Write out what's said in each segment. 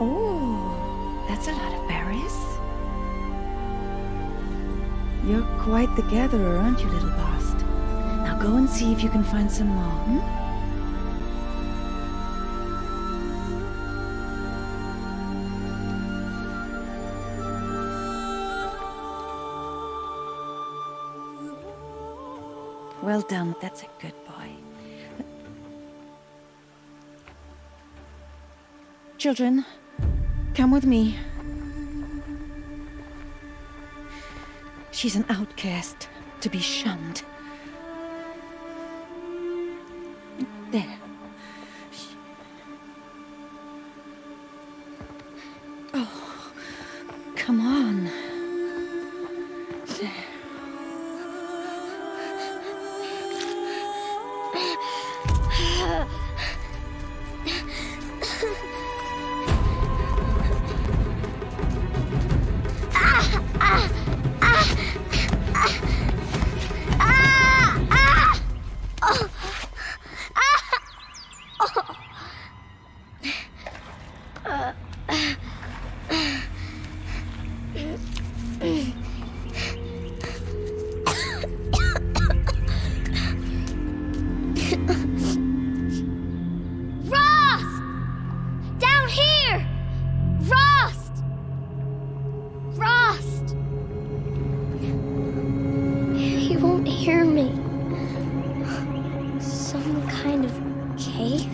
Oh, that's a lot of berries. You're quite the gatherer, aren't you, little Bast? Now go and see if you can find some more, hmm? Well done, that's a good boy. Children, come with me. She's an outcast, to be shunned. There. Oh, come on. There. Hear me. Some kind of cave?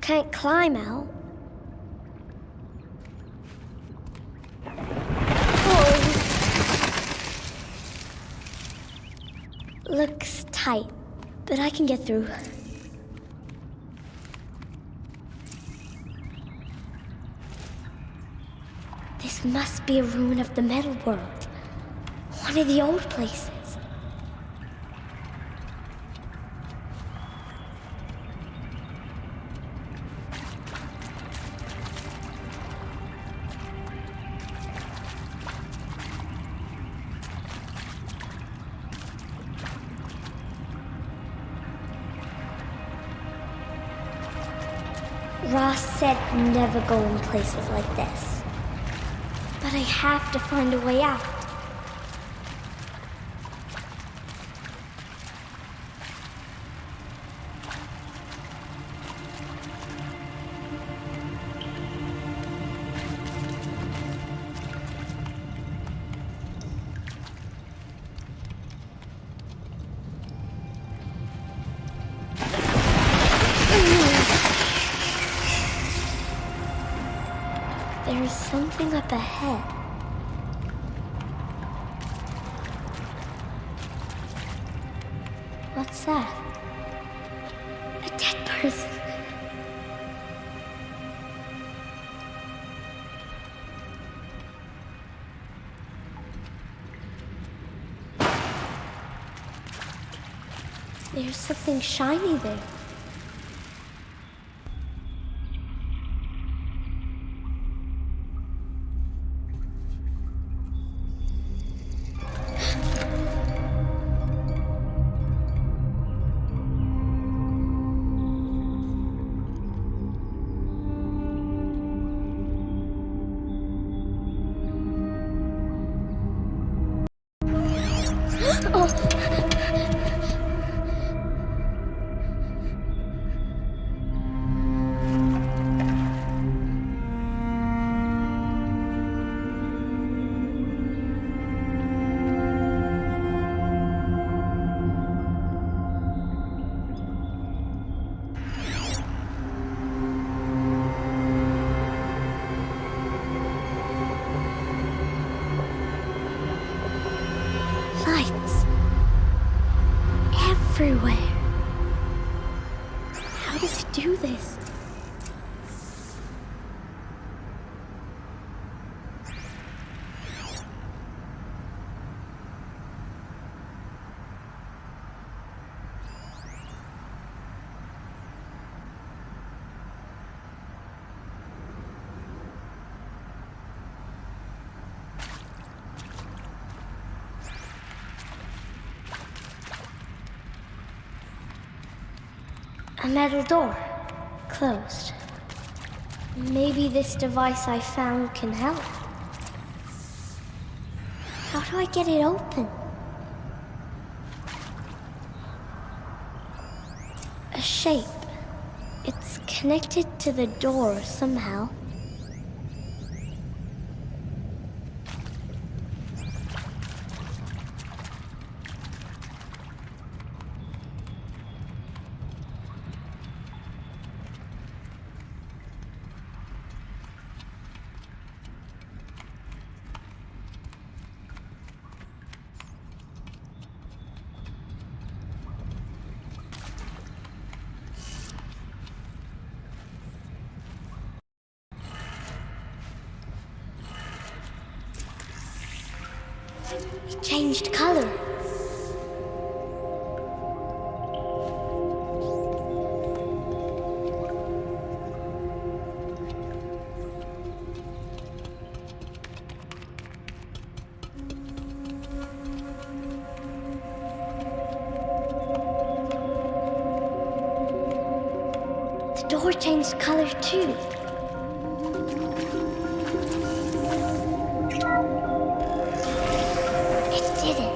Can't climb out. Looks tight, but I can get through. This must be a ruin of the metal world. One of the old places. Ross said never go in places like this. But I have to find a way out. There's something up ahead. What's that? A dead person. There's something shiny there. Lights. Everywhere. How does he do this? A metal door. Closed. Maybe this device I found can help. How do I get it open? A shape. It's connected to the door somehow. It changed color. The door changed color too. It did it.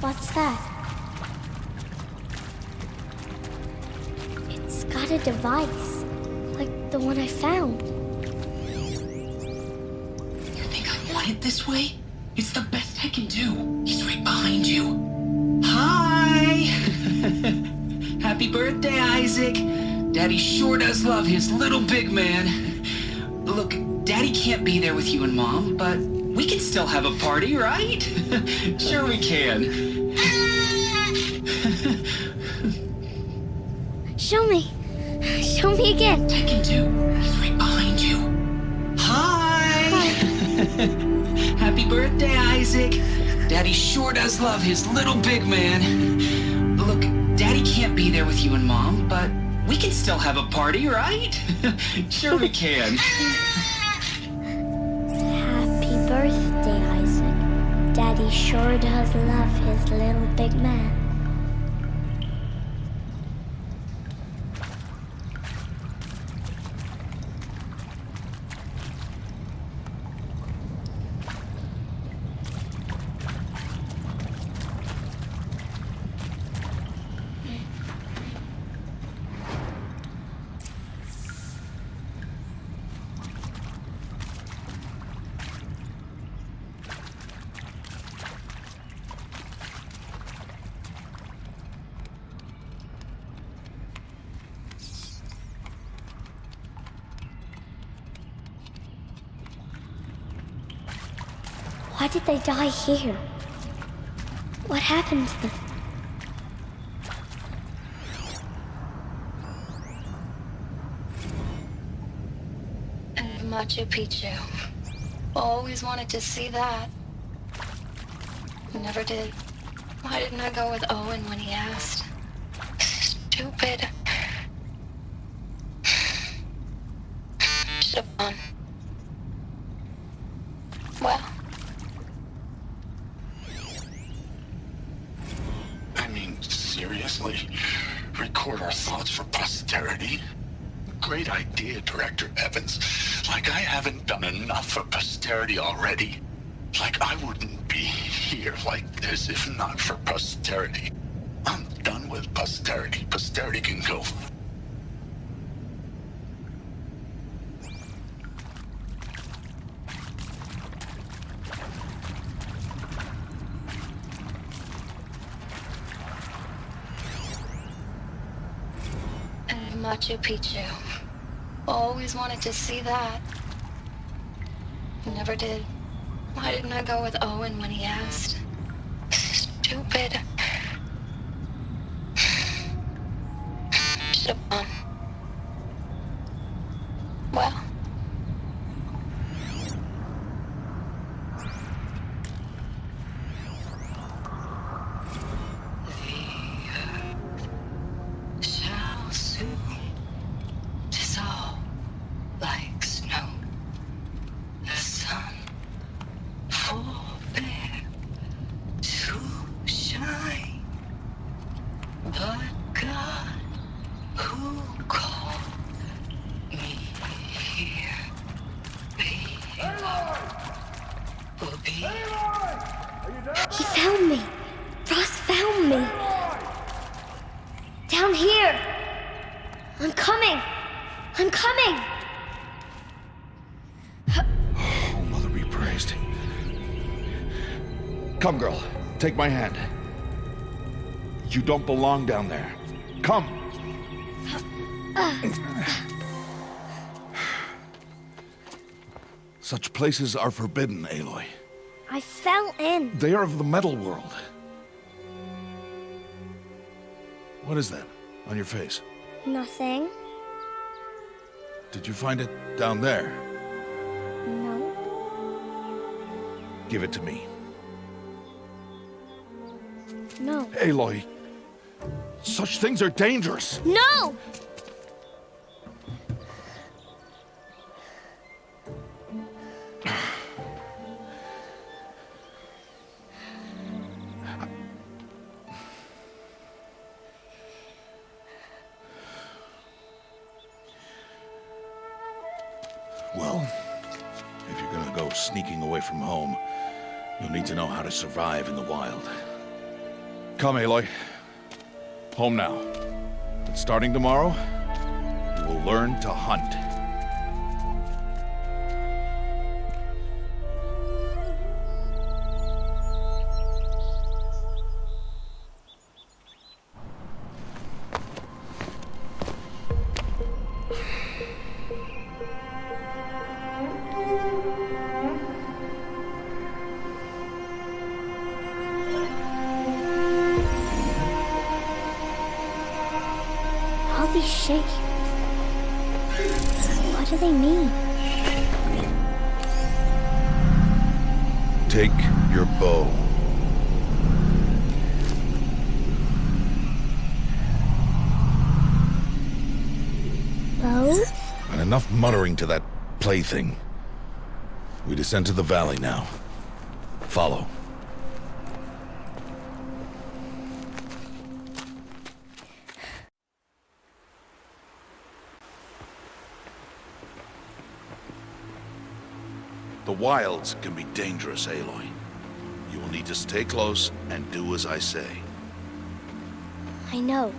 What's that? It's got a device, like the one I found. You think I want it this way? It's the best I can do. He's right behind you. Hi! Happy birthday, Isaac. Daddy sure does love his little big man. Look, Daddy can't be there with you and Mom, but we can still have a party, right? Sure we can. Show me. Show me again. I can do. He's right behind you. Hi! Happy birthday, Isaac. Daddy sure does love his little big man. Look, Daddy can't be there with you and Mom, but we can still have a party, right? Sure we can. Happy birthday, Isaac. Daddy sure does love his little big man. Why did they die here? What happened to them? And Machu Picchu. Always wanted to see that. Never did. Why didn't I go with Owen when he asked? Stupid. Should have gone. Well. I mean, seriously? Record our thoughts for posterity? Great idea, Director Evans. Like I haven't done enough for posterity already. Like I wouldn't be here like this if not for posterity. I'm done with posterity. Posterity can go. And Machu Picchu. Always wanted to see that. Never did. Why didn't I go with Owen when he asked? Stupid. Should have gone. The God who called me here will be. He found me. Ross found me. Down here. I'm coming. I'm coming. Oh, Mother be praised. Come, girl. Take my hand. You don't belong down there. Come. Such places are forbidden, Aloy. I fell in. They are of the metal world. What is that on your face? Nothing. Did you find it down there? No. Give it to me. No. Aloy, such things are dangerous. No! Well, if you're gonna go sneaking away from home, you'll need to know how to survive in the wild. Come, Aloy. Home now. But starting tomorrow, you will learn to hunt. All these shapes. What do they mean? Take your bow. Bow? And enough muttering to that plaything. We descend to the valley now. Follow. The wilds can be dangerous, Aloy. You will need to stay close and do as I say. I know.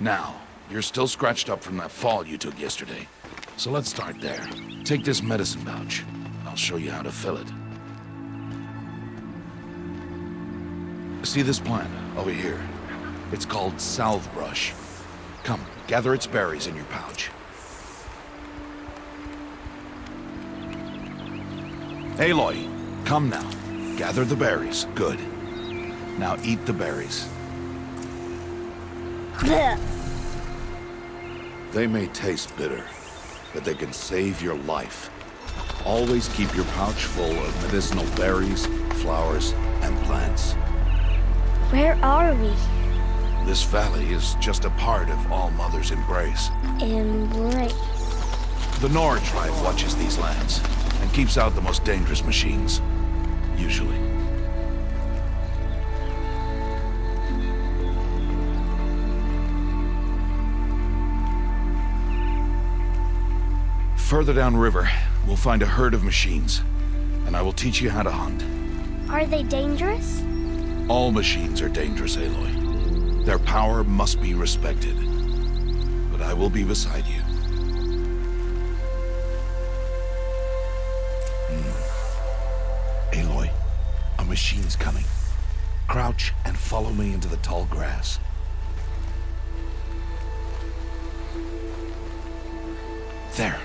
Now, you're still scratched up from that fall you took yesterday. So let's start there. Take this medicine pouch. I'll show you how to fill it. See this plant over here? It's called salvebrush. Come, gather its berries in your pouch. Aloy, come now. Gather the berries. Good. Now eat the berries. Blech. They may taste bitter, but they can save your life. Always keep your pouch full of medicinal berries, flowers, and plants. Where are we? This valley is just a part of All Mother's embrace. Embrace. The Nora tribe watches these lands and keeps out the most dangerous machines. Usually. Further downriver, we'll find a herd of machines, and I will teach you how to hunt. Are they dangerous? All machines are dangerous, Aloy. Their power must be respected. But I will be beside you. Aloy, a machine's coming. Crouch and follow me into the tall grass. There.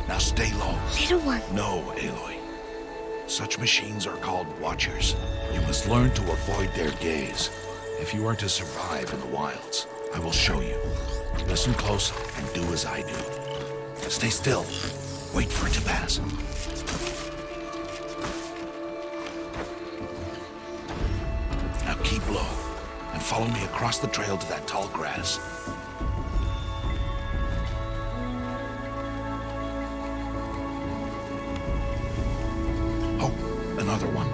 Now stay low. Little one. No, Aloy. Such machines are called Watchers. You must learn to avoid their gaze. If you are to survive in the wilds, I will show you. Listen close and do as I do. Stay still. Wait for it to pass. Now keep low and follow me across the trail to that tall grass. Oh, another one.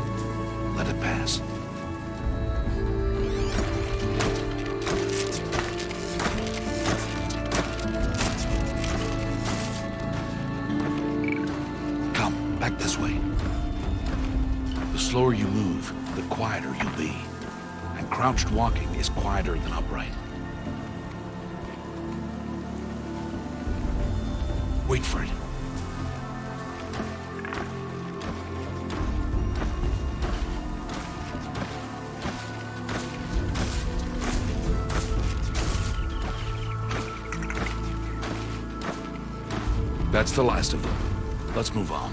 Let it pass. slower you move, the quieter you'll be. And crouched walking is quieter than upright. Wait for it. That's the last of them. Let's move on.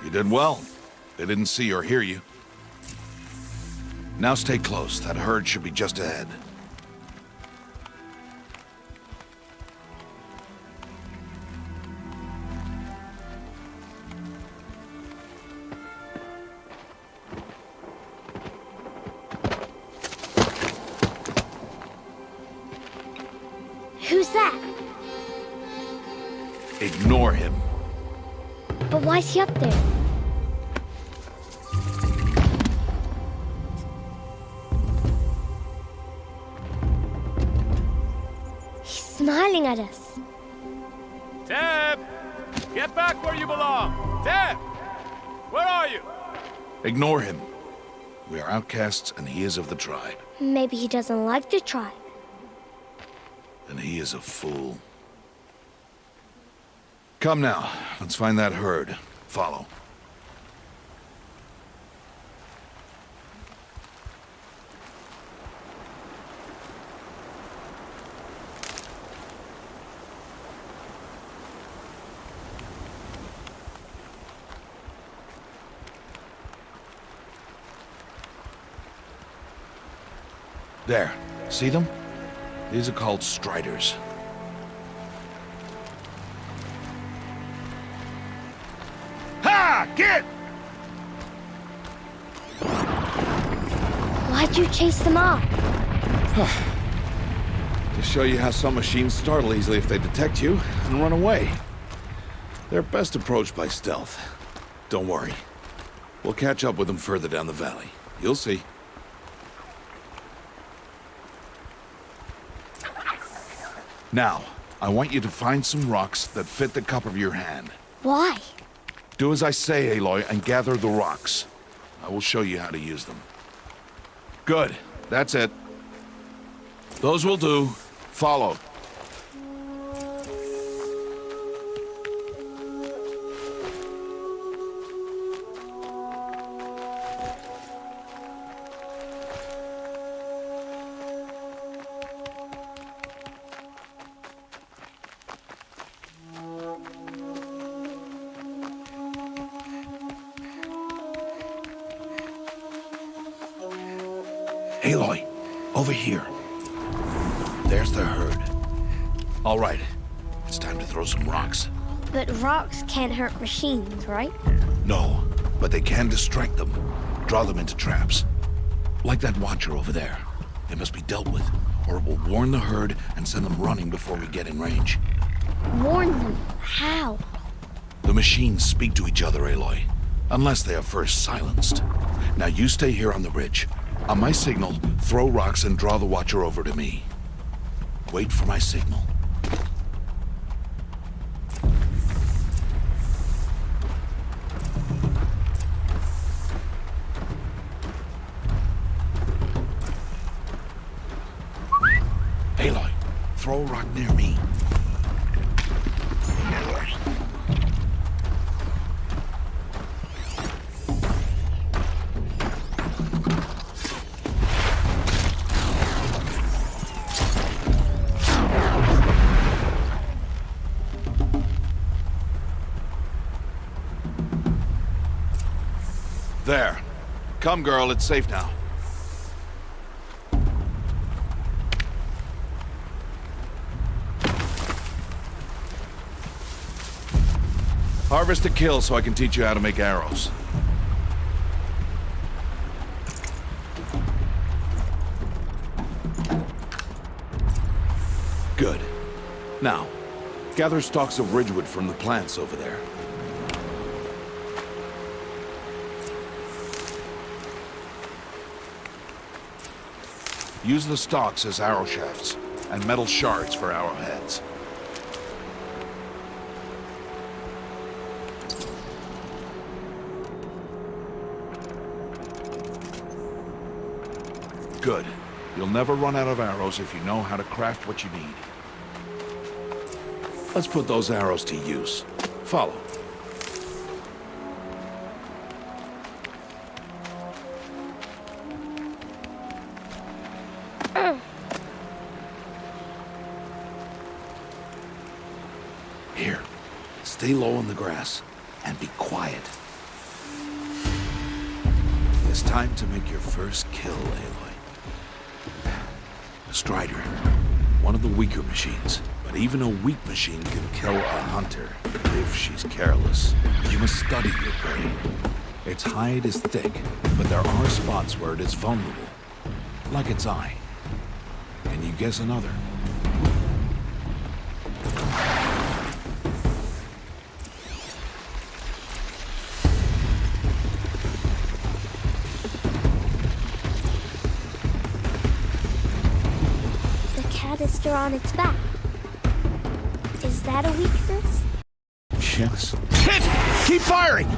You did well. They didn't see or hear you. Now stay close. That herd should be just ahead. Who's that? Ignore him. But why's he up there? He's smiling at us. Teb! Get back where you belong! Teb! Where are you? Ignore him. We are outcasts, and he is of the tribe. Maybe he doesn't like the tribe. And he is a fool. Come now, let's find that herd. Follow. There. See them? These are called striders. Ha! Get! Why'd you chase them off? To show you how some machines startle easily if they detect you and run away. They're best approached by stealth. Don't worry. We'll catch up with them further down the valley. You'll see. Now, I want you to find some rocks that fit the cup of your hand. Why? Do as I say, Aloy, and gather the rocks. I will show you how to use them. Good. That's it. Those will do. Follow. Aloy, over here. There's the herd. All right, it's time to throw some rocks. But rocks can't hurt machines, right? No, but they can distract them, draw them into traps. Like that watcher over there. It must be dealt with, or it will warn the herd and send them running before we get in range. Warn them? How? The machines speak to each other, Aloy, unless they are first silenced. Now you stay here on the ridge. On my signal, throw rocks and draw the watcher over to me. Wait for my signal. Aloy, throw a rock near me. There. Come, girl, it's safe now. Harvest a kill so I can teach you how to make arrows. Good. Now, gather stalks of ridgewood from the plants over there. Use the stalks as arrow shafts, and metal shards for arrowheads. Good. You'll never run out of arrows if you know how to craft what you need. Let's put those arrows to use. Follow. Here. Stay low on the grass and be quiet. It's time to make your first kill, Aloy. Strider. One of the weaker machines. But even a weak machine can kill a hunter if she's careless. You must study your prey. Its hide is thick, but there are spots where it is vulnerable. Like its eye. Can you guess another? The canister on its back. Is that a weakness? Yes. Hit! Keep firing!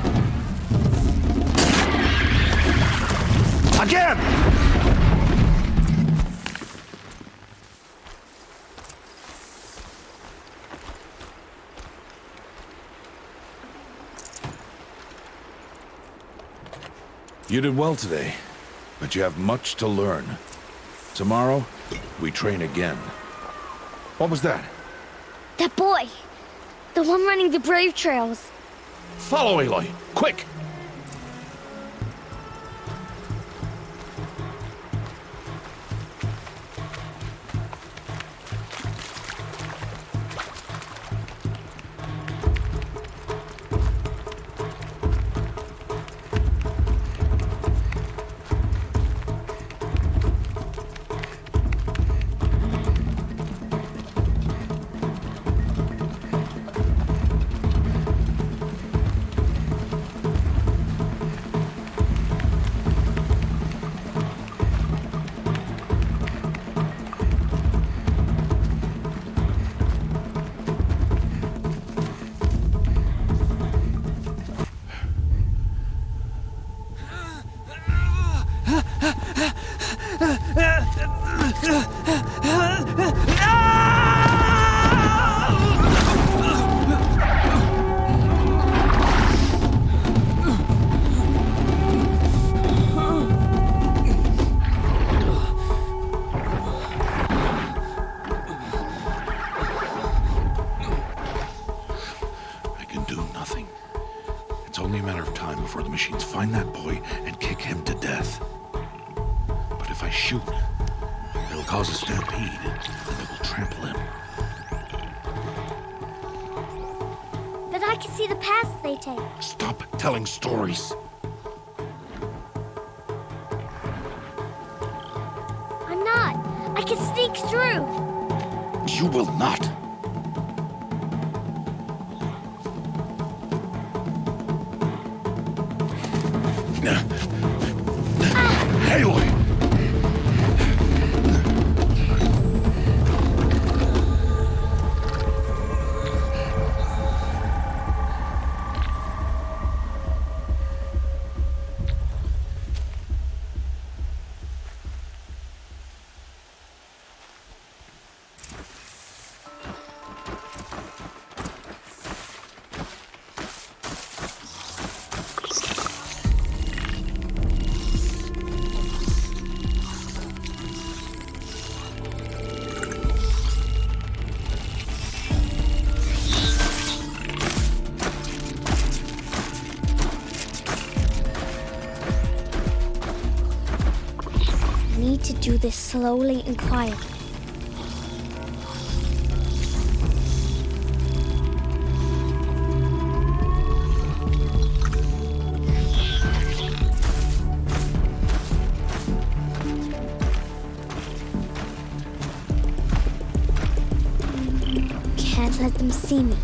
Again! You did well today, but you have much to learn. Tomorrow, we train again. What was that? That boy! The one running the brave trails. Follow, Aloy! Quick! It's only a matter of time before the machines find that boy and kick him to death. But if I shoot, it'll cause a stampede, and it will trample him. But I can see the paths they take. Stop telling stories. I'm not. I can sneak through. You will not. Aloy! Need to do this slowly and quietly. Can't let them see me.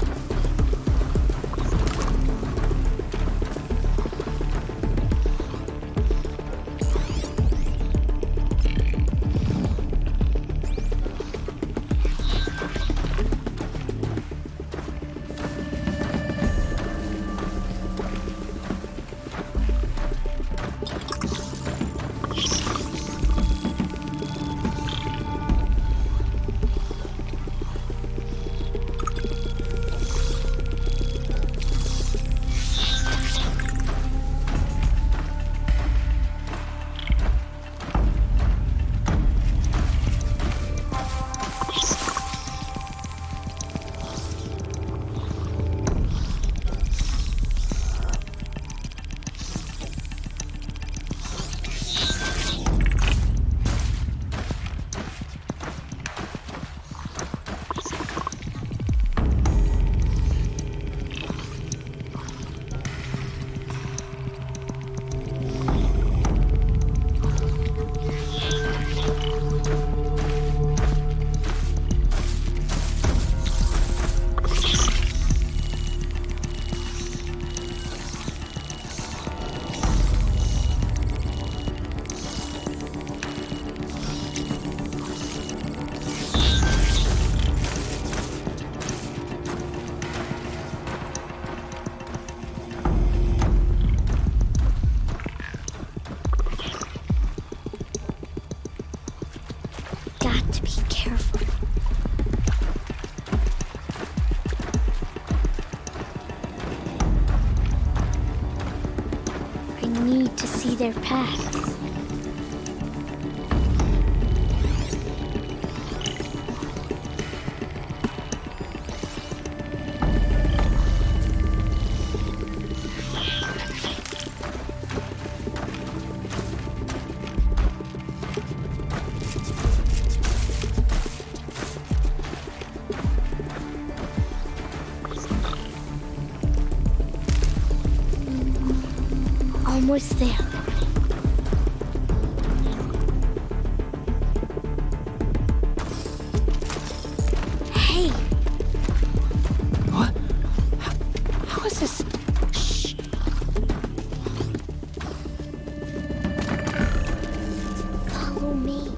their paths. Almost there. Hey! What? How is this? Shh. Follow me.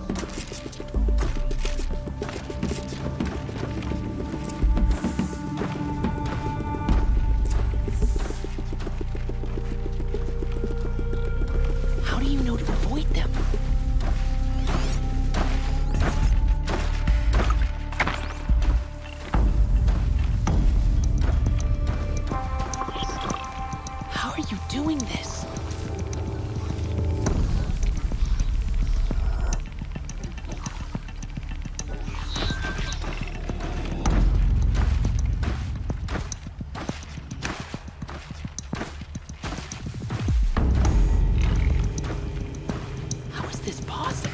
How do you know to avoid them? How are you doing this? How is this possible?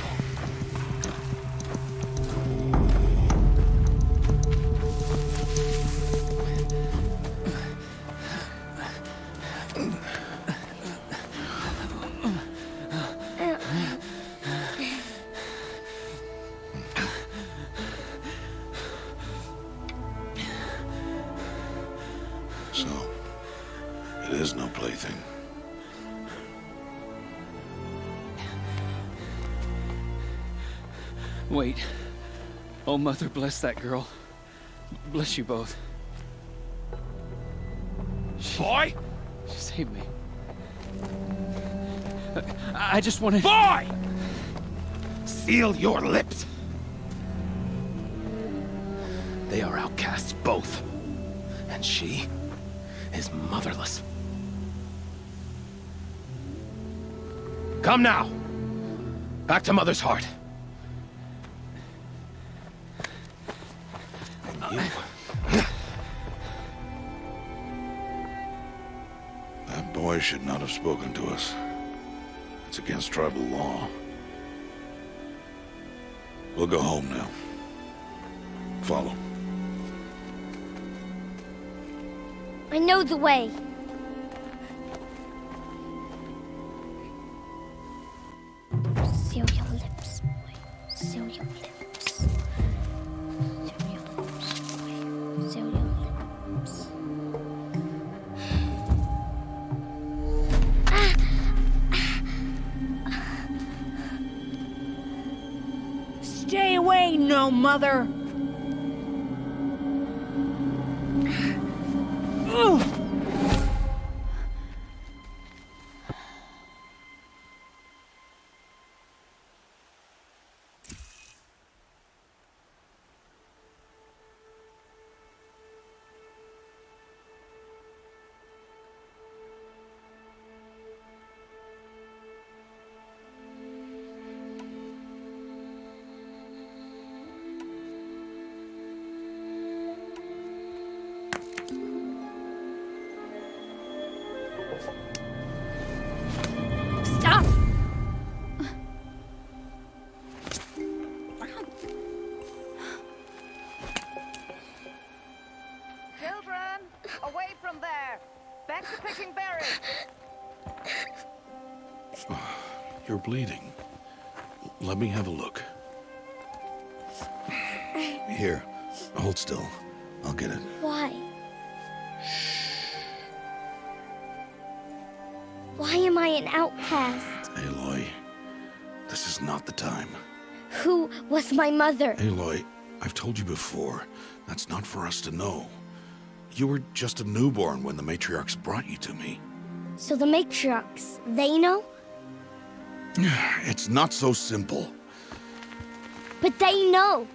So, it is no plaything. Wait. Oh, Mother, bless that girl. Bless you both. Boy! She saved me. I just wanted... Boy! Seal your lips! They are outcasts, both. And she is motherless. Come now! Back to Mother's heart. That boy should not have spoken to us. It's against tribal law. We'll go home now. Follow. I know the way. Seal your lips, boy. Seal your lips. Seal your lips, boy. Seal your lips. Stay away, no mother! Ugh. Stop! Children, away from there. Back to picking berries. You're bleeding. Let me have a look. Here, hold still. I'll get it. Why? Why am I an outcast? Aloy, this is not the time. Who was my mother? Aloy, I've told you before, that's not for us to know. You were just a newborn when the matriarchs brought you to me. So the matriarchs, they know? It's not so simple. But they know.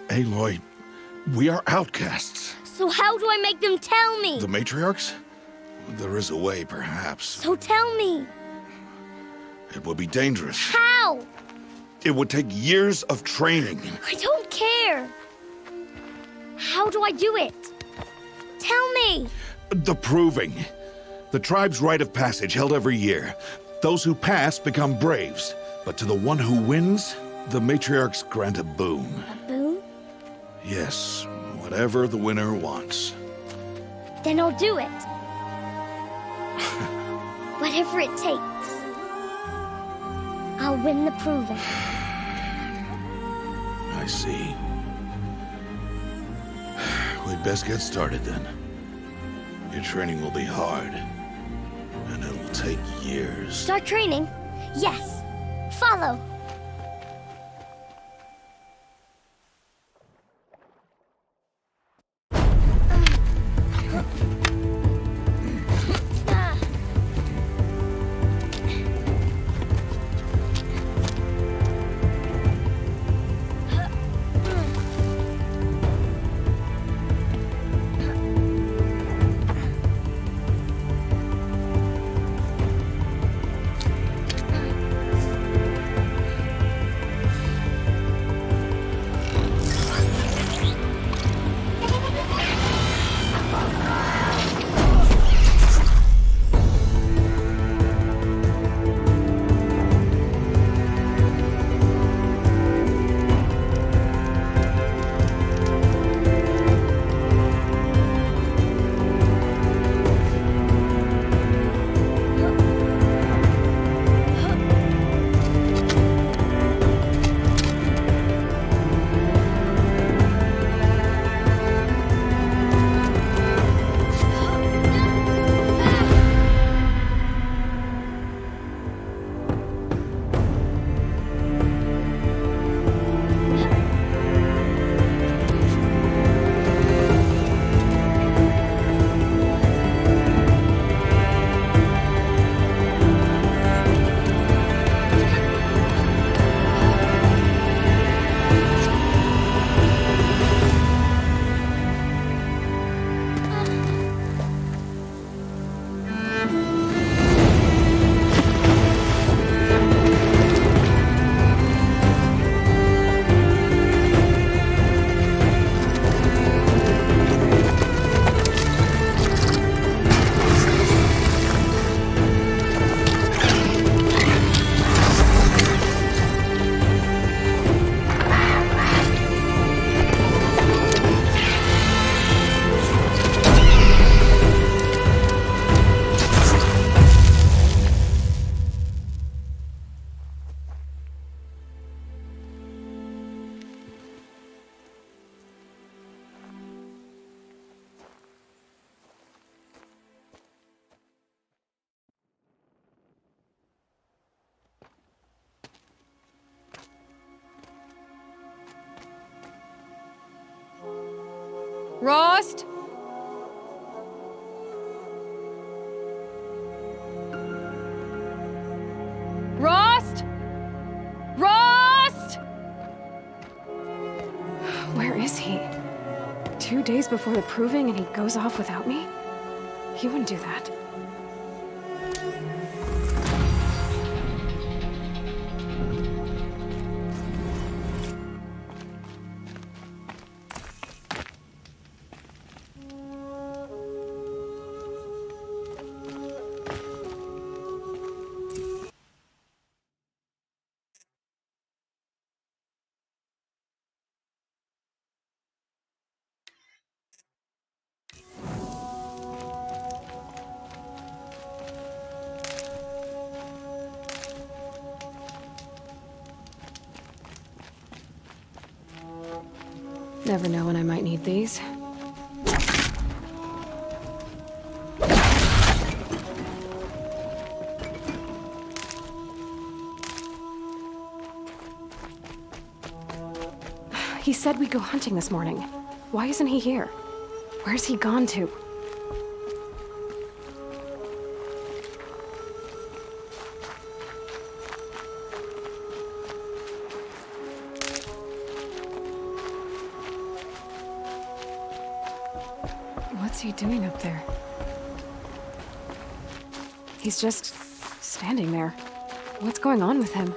Aloy, we are outcasts. So how do I make them tell me? The matriarchs? There is a way, perhaps. So tell me. It would be dangerous. How? It would take years of training. I don't care. How do I do it? Tell me. The proving. The tribe's rite of passage held every year. Those who pass become braves. But to the one who wins, the matriarchs grant a boon. A boon? Yes, whatever the winner wants. Then I'll do it. Whatever it takes. I'll win the proving. I see. We'd best get started then. Your training will be hard, and it'll take years. Start training? Yes. Follow. Rost? Rost? Rost? Where is he? 2 days before the proving and he goes off without me? He wouldn't do that. Never know when I might need these. He said we'd go hunting this morning. Why isn't he here? Where's he gone to? What's he doing up there? He's just standing there. What's going on with him?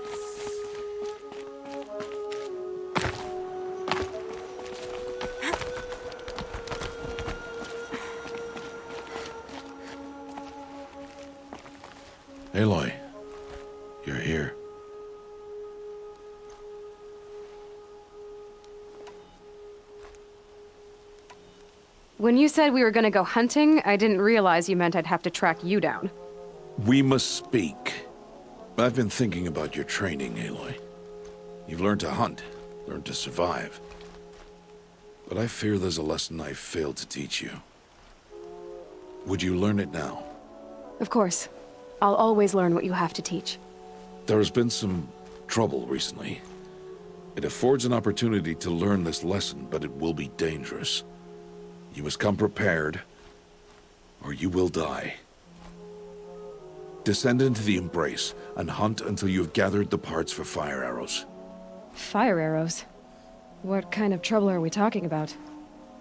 Aloy, you're here. When you said we were gonna go hunting, I didn't realize you meant I'd have to track you down. We must speak. I've been thinking about your training, Aloy. You've learned to hunt, learned to survive. But I fear there's a lesson I've failed to teach you. Would you learn it now? Of course. I'll always learn what you have to teach. There has been some trouble recently. It affords an opportunity to learn this lesson, but it will be dangerous. You must come prepared, or you will die. Descend into the Embrace and hunt until you have gathered the parts for fire arrows. Fire arrows? What kind of trouble are we talking about?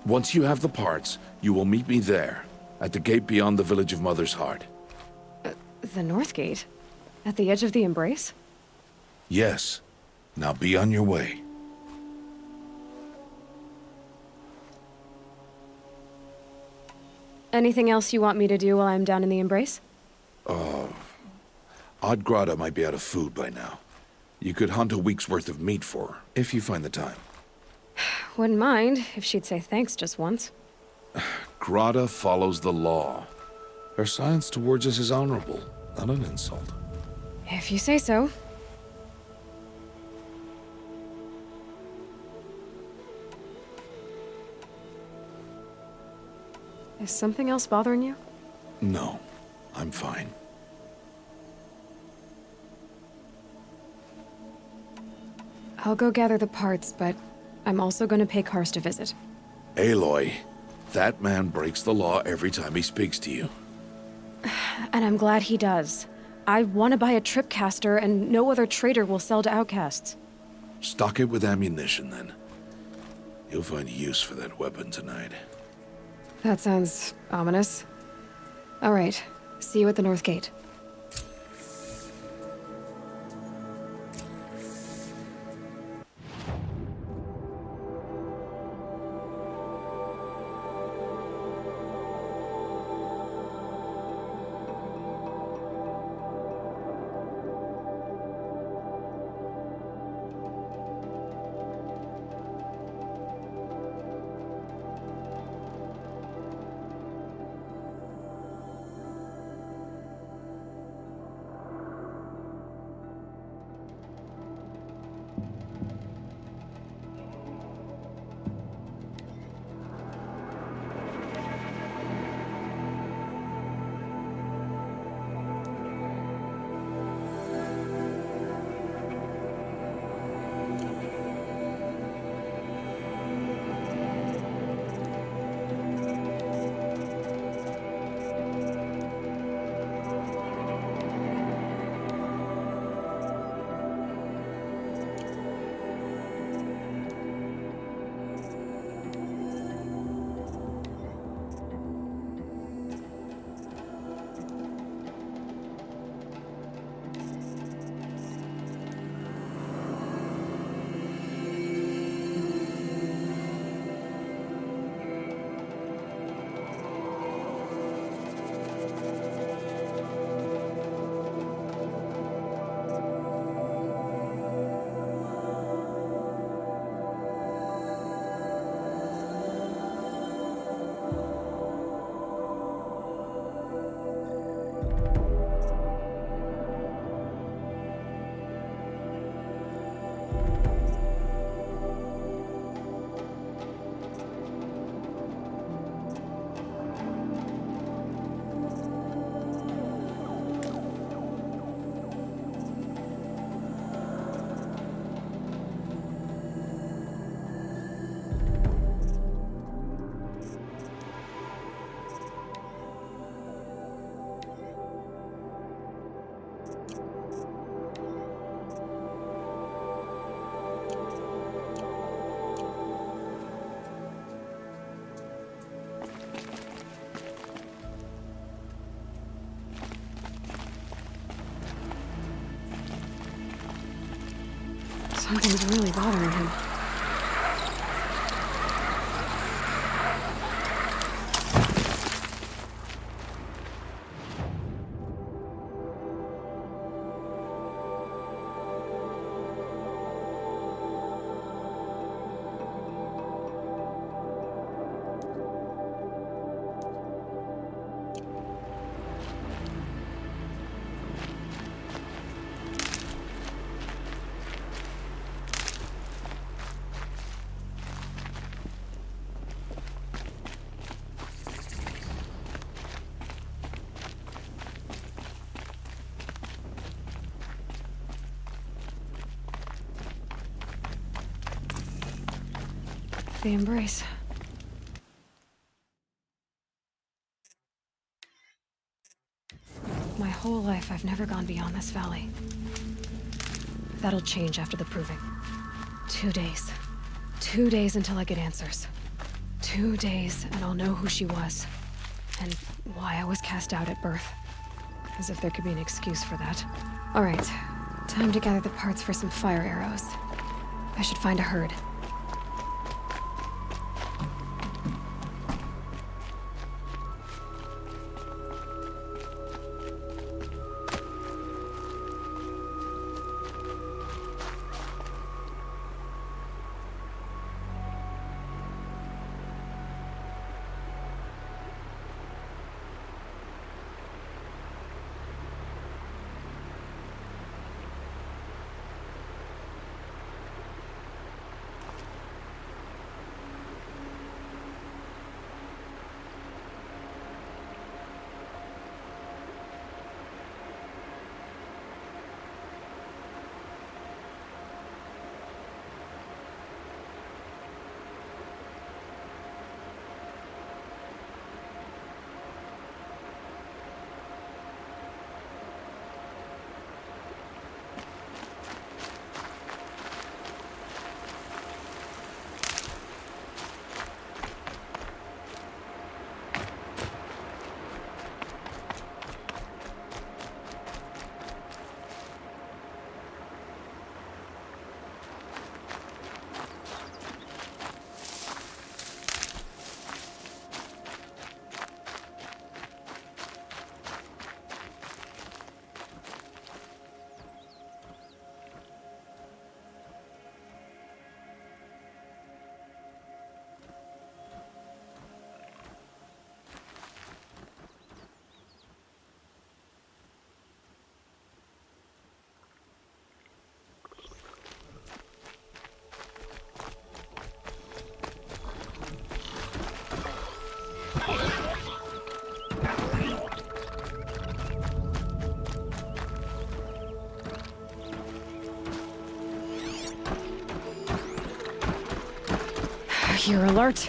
Once you have the parts, you will meet me there, at the gate beyond the village of Mother's Heart. The North Gate? At the edge of the Embrace? Yes. Now be on your way. Anything else you want me to do while I'm down in the Embrace? Odgrada might be out of food by now. You could hunt a week's worth of meat for her, if you find the time. Wouldn't mind, if she'd say thanks just once. Grada follows the law. Her science towards us is honorable, not an insult. If you say so. Is something else bothering you? No, I'm fine. I'll go gather the parts, but I'm also going to pay Karst a visit. Aloy, that man breaks the law every time he speaks to you. And I'm glad he does. I want to buy a tripcaster, and no other trader will sell to outcasts. Stock it with ammunition, then. You'll find use for that weapon tonight. That sounds ominous. All right. See you at the North Gate. Something's really bothering him. The embrace. My whole life, I've never gone beyond this valley. That'll change after the proving. 2 days. 2 days until I get answers. 2 days, and I'll know who she was. And why I was cast out at birth. As if there could be an excuse for that. Alright, time to gather the parts for some fire arrows. I should find a herd. You're alert.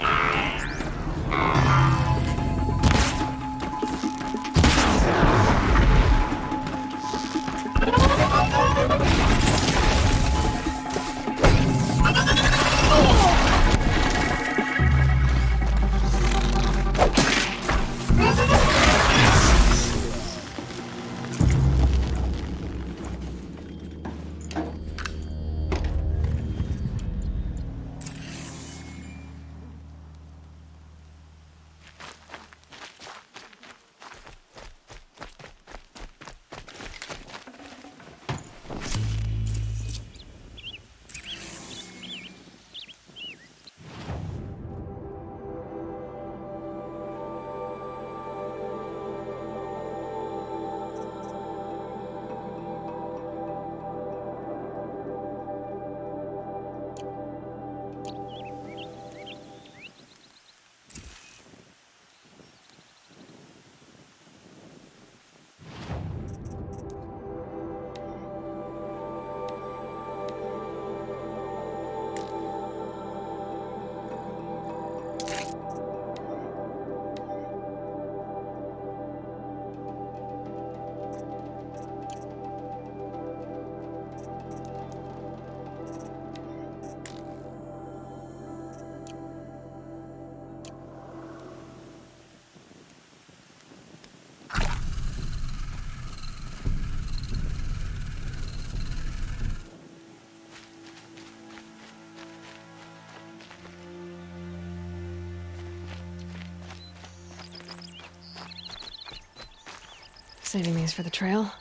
Saving these for the trail.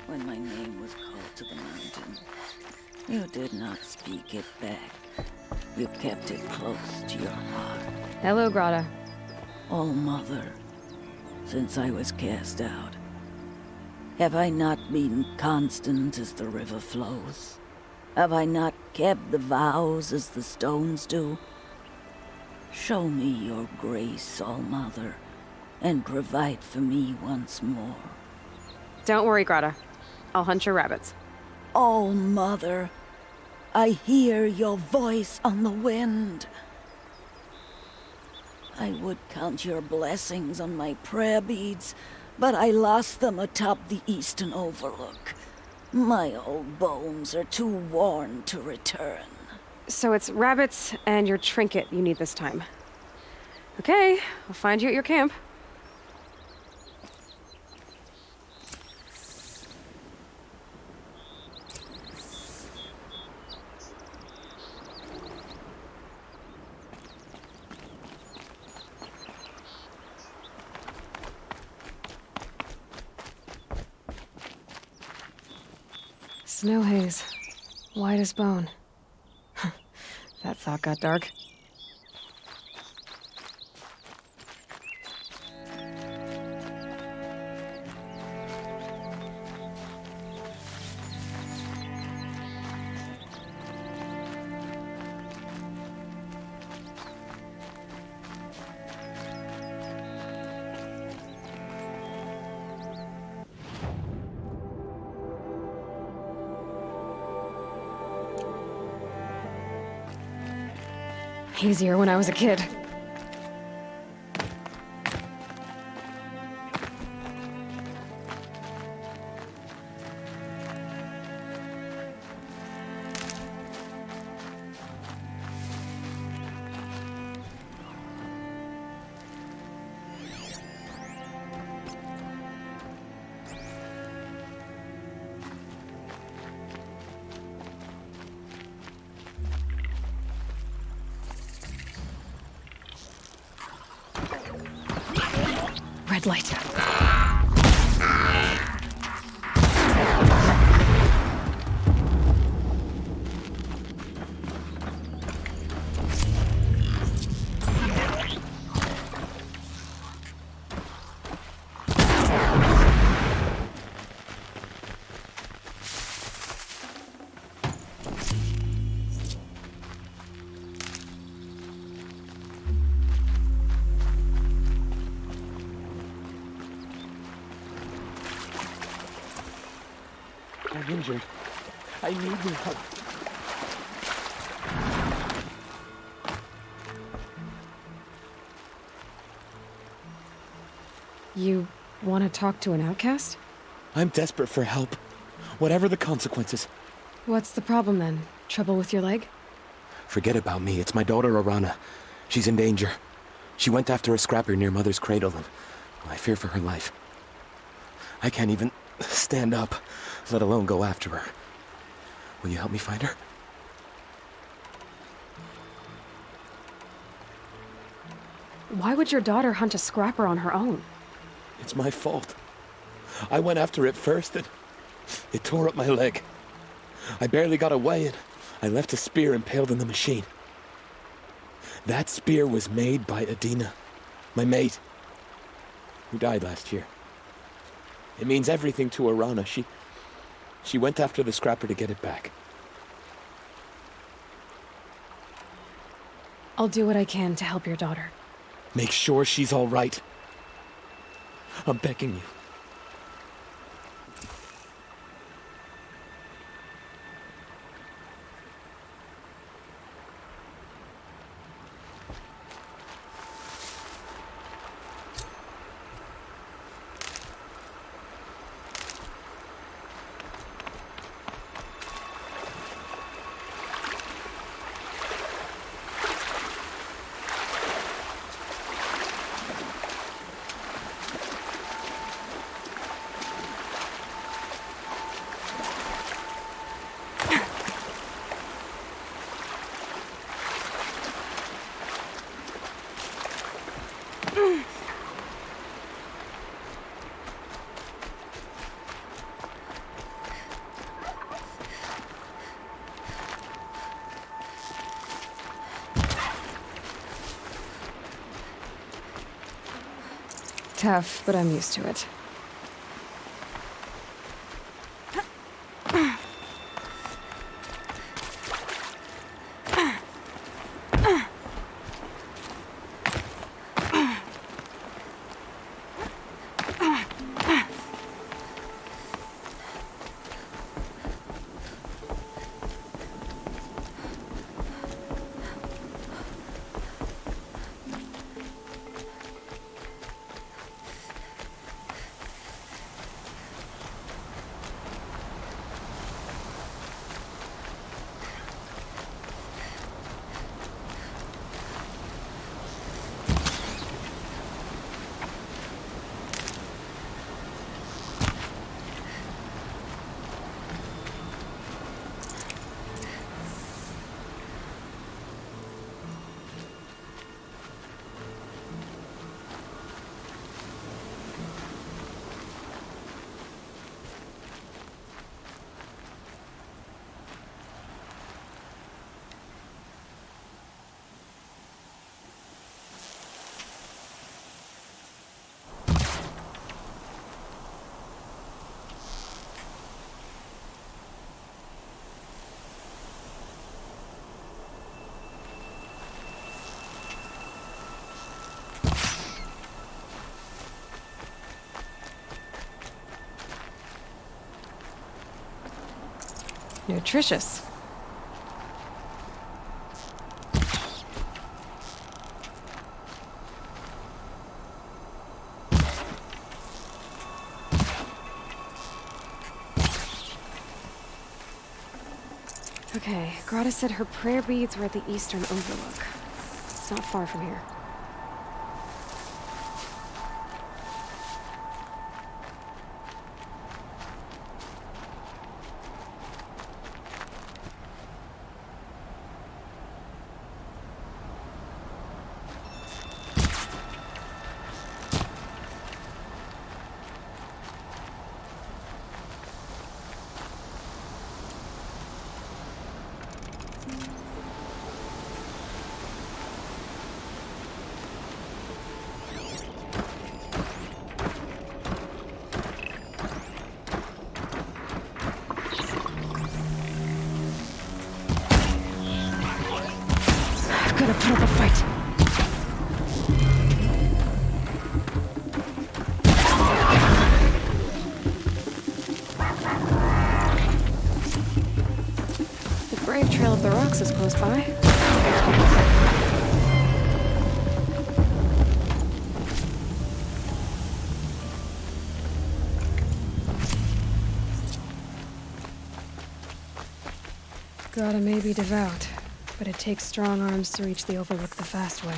When my name was called to the mountain, you did not speak it back. You kept it close to your heart. Hello, Grata. Oh, Mother, since I was cast out, have I not been constant as the river flows? Have I not kept the vows as the stones do? Show me your grace, All-Mother, and provide for me once more. Don't worry, Grata. I'll hunt your rabbits. All-Mother, I hear your voice on the wind. I would count your blessings on my prayer beads, but I lost them atop the eastern overlook. My old bones are too worn to return. So it's rabbits and your trinket you need this time. Okay, I'll find you at your camp. Snow haze. White as bone. That thought got dark. Easier when I was a kid. Red light. I'm injured. I need your help. You want to talk to an outcast? I'm desperate for help. Whatever the consequences. What's the problem then? Trouble with your leg? Forget about me. It's my daughter, Arana. She's in danger. She went after a scrapper near Mother's cradle, and I fear for her life. I can't even stand up, let alone go after her. Will you help me find her? Why would your daughter hunt a scrapper on her own? It's my fault. I went after it first, and it tore up my leg. I barely got away, and I left a spear impaled in the machine. That spear was made by Adina, my mate, who died last year. It means everything to Arana. She went after the scrapper to get it back. I'll do what I can to help your daughter. Make sure she's all right. I'm begging you. Tough, but I'm used to it. Nutritious. Okay, Grata said her prayer beads were at the eastern overlook. It's not far from here. Gotta put up a fight. The Brave Trail of the Rocks is close by. Grata may be devout, but it takes strong arms to reach the Overlook the fast way.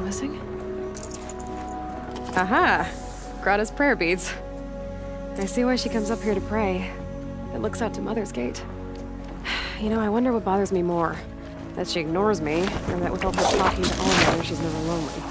Promising. Aha! Grata's prayer beads. I see why she comes up here to pray. It looks out to Mother's Gate. You know, I wonder what bothers me more. That she ignores me, or that with all her talking to Allmother, she's never lonely.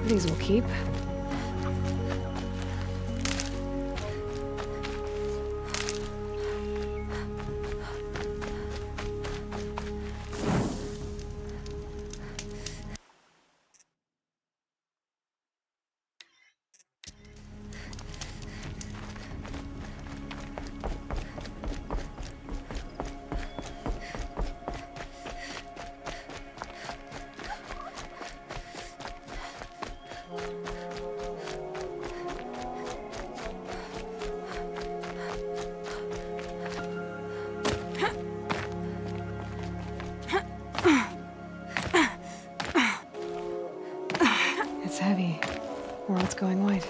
These will keep. It's heavy. World's going white.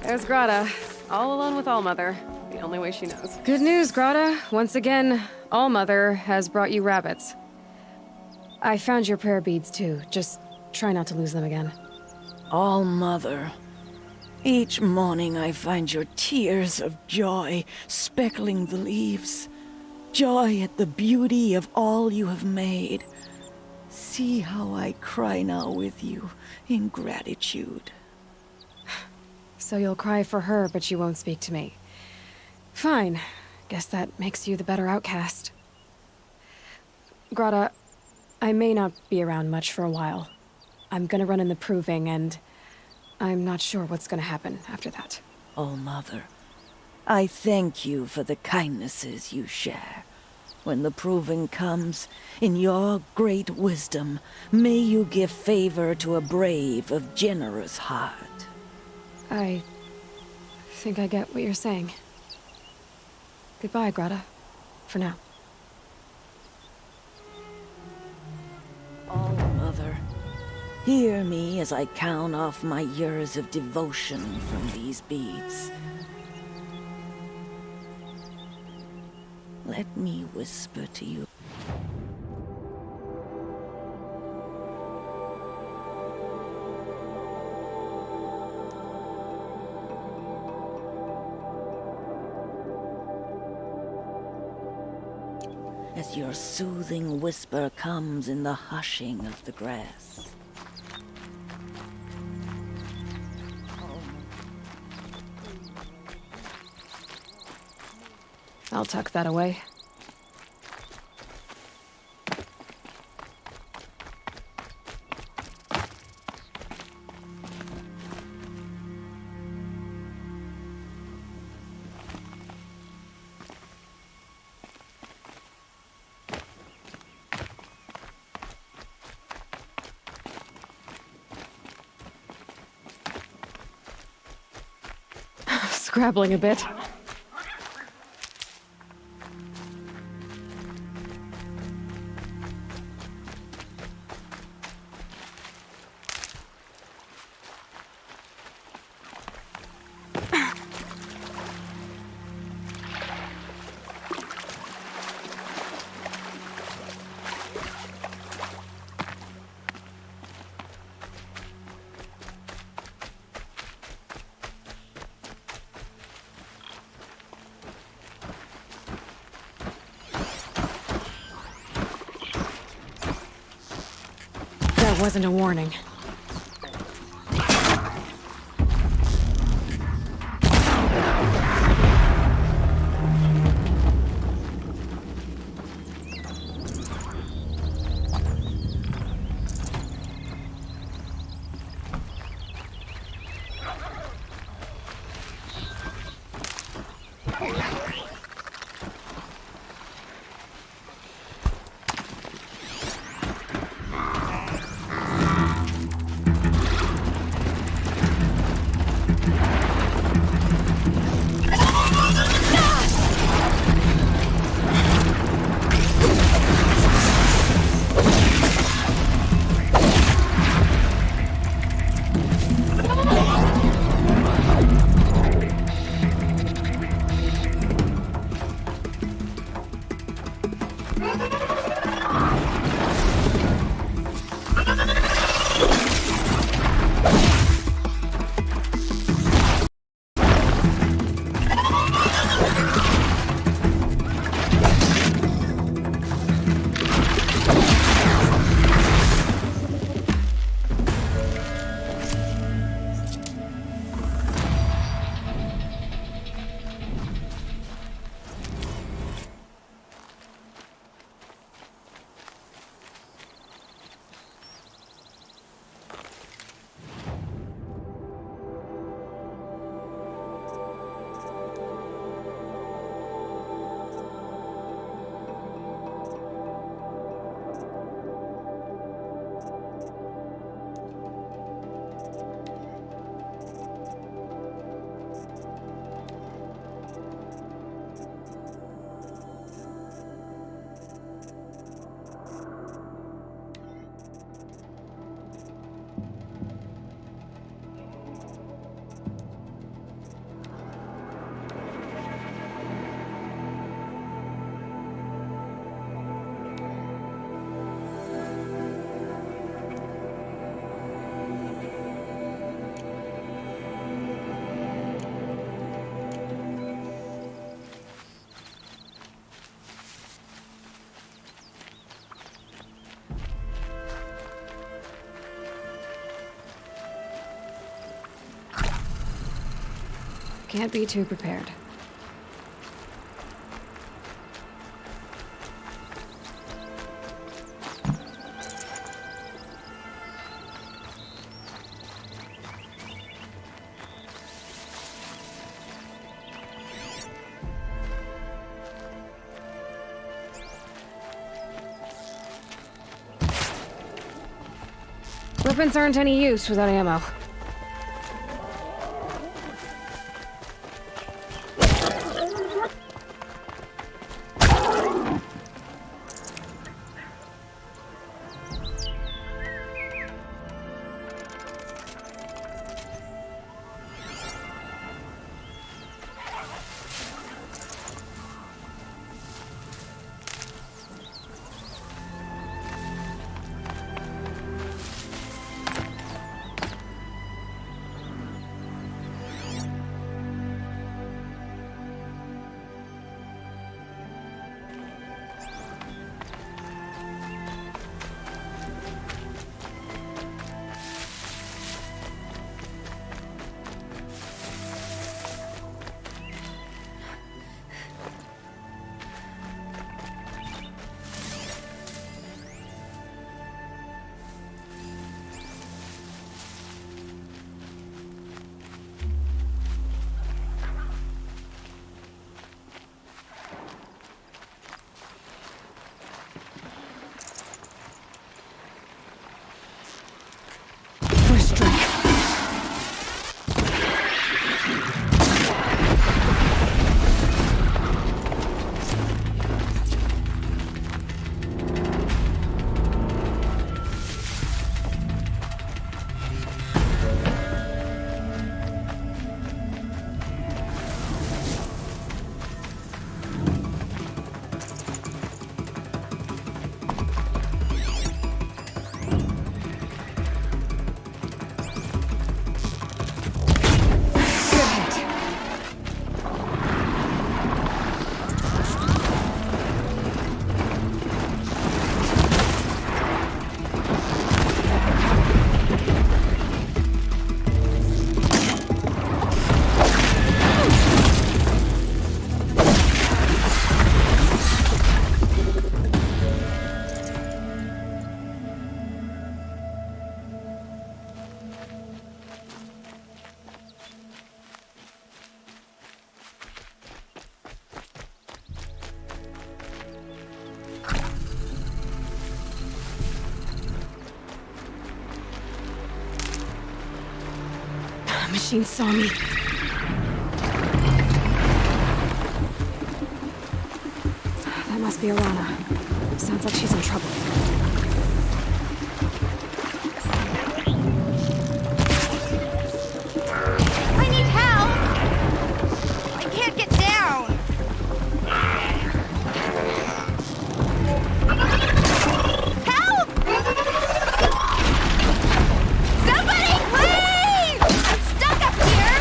There's Grata, all alone with Allmother, the only way she knows. Good news, Grata. Once again, Allmother has brought you rabbits. I found your prayer beads too. Just try not to lose them again. Allmother, each morning I find your tears of joy speckling the leaves. Joy at the beauty of all you have made. See how I cry now with you in gratitude. So you'll cry for her, but you won't speak to me. Fine. Guess that makes you the better outcast. Grata, I may not be around much for a while. I'm gonna run in the proving, and I'm not sure what's gonna happen after that. Allmother, I thank you for the kindnesses you share. When the proving comes, in your great wisdom, may you give favor to a brave of generous heart. I think I get what you're saying. Goodbye, Grata. For now. Allmother, hear me as I count off my years of devotion from these beads. Let me whisper to you. As your soothing whisper comes in the hushing of the grass. I'll tuck that away. Scrabbling a bit. That wasn't a warning. Can't be too prepared. Weapons aren't any use without ammo. That machine saw me. That must be Arana. Sounds like she's in trouble. I need help! I can't get down! Help! Somebody, please! I'm stuck up here!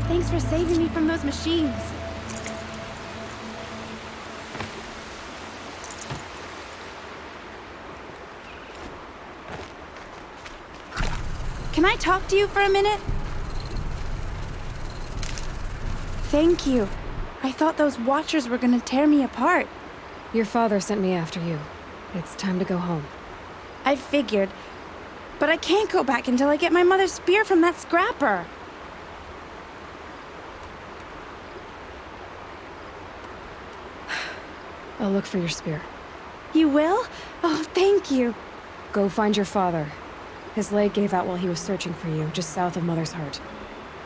Thanks for saving me from those machines. Can I talk to you for a minute? Thank you. I thought those Watchers were gonna tear me apart. Your father sent me after you. It's time to go home. I figured. But I can't go back until I get my mother's spear from that scrapper. I'll look for your spear. You will? Oh, thank you. Go find your father. His leg gave out while he was searching for you, just south of Mother's Heart.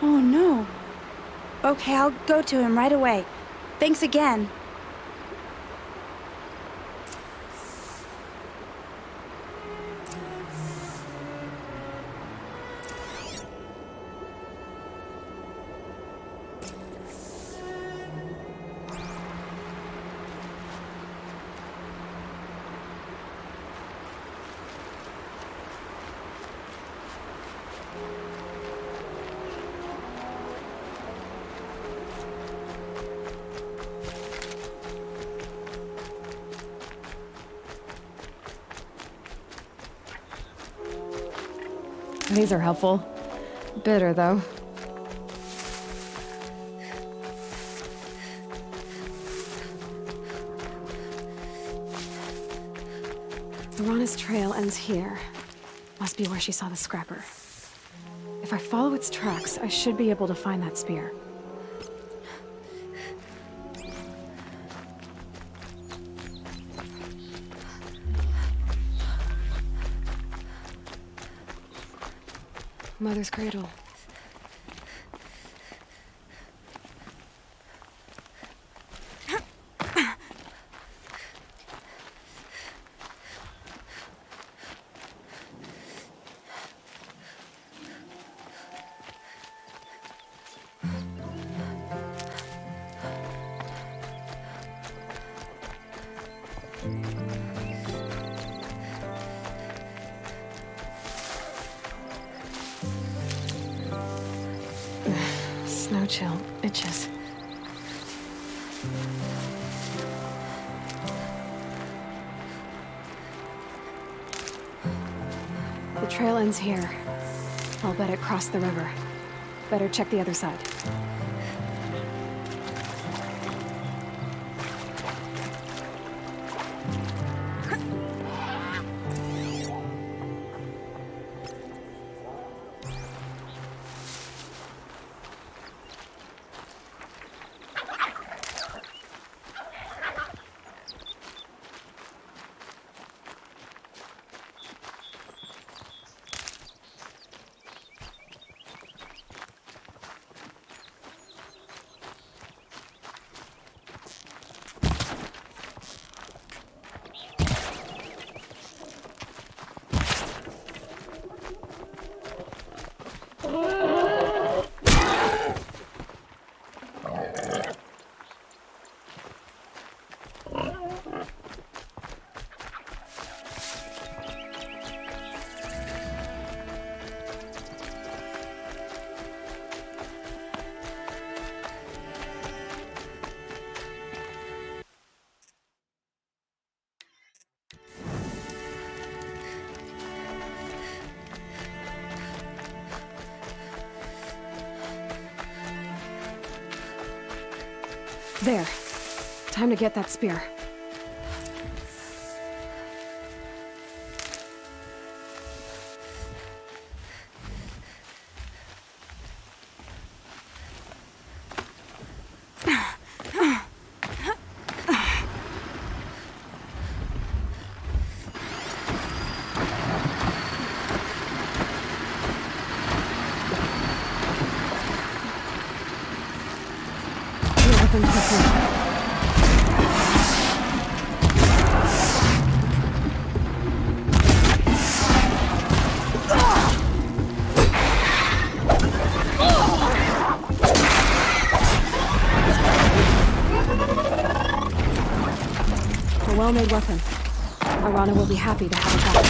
Oh, no. Okay, I'll go to him right away. Thanks again. These are helpful. Bitter, though. Arana's trail ends here. Must be where she saw the scrapper. If I follow its tracks, I should be able to find that spear. Mother's cradle. Snow chill. Itches. The trail ends here. I'll bet it crossed the river. Better check the other side. There. Time to get that spear. A well-made weapon. Arana will be happy to have it back.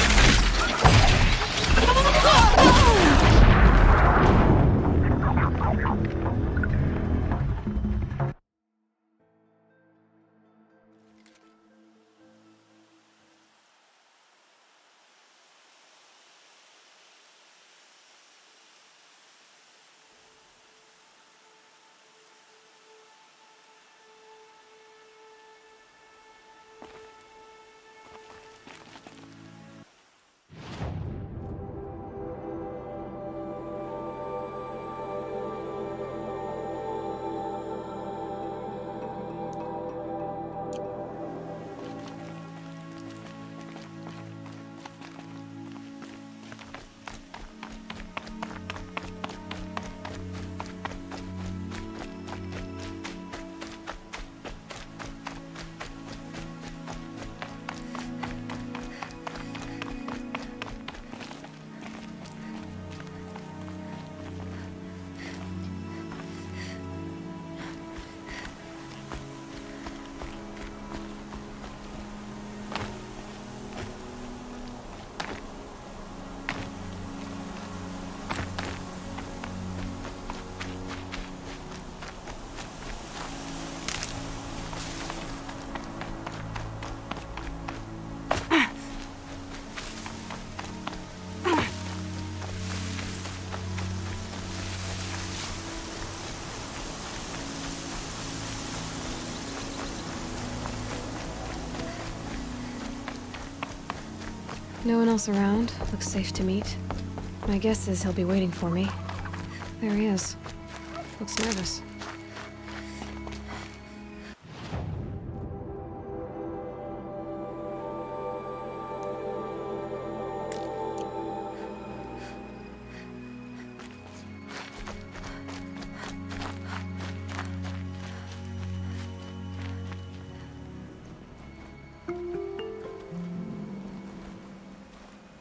No one else around. Looks safe to meet. My guess is he'll be waiting for me. There he is. Looks nervous.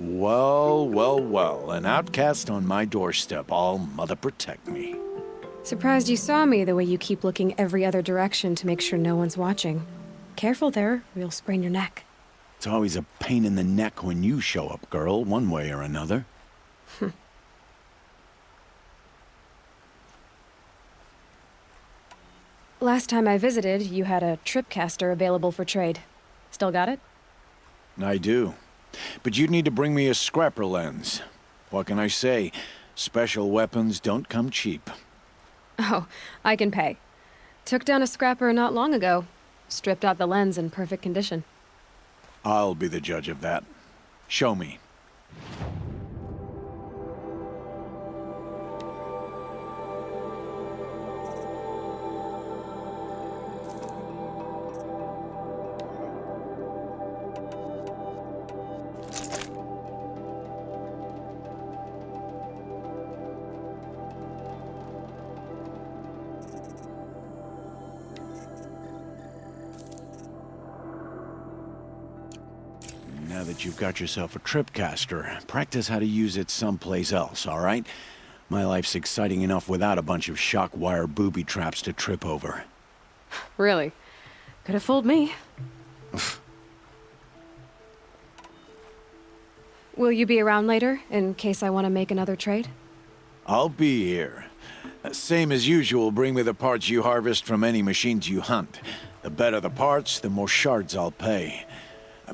Well, well, well. An outcast on my doorstep. All mother protect me. Surprised you saw me the way you keep looking every other direction to make sure no one's watching. Careful there, or you'll sprain your neck. It's always a pain in the neck when you show up, girl, one way or another. Last time I visited, you had a tripcaster available for trade. Still got it? I do. But you'd need to bring me a scrapper lens. What can I say? Special weapons don't come cheap. Oh, I can pay. Took down a scrapper not long ago. Stripped out the lens in perfect condition. I'll be the judge of that. Show me. Now that you've got yourself a tripcaster, practice how to use it someplace else, all right? My life's exciting enough without a bunch of shock wire booby traps to trip over. Really? Could have fooled me. Will you be around later, in case I want to make another trade? I'll be here. Same as usual, bring me the parts you harvest from any machines you hunt. The better the parts, the more shards I'll pay.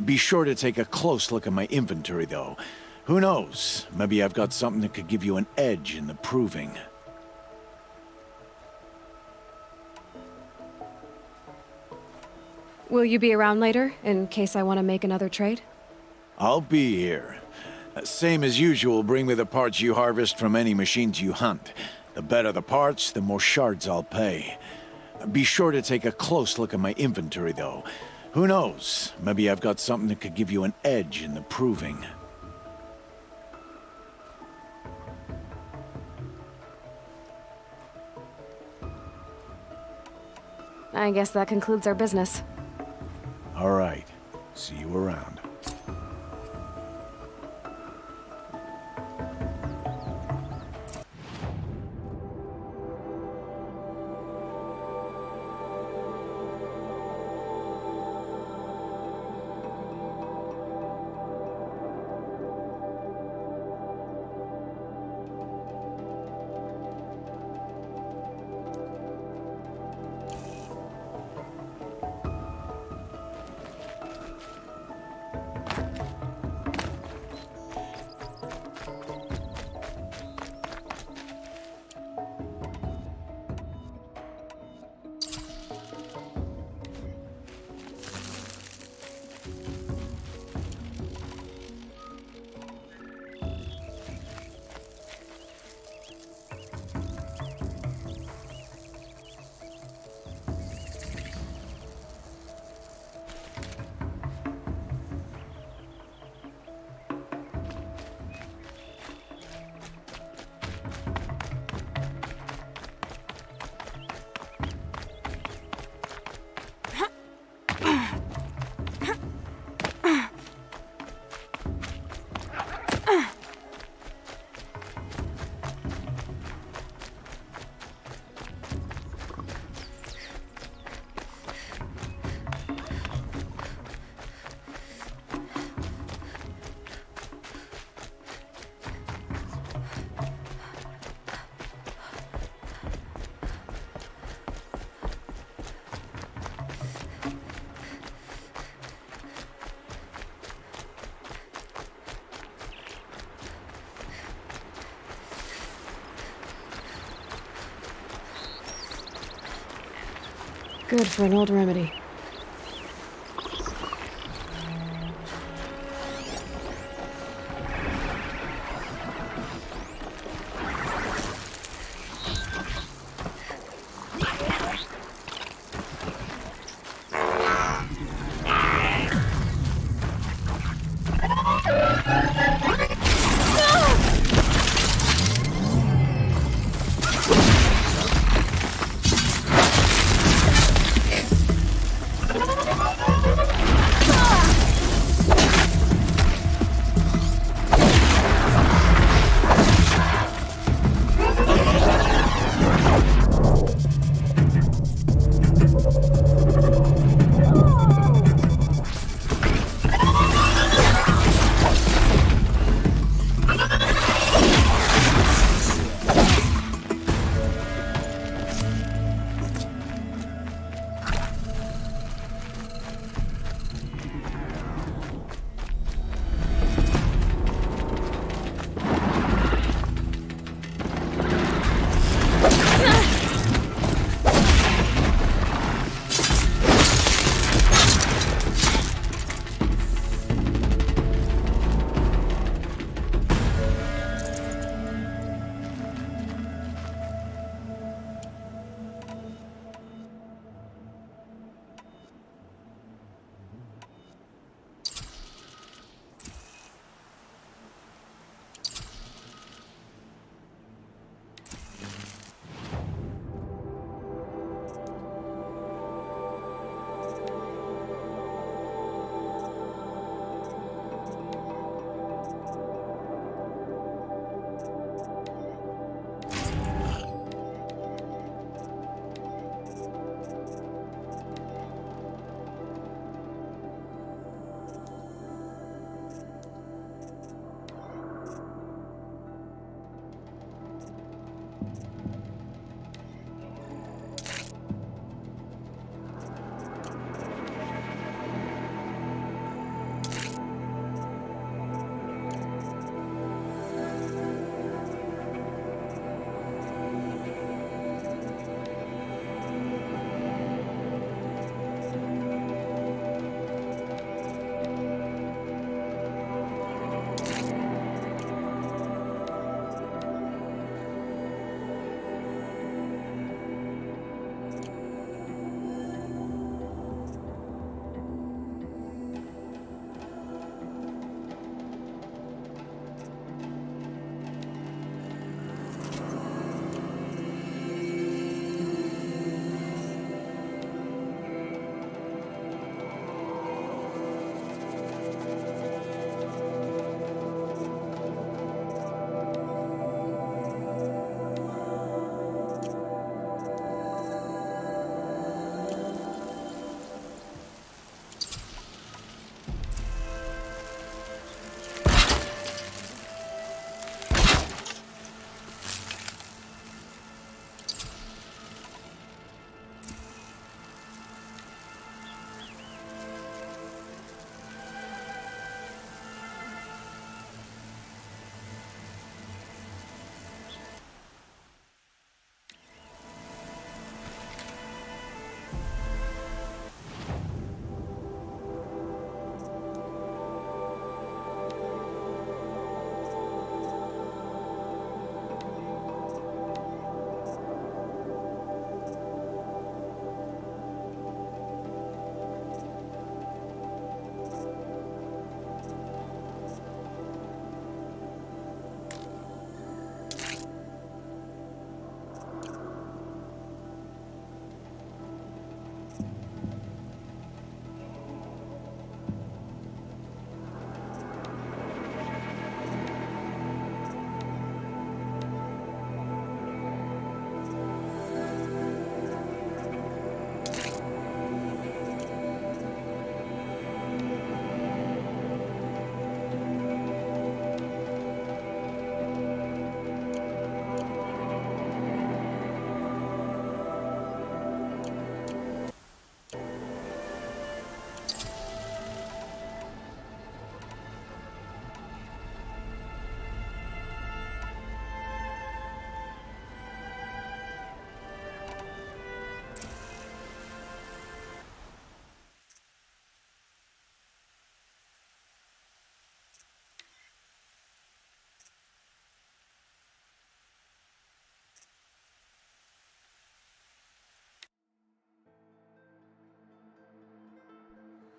Be sure to take a close look at my inventory, though. Who knows? Maybe I've got something that could give you an edge in the proving. Will you be around later, in case I want to make another trade? I'll be here. Same as usual, bring me the parts you harvest from any machines you hunt. The better the parts, the more shards I'll pay. Be sure to take a close look at my inventory, though. Who knows? Maybe I've got something that could give you an edge in the proving. I guess that concludes our business. All right. See you around. Good for an old remedy.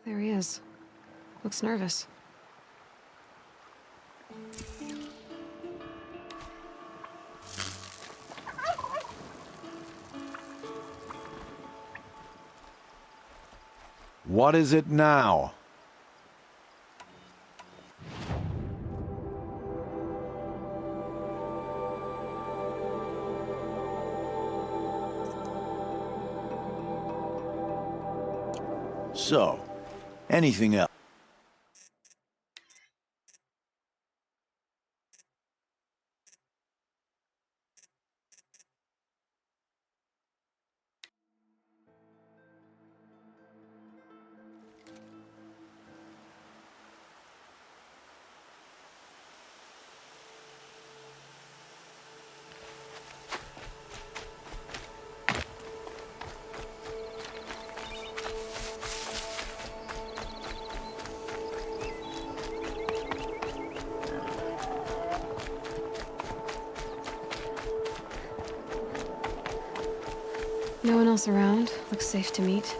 There he is. Looks nervous. What is it now? So, anything else? No one else around. Looks safe to meet.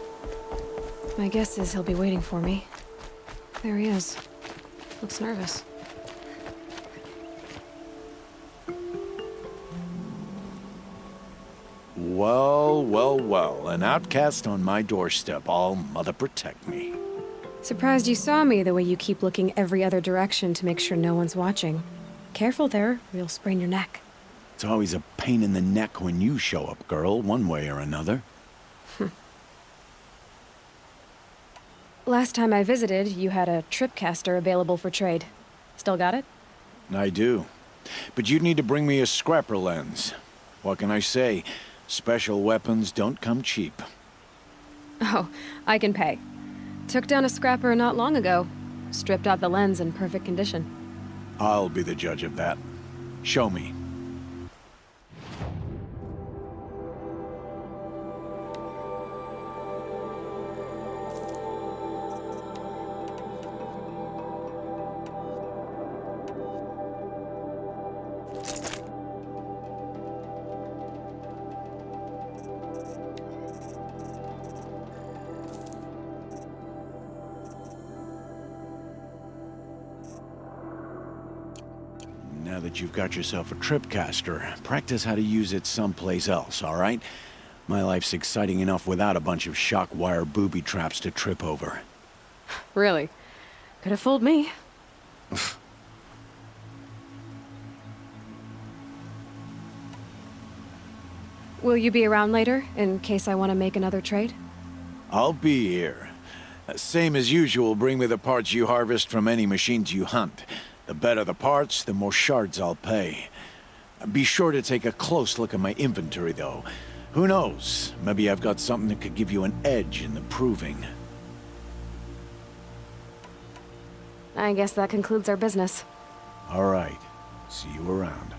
My guess is he'll be waiting for me. There he is. Looks nervous. Well, well, well. An outcast on my doorstep. All mother protect me. Surprised you saw me the way you keep looking every other direction to make sure no one's watching. Careful there, or you'll sprain your neck. It's always a pain in the neck when you show up, girl, one way or another. Last time I visited, you had a tripcaster available for trade. Still got it? I do. But you'd need to bring me a scrapper lens. What can I say? Special weapons don't come cheap. Oh, I can pay. Took down a scrapper not long ago. Stripped out the lens in perfect condition. I'll be the judge of that. Show me. Now that you've got yourself a tripcaster, practice how to use it someplace else, all right? My life's exciting enough without a bunch of shock wire booby traps to trip over. Really? Could have fooled me. Will you be around later, in case I want to make another trade? I'll be here. Same as usual, bring me the parts you harvest from any machines you hunt. The better the parts, the more shards I'll pay. Be sure to take a close look at my inventory, though. Who knows? Maybe I've got something that could give you an edge in the proving. I guess that concludes our business. All right. See you around.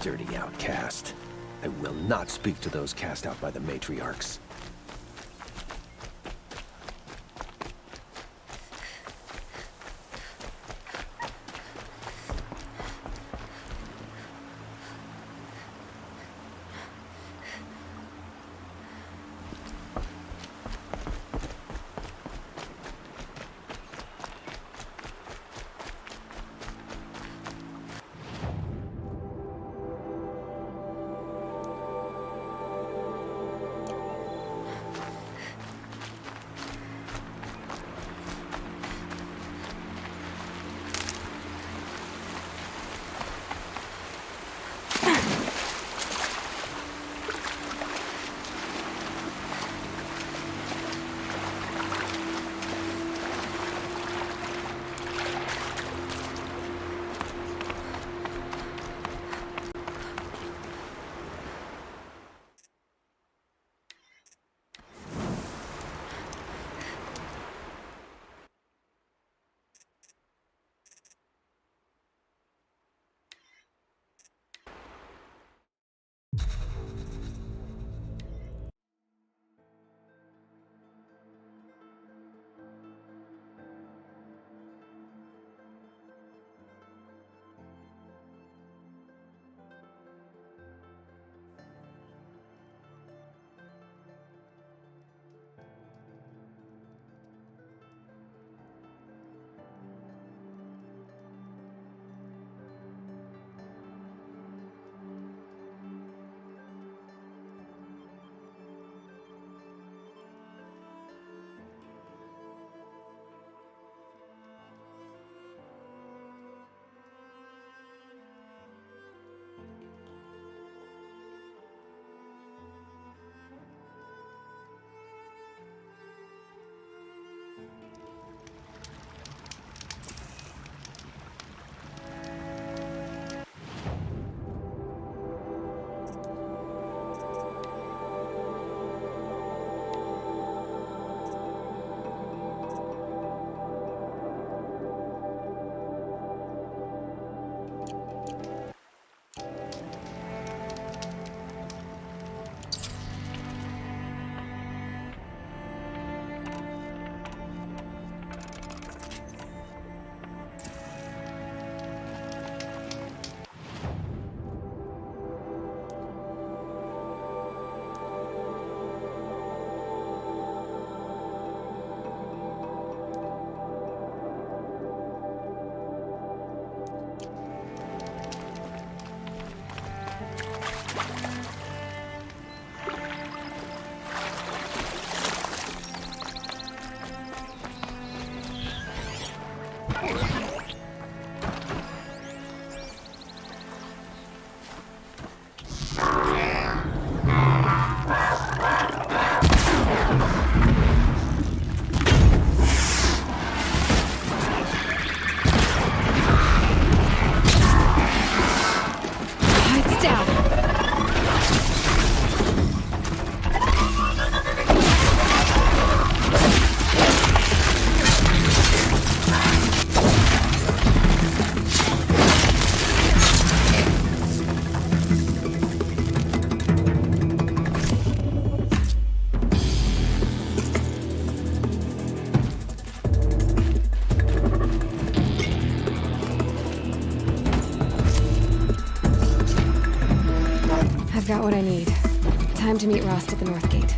Dirty outcast. I will not speak to those cast out by the matriarchs. Got what I need. Time to meet Rost at the North Gate.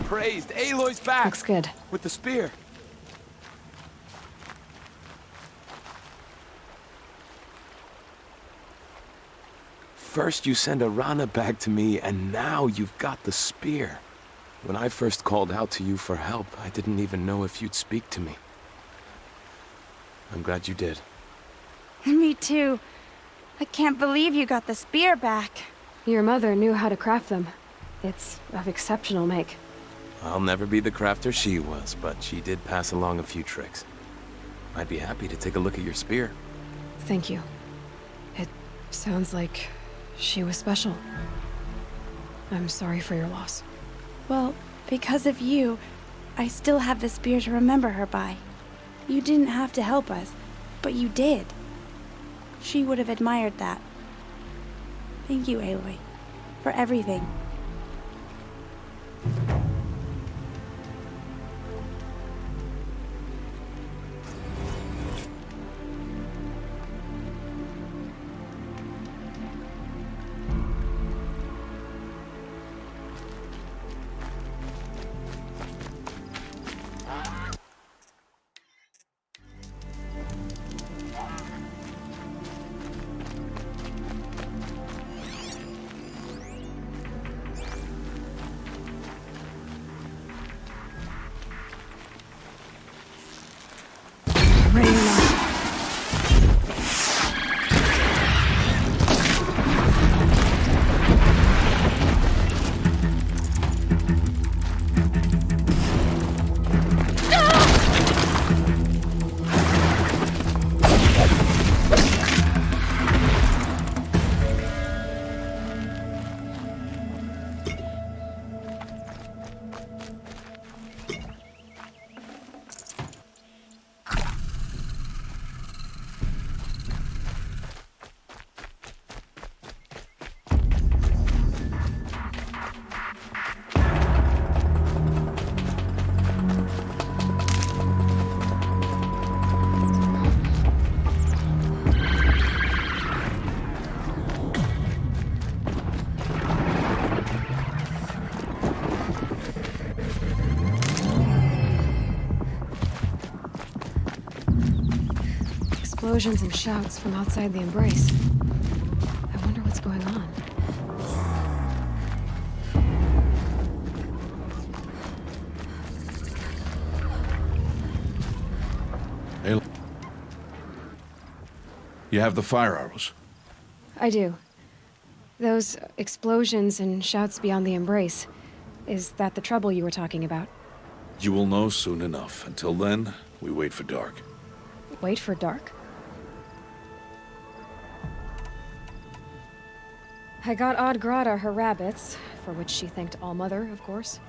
Praised. Aloy's back. Looks good. With the spear. First you send Arana back to me, and now you've got the spear. When I first called out to you for help, I didn't even know if you'd speak to me. I'm glad you did. Me too. I can't believe you got the spear back. Your mother knew how to craft them. It's of exceptional make. I'll never be the crafter she was, but she did pass along a few tricks. I'd be happy to take a look at your spear. Thank you. It sounds like she was special. I'm sorry for your loss. Well, because of you, I still have the spear to remember her by. You didn't have to help us, but you did. She would have admired that. Thank you, Aloy, for everything. Explosions and shouts from outside the Embrace. I wonder what's going on. Aloy. You have the fire arrows? I do. Those explosions and shouts beyond the Embrace. Is that the trouble you were talking about? You will know soon enough. Until then, we wait for dark. Wait for dark? I got Odd Grata her rabbits, for which she thanked All-Mother, of course.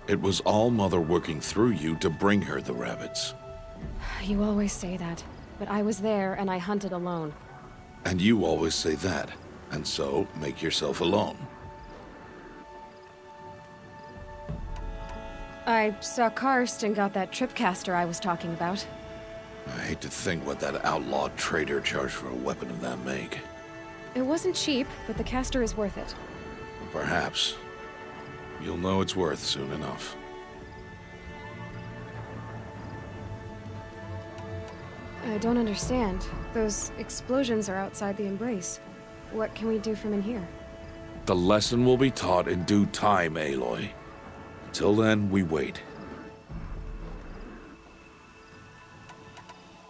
It was All-Mother working through you to bring her the rabbits. You always say that, but I was there and I hunted alone. And you always say that, and so make yourself alone. I saw Karst and got that tripcaster I was talking about. I hate to think what that outlawed trader charged for a weapon of that make. It wasn't cheap, but the caster is worth it. Perhaps. You'll know it's worth soon enough. I don't understand. Those explosions are outside the Embrace. What can we do from in here? The lesson will be taught in due time, Aloy. Until then, we wait.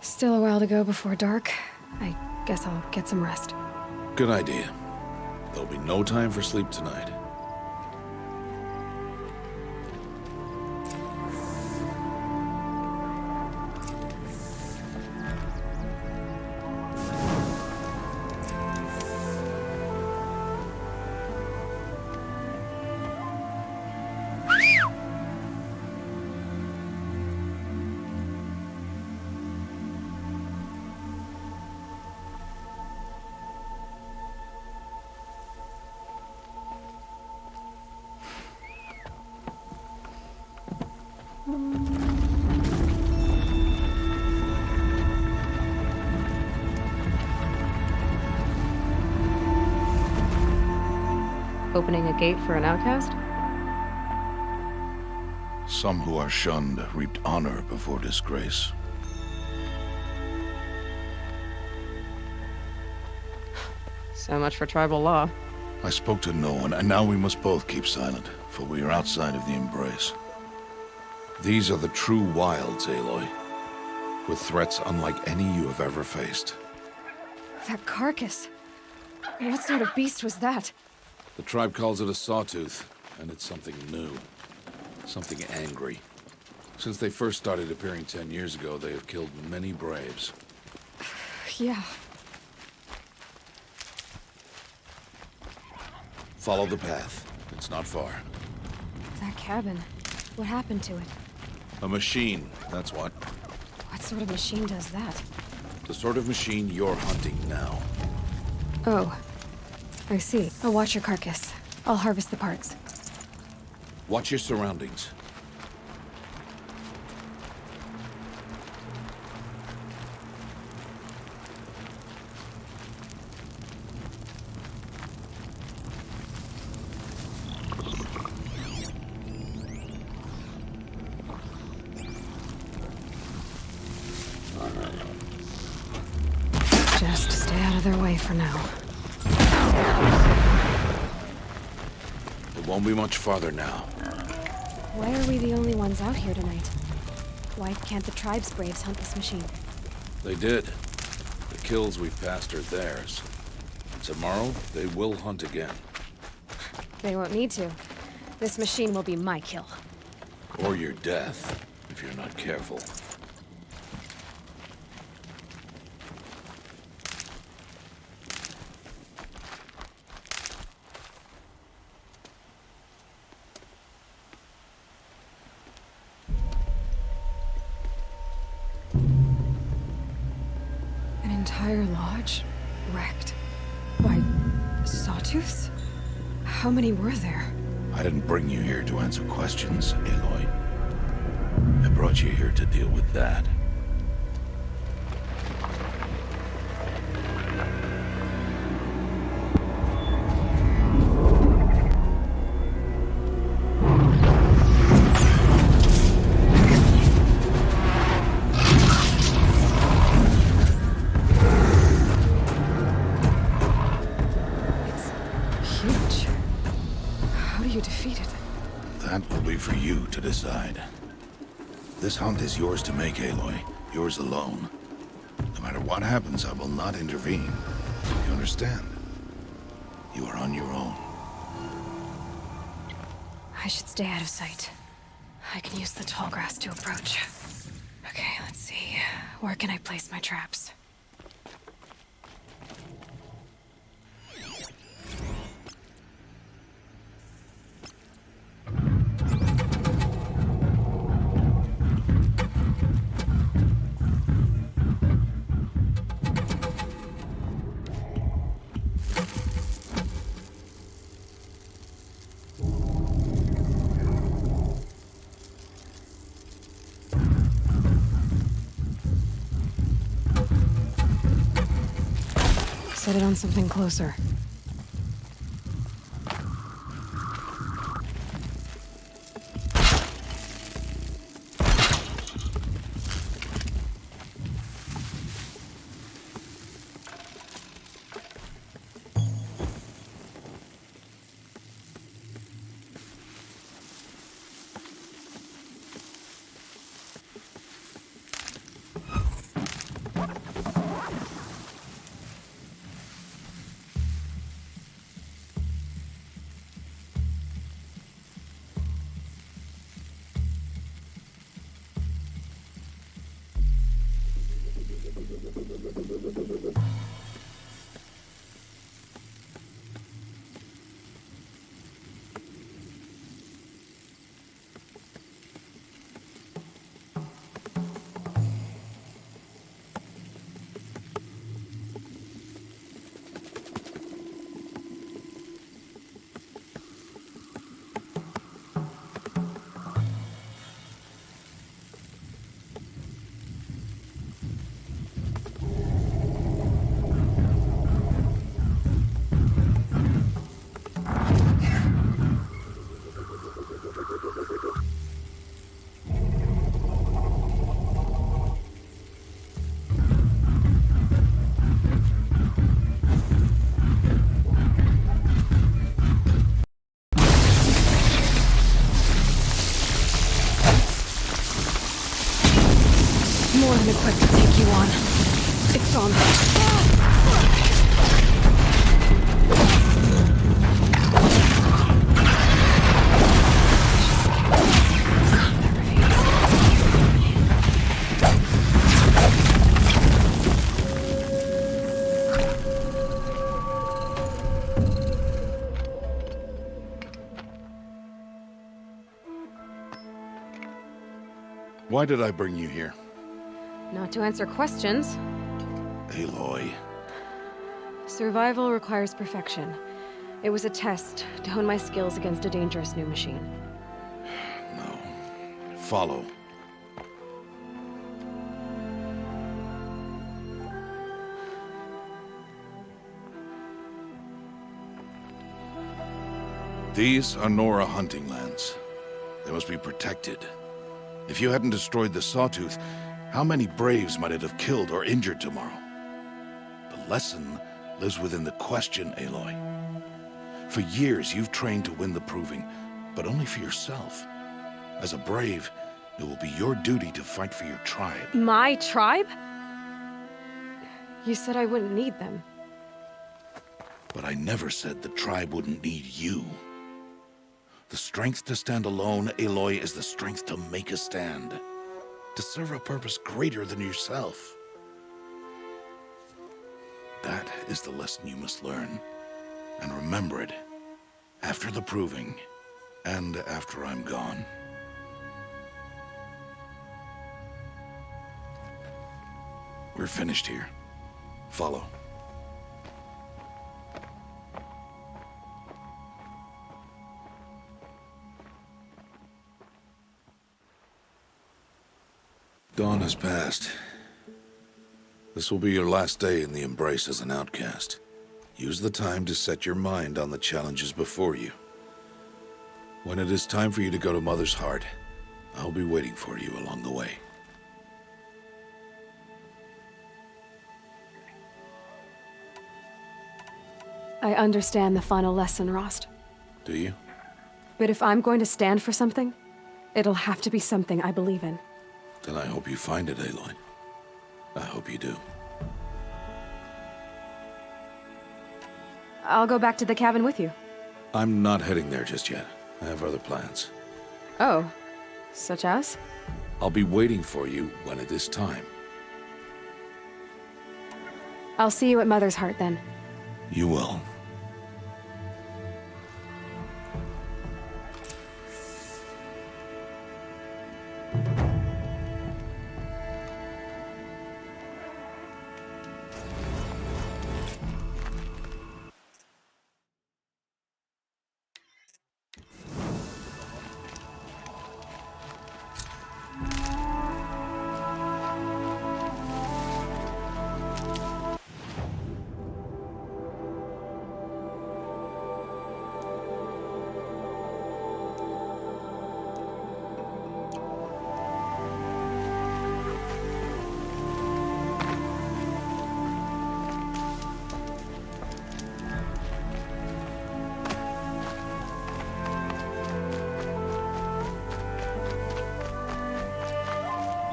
Still a while to go before dark. I guess I'll get some rest. Good idea. There'll be no time for sleep tonight. Opening a gate for an outcast? Some who are shunned reaped honor before disgrace. So much for tribal law. I spoke to no one, and now we must both keep silent, for we are outside of the embrace. These are the true wilds, Aloy, with threats unlike any you have ever faced. That carcass. What sort of beast was that? The tribe calls it a sawtooth, and it's something new. Something angry. Since they first started appearing 10 years ago, they have killed many braves. Yeah. Follow the path. It's not far. That cabin. What happened to it? A machine, that's what. What sort of machine does that? The sort of machine you're hunting now. Oh. I see. I'll watch your carcass. I'll harvest the parts. Watch your surroundings. Just stay out of their way for now. It won't be much farther now. Why are we the only ones out here tonight? Why can't the tribe's braves hunt this machine? They did. The kills we've passed are theirs. Tomorrow, they will hunt again. They won't need to. This machine will be my kill. Or your death, if you're not careful. An entire lodge? Wrecked? By sawtooths? How many were there? I didn't bring you here to answer questions, Aloy. I brought you here to deal with that. That will be for you to decide. This hunt is yours to make, Aloy. Yours alone. No matter what happens, I will not intervene. You understand? You are on your own. I should stay out of sight. I can use the tall grass to approach. Okay, let's see. Where can I place my traps? Set it on something closer. More than equipped to take you on. It's on me. Why did I bring you here? Not to answer questions. Aloy. Survival requires perfection. It was a test to hone my skills against a dangerous new machine. No. Follow. These are Nora hunting lands. They must be protected. If you hadn't destroyed the Sawtooth, how many Braves might it have killed or injured tomorrow? The lesson lives within the question, Aloy. For years, you've trained to win the Proving, but only for yourself. As a Brave, it will be your duty to fight for your tribe. My tribe? You said I wouldn't need them. But I never said the tribe wouldn't need you. The strength to stand alone, Aloy, is the strength to make a stand. To serve a purpose greater than yourself. That is the lesson you must learn. And remember it. After the Proving. And after I'm gone. We're finished here. Follow. Dawn has passed. This will be your last day in the Embrace as an outcast. Use the time to set your mind on the challenges before you. When it is time for you to go to Mother's Heart, I'll be waiting for you along the way. I understand the final lesson, Rost. Do you? But if I'm going to stand for something, it'll have to be something I believe in. Then I hope you find it, Aloy. I hope you do. I'll go back to the cabin with you. I'm not heading there just yet. I have other plans. Oh, such as? I'll be waiting for you when it is time. I'll see you at Mother's Heart then. You will.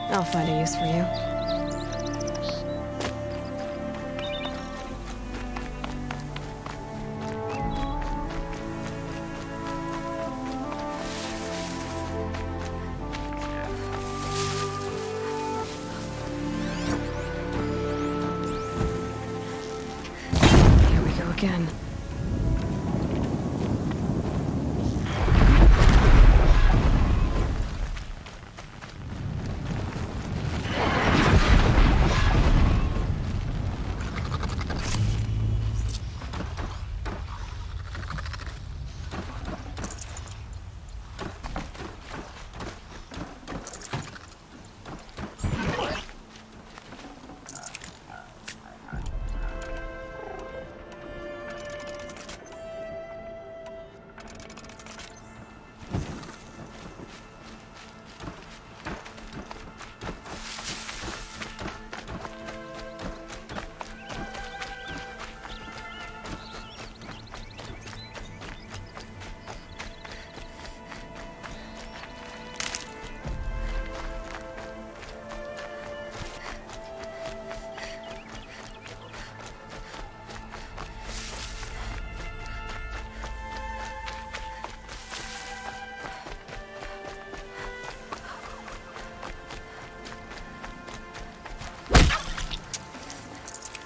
I'll find a use for you. Here we go again.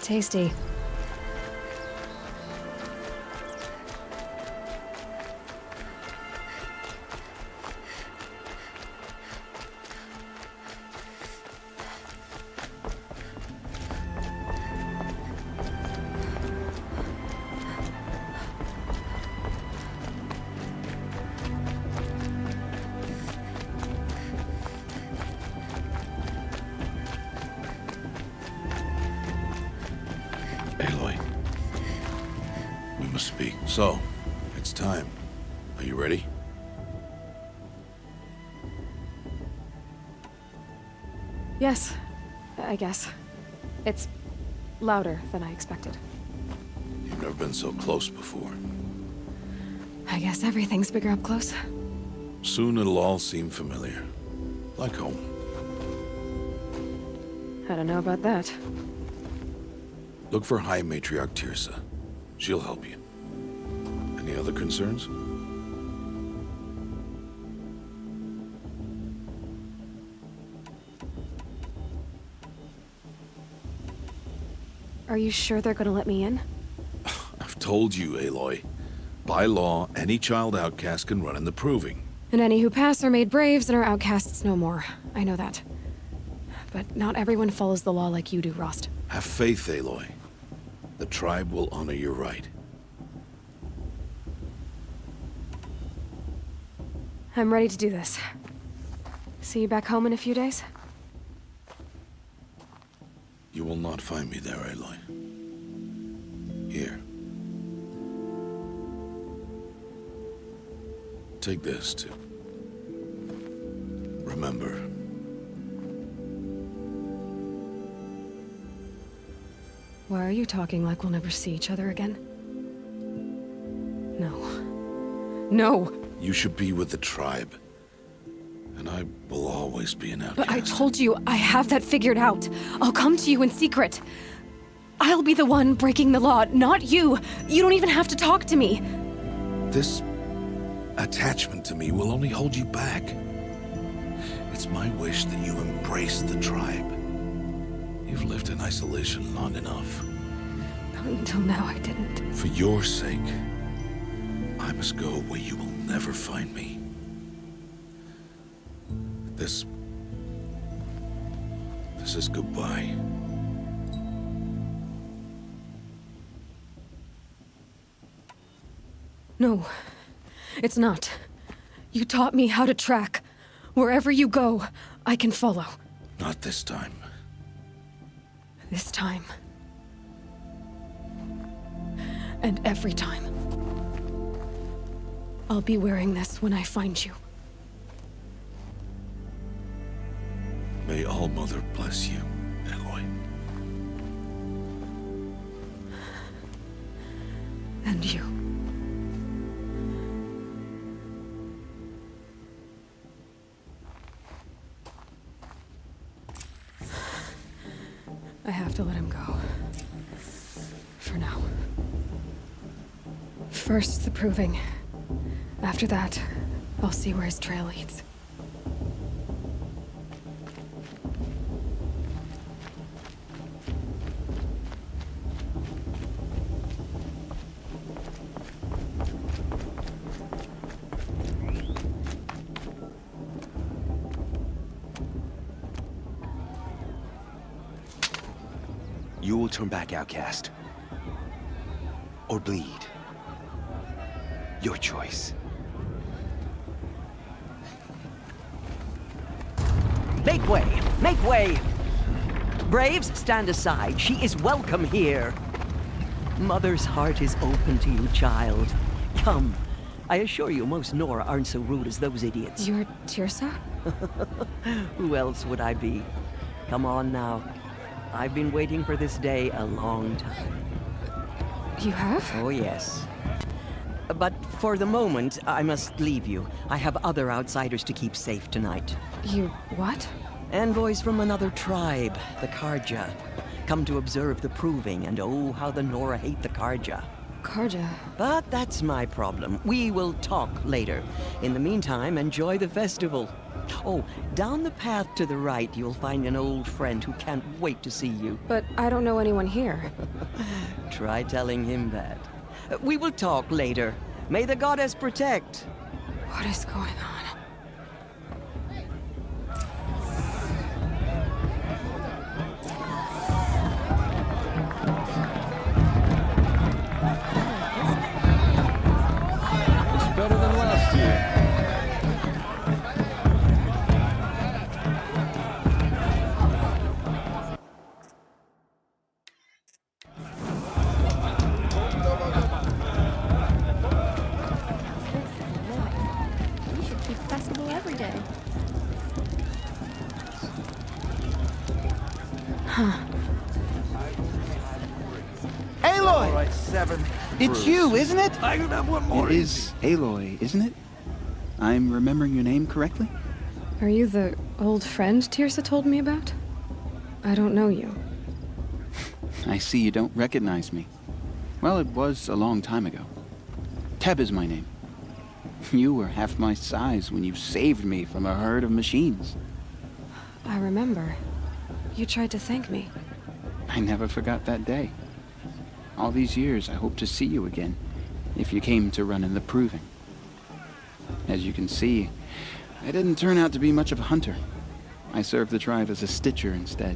tasty. Aloy. We must speak. So, it's time. Are you ready? Yes, I guess. It's louder than I expected. You've never been so close before. I guess everything's bigger up close. Soon it'll all seem familiar. Like home. I don't know about that. Look for High Matriarch Tirsa. She'll help you. Any other concerns? Are you sure they're gonna let me in? I've told you, Aloy. By law, any child outcast can run in the Proving. And any who pass are made braves and are outcasts no more. I know that. But not everyone follows the law like you do, Rost. Have faith, Aloy. The tribe will honor your right. I'm ready to do this. See you back home in a few days? You will not find me there, Aloy. Here. Take this, too. Remember. Why are you talking like we'll never see each other again? No. No! You should be with the tribe. And I will always be an outcast. But I told you, I have that figured out. I'll come to you in secret. I'll be the one breaking the law, not you. You don't even have to talk to me. This attachment to me will only hold you back. It's my wish that you embrace the tribe. You've lived in isolation long enough. Until now, I didn't. For your sake, I must go where you will never find me. This is goodbye. No, it's not. You taught me how to track. Wherever you go, I can follow. Not this time. This time. And every time. I'll be wearing this when I find you. May All-Mother bless you, Aloy. And you. I have to let him go. For now. First, the Proving. After that, I'll see where his trail leads. You will turn back, outcast. Or bleed. Your choice. Make way! Make way! Braves, stand aside. She is welcome here. Mother's heart is open to you, child. Come. I assure you, most Nora aren't so rude as those idiots. You're Tirsa? Who else would I be? Come on now. I've been waiting for this day a long time. You have? Oh, yes. But for the moment, I must leave you. I have other outsiders to keep safe tonight. You what? Envoys from another tribe, the Carja. Come to observe the Proving, and oh, how the Nora hate the Carja. Karja. But that's my problem. We will talk later. In the meantime, enjoy the festival. Oh, down the path to the right, you'll find an old friend who can't wait to see you. But I don't know anyone here. Try telling him that. We will talk later. May the goddess protect. What is going on? It's better than last year. We should keep festival every day. Aloy! All right, 7. It's you, isn't it? I could have one more. It is Aloy, isn't it? I'm remembering your name correctly? Are you the old friend Tirsa told me about? I don't know you. I see you don't recognize me. Well, it was a long time ago. Teb is my name. You were half my size when you saved me from a herd of machines. I remember. You tried to thank me. I never forgot that day. All these years, I hope to see you again, if you came to run in the Proving. As you can see, I didn't turn out to be much of a hunter. I served the tribe as a stitcher instead,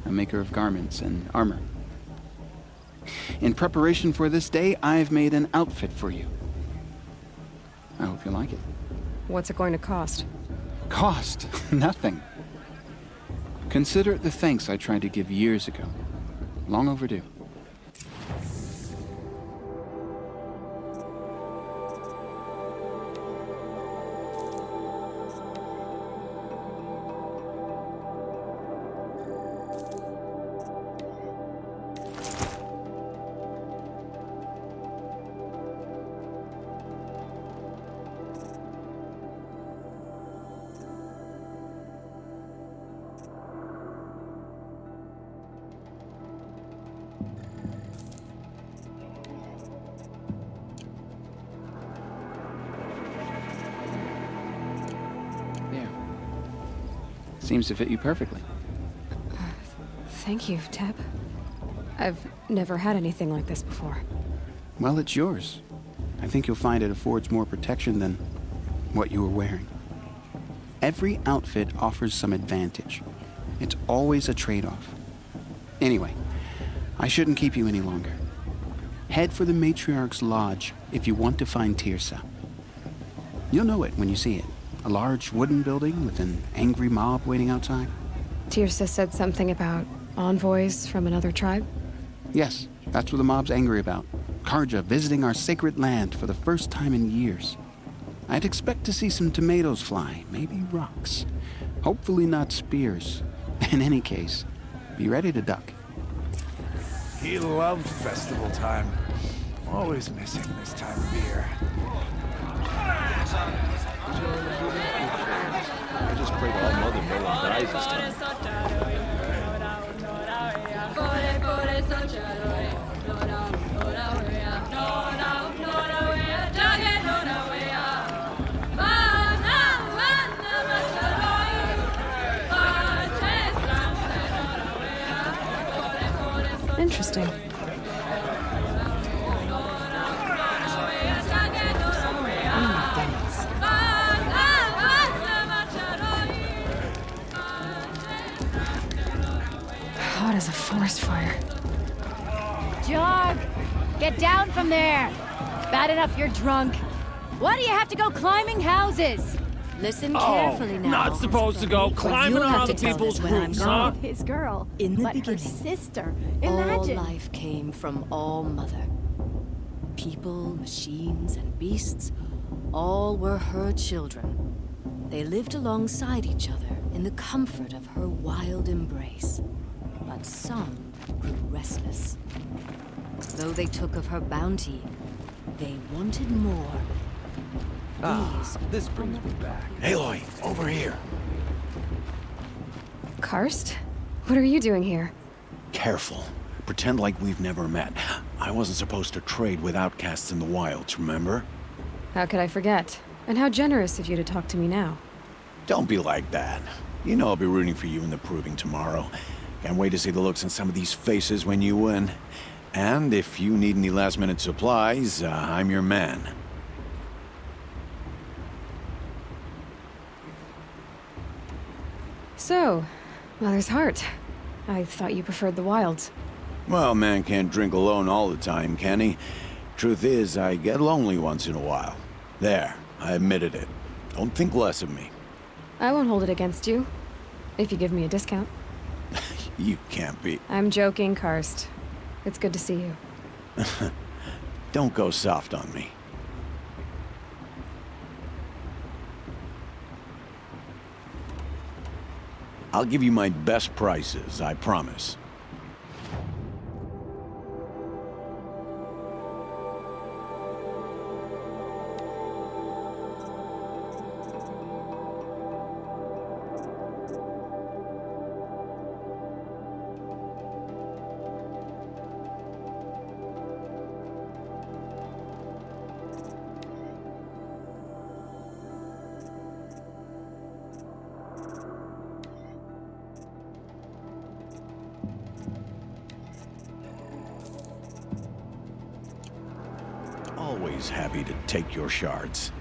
a maker of garments and armor. In preparation for this day, I've made an outfit for you. I hope you like it. What's it going to cost? Cost? Nothing. Consider it the thanks I tried to give years ago. Long overdue. Seems to fit you perfectly. Thank you, Teb. I've never had anything like this before. Well, it's yours. I think you'll find it affords more protection than what you were wearing. Every outfit offers some advantage. It's always a trade-off. Anyway, I shouldn't keep you any longer. Head for the Matriarch's Lodge if you want to find Tirsa. You'll know it when you see it. A large wooden building with an angry mob waiting outside. Tirsa said something about envoys from another tribe? Yes, that's what the mob's angry about. Karja visiting our sacred land for the first time in years. I'd expect to see some tomatoes fly, maybe rocks. Hopefully not spears. In any case, be ready to duck. He loved festival time. Always missing this time of year. I just pray to All Mother no one dies this time. Interesting. Hot as a forest fire. Jog! Get down from there! Bad enough you're drunk. Why do you have to go climbing houses? Listen carefully now. Not supposed to go climbing on other people's roofs, huh? His girl. In the but beginning, her sister. all Imagine. life came from All Mother. People, machines, and beasts, all were her children. They lived alongside each other in the comfort of her wild embrace. But some grew restless. Though they took of her bounty, they wanted more. This brings me back. Aloy, over here. Karst? What are you doing here? Careful. Pretend like we've never met. I wasn't supposed to trade with outcasts in the wilds, remember? How could I forget? And how generous of you to talk to me now. Don't be like that. You know I'll be rooting for you in the proving tomorrow. Can't wait to see the looks on some of these faces when you win. And if you need any last-minute supplies, I'm your man. So, Mother's Heart. I thought you preferred the wilds. Well, man can't drink alone all the time, can he? Truth is, I get lonely once in a while. There, I admitted it. Don't think less of me. I won't hold it against you. If you give me a discount. You can't be. I'm joking, Karst. It's good to see you. Don't go soft on me. I'll give you my best prices, I promise. Always happy to take your shards.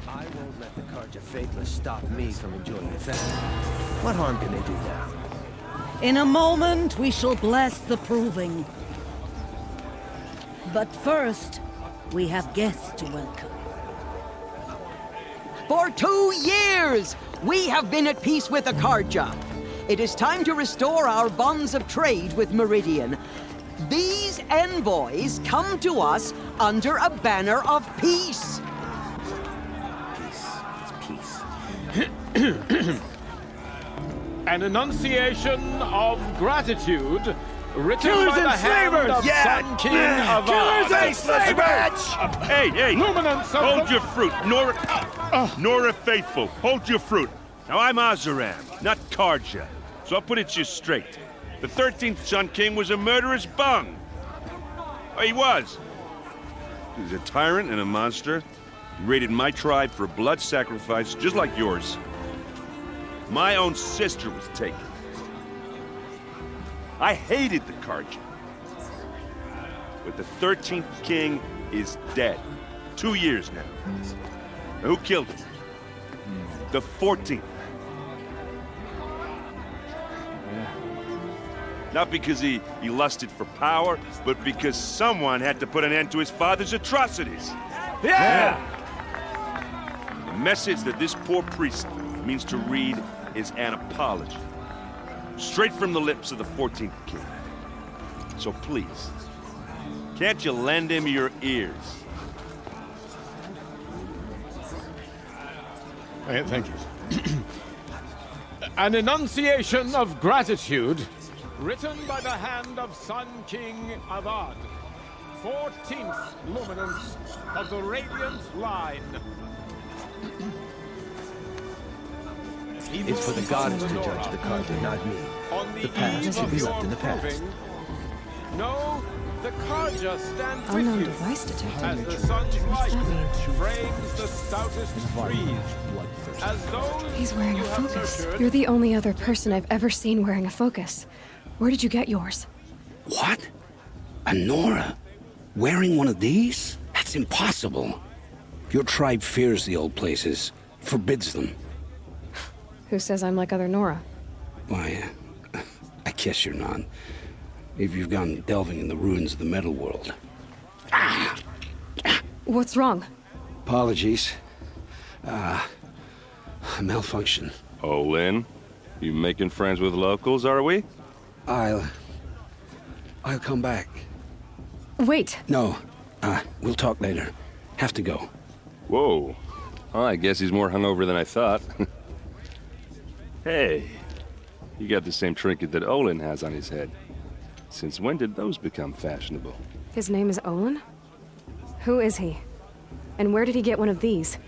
I won't let the Carja Faithless stop me from enjoying the festival. What harm can they do now? In a moment, we shall bless the proving. But first, we have guests to welcome. For 2 years, we have been at peace with the Carja. It is time to restore our bonds of trade with Meridian. These envoys come to us under a banner of peace. An enunciation of gratitude written Killers by the and hand slavers! of Yeah! Sun King of Killers and slavers! Hey! Luminance of Hold the... your fruit, Nora Faithful. Hold your fruit. Now, I'm Oseram, not Carja. So I'll put it to you straight. The 13th Sun King was a murderous bung. Oh, he was. He was a tyrant and a monster. He raided my tribe for a blood sacrifice, just like yours. My own sister was taken. I hated the Carja. But the 13th king is dead. 2 years now. Now, who killed him? The 14th. Not because he lusted for power, but because someone had to put an end to his father's atrocities. Yeah! The message that this poor priest means to read is an apology. Straight from the lips of the 14th king. So please, can't you lend him your ears? Thank you. An enunciation of gratitude written by the hand of Sun King Avad, 14th luminance of the Radiant Line. It's for the gods to judge the Carja, not me. The past should be left in the past. No, the Carja stand with Unknown you device detected. as the sun's light frames the stoutest trees. As those He's wearing you a have focus. nurtured, You're the only other person I've ever seen wearing a focus. Where did you get yours? What? A Nora? Wearing one of these? That's impossible. Your tribe fears the old places, forbids them. Who says I'm like other Nora? Why, I guess you're not. If you've gone delving in the ruins of the metal world. What's wrong? Apologies. A malfunction. Oh, Lynn, you making friends with locals, are we? I'll come back. Wait. No, we'll talk later. Have to go. Whoa. Well, I guess he's more hungover than I thought. Hey, you got the same trinket that Olin has on his head. Since when did those become fashionable? His name is Olin? Who is he? And where did he get one of these?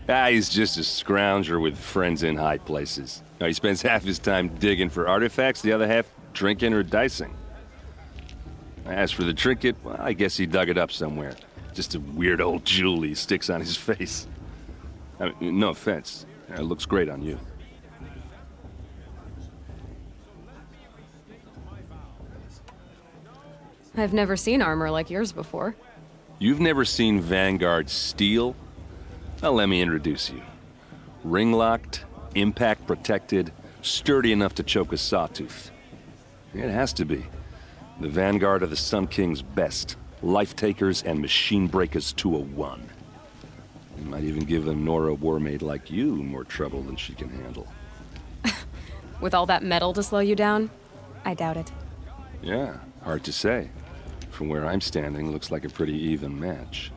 He's just a scrounger with friends in high places. He spends half his time digging for artifacts, the other half drinking or dicing. As for the trinket, well, I guess he dug it up somewhere. Just a weird old jewel he sticks on his face. I mean, no offense. It looks great on you. I've never seen armor like yours before. You've never seen Vanguard steel? Well, let me introduce you. Ring-locked, impact-protected, sturdy enough to choke a sawtooth. It has to be. The Vanguard of the Sun King's best. Life-takers and machine breakers to a one. You might even give a Nora Warmaid like you more trouble than she can handle. With all that metal to slow you down? I doubt it. Yeah, hard to say. From where I'm standing, looks like a pretty even match.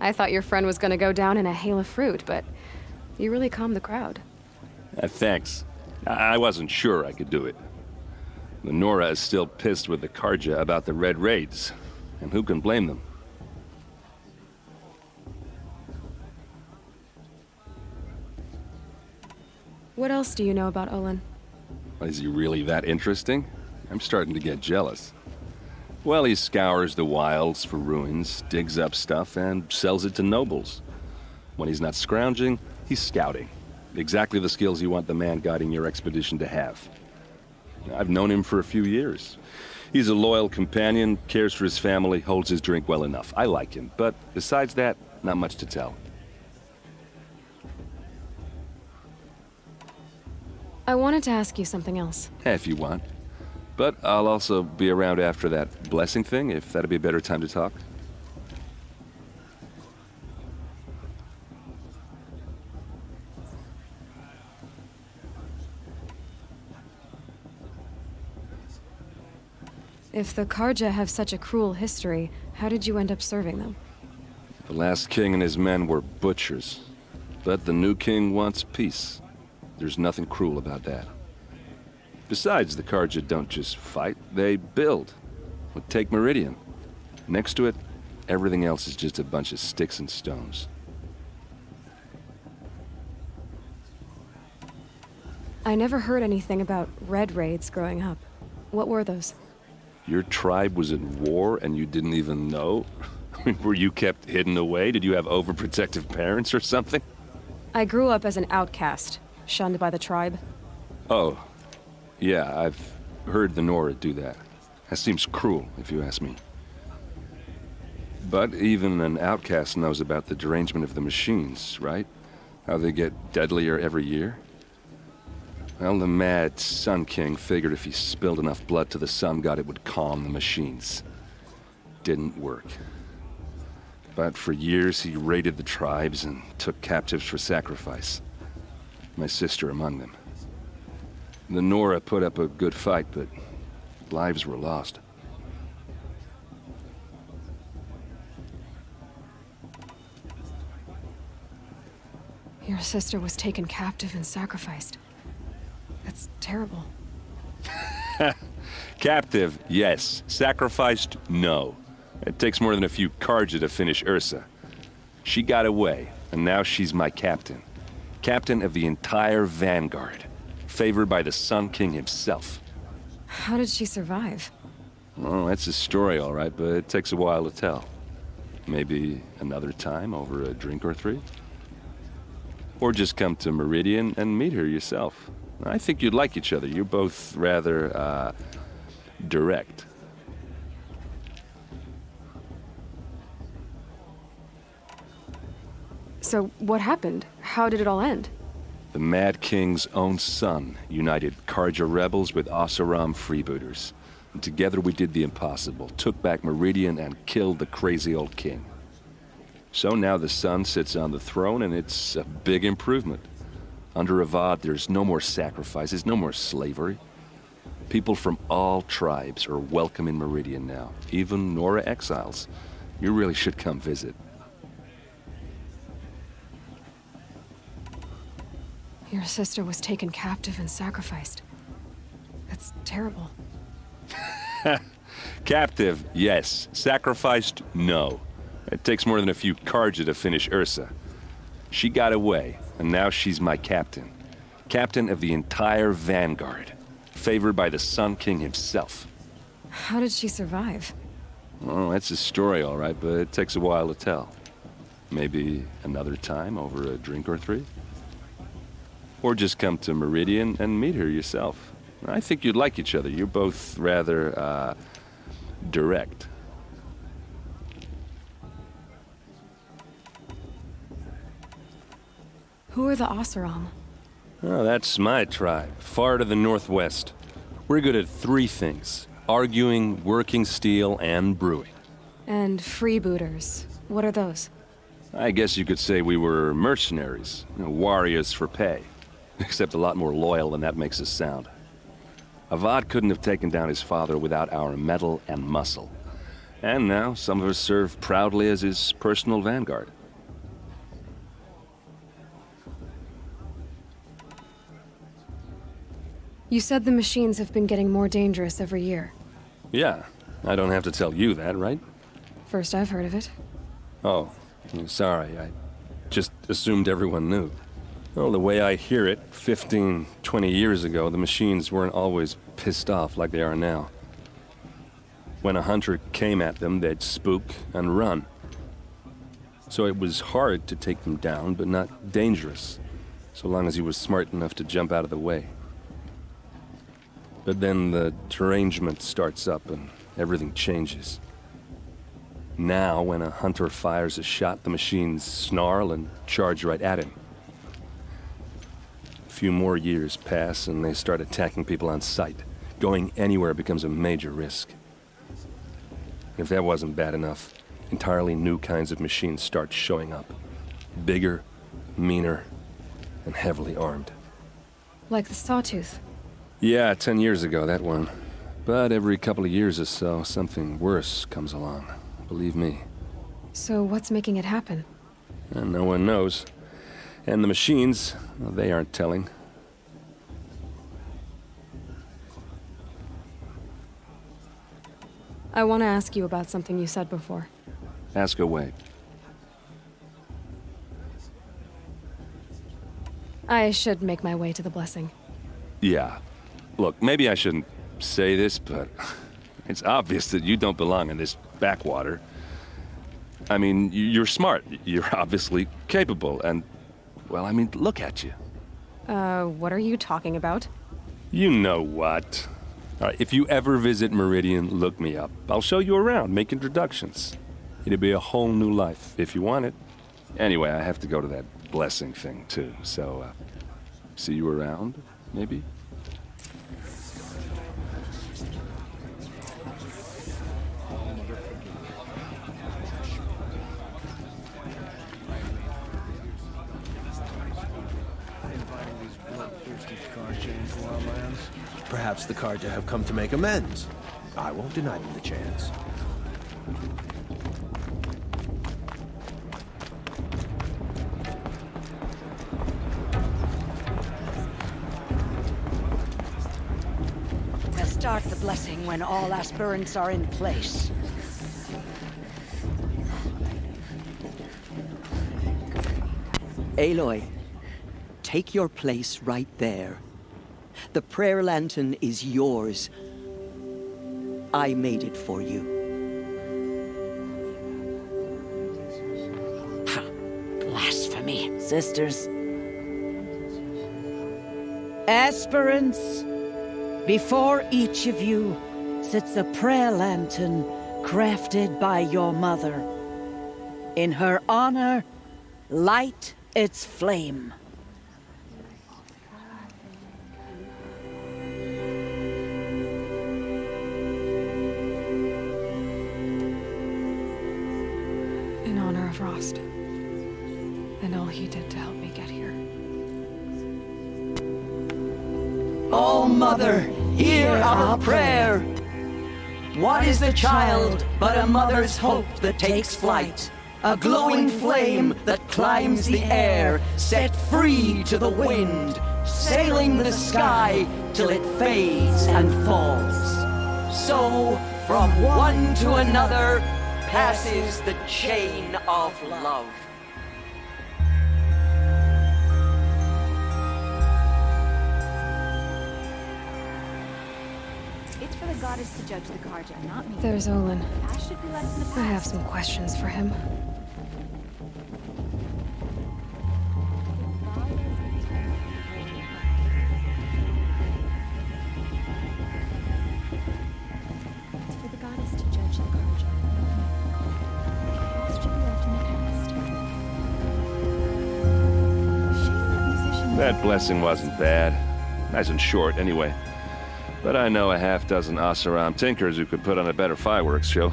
I thought your friend was gonna go down in a hail of fruit, but you really calmed the crowd. Thanks. I wasn't sure I could do it. The Nora is still pissed with the Carja about the Red Raids, and who can blame them? What else do you know about Olin? Is he really that interesting? I'm starting to get jealous. Well, he scours the wilds for ruins, digs up stuff, and sells it to nobles. When he's not scrounging, he's scouting. Exactly the skills you want the man guiding your expedition to have. I've known him for a few years. He's a loyal companion, cares for his family, holds his drink well enough. I like him, but besides that, not much to tell. I wanted to ask you something else. If you want. But I'll also be around after that blessing thing, if that'd be a better time to talk. If the Carja have such a cruel history, how did you end up serving them? The last king and his men were butchers. But the new king wants peace. There's nothing cruel about that. Besides, the Carja don't just fight, they build. Well, take Meridian. Next to it, everything else is just a bunch of sticks and stones. I never heard anything about Red Raids growing up. What were those? Your tribe was in war and you didn't even know? I mean, were you kept hidden away? Did you have overprotective parents or something? I grew up as an outcast, shunned by the tribe. Oh. Yeah, I've heard the Nora do that. That seems cruel, if you ask me. But even an outcast knows about the derangement of the machines, right? How they get deadlier every year? Well, the mad Sun King figured if he spilled enough blood to the Sun God, it would calm the machines. Didn't work. But for years, he raided the tribes and took captives for sacrifice. My sister among them. The Nora put up a good fight, but lives were lost. Your sister was taken captive and sacrificed. That's terrible. Captive, yes. Sacrificed, no. It takes more than a few Carja to finish Ursa. She got away, and now she's my captain. Captain of the entire Vanguard. Favored by the Sun King himself. How did she survive? Well, that's a story, all right, but it takes a while to tell. Maybe another time over a drink or three? Or just come to Meridian and meet her yourself. I think you'd like each other. You're both rather, direct. So, what happened? How did it all end? The Mad King's own son united Carja rebels with Oseram freebooters. And together we did the impossible, took back Meridian and killed the crazy old king. So now the son sits on the throne and it's a big improvement. Under Avad, there's no more sacrifices, no more slavery. People from all tribes are welcome in Meridian now, even Nora exiles. You really should come visit. Your sister was taken captive and sacrificed. That's terrible. Captive, yes. Sacrificed, no. It takes more than a few Carja to finish Ursa. She got away, and now she's my captain. Captain of the entire Vanguard. Favored by the Sun King himself. How did she survive? Oh, that's a story, all right, but it takes a while to tell. Maybe another time over a drink or three? Or just come to Meridian and meet her yourself. I think you'd like each other. You're both rather, direct. Who are the Oseram? Oh, that's my tribe, far to the northwest. We're good at three things: arguing, working steel, and brewing. And freebooters. What are those? I guess you could say we were mercenaries, warriors for pay. Except a lot more loyal than that makes us sound. Avad couldn't have taken down his father without our metal and muscle. And now some of us serve proudly as his personal vanguard. You said the machines have been getting more dangerous every year. Yeah, I don't have to tell you that, right? First I've heard of it. Oh, sorry, I just assumed everyone knew. Well, the way I hear it, 15, 20 years ago, the machines weren't always pissed off like they are now. When a hunter came at them, they'd spook and run. So it was hard to take them down, but not dangerous, so long as he was smart enough to jump out of the way. But then the derangement starts up and everything changes. Now, when a hunter fires a shot, the machines snarl and charge right at him. A few more years pass and they start attacking people on sight. Going anywhere becomes a major risk. If that wasn't bad enough, entirely new kinds of machines start showing up. Bigger, meaner, and heavily armed. Like the Sawtooth. Yeah, 10 years ago, that one. But every couple of years or so, something worse comes along. Believe me. So what's making it happen? And no one knows. And the machines, well, they aren't telling. I want to ask you about something you said before. Ask away. I should make my way to the blessing. Yeah. Look, maybe I shouldn't say this, but it's obvious that you don't belong in this backwater. I mean, you're smart. You're obviously capable, and, well, I mean, look at you. What are you talking about? You know what. All right, if you ever visit Meridian, look me up. I'll show you around, make introductions. It'll be a whole new life, if you want it. Anyway, I have to go to that blessing thing, too, so, see you around, maybe? Perhaps the Carja have come to make amends. I won't deny them the chance. We'll start the blessing when all aspirants are in place. Aloy, take your place right there. The prayer lantern is yours. I made it for you. Blasphemy. Sisters. Aspirants, before each of you sits a prayer lantern crafted by your mother. In her honor, light its flame. In honor of Rost. And all he did to help me get here. Oh, Mother, hear our prayer. What is the child but a mother's hope that takes flight? A glowing flame that climbs the air, set free to the wind, sailing the sky till it fades and falls. So From one to another passes the chain of love. It's for the goddess to judge the Karja, not me. There's Olin. Past should be left in the past. I have some questions for him. It's for the goddess to judge the Karja, not me. Past should be left in the past. Shame that musician. That blessing wasn't bad. Nice and short, anyway. But I know a half-dozen Oseram tinkers who could put on a better fireworks show.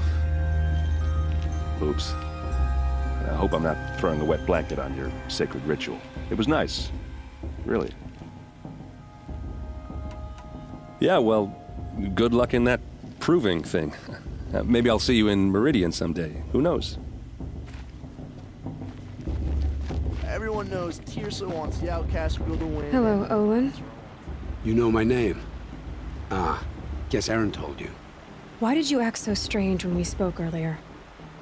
Oops. I hope I'm not throwing a wet blanket on your sacred ritual. It was nice. Really. Yeah, well, good luck in that proving thing. Maybe I'll see you in Meridian someday. Who knows? Everyone knows Tirsa wants the outcast girl to win. Hello, Olin. You know my name? Ah, guess Aaron told you. Why did you act so strange when we spoke earlier?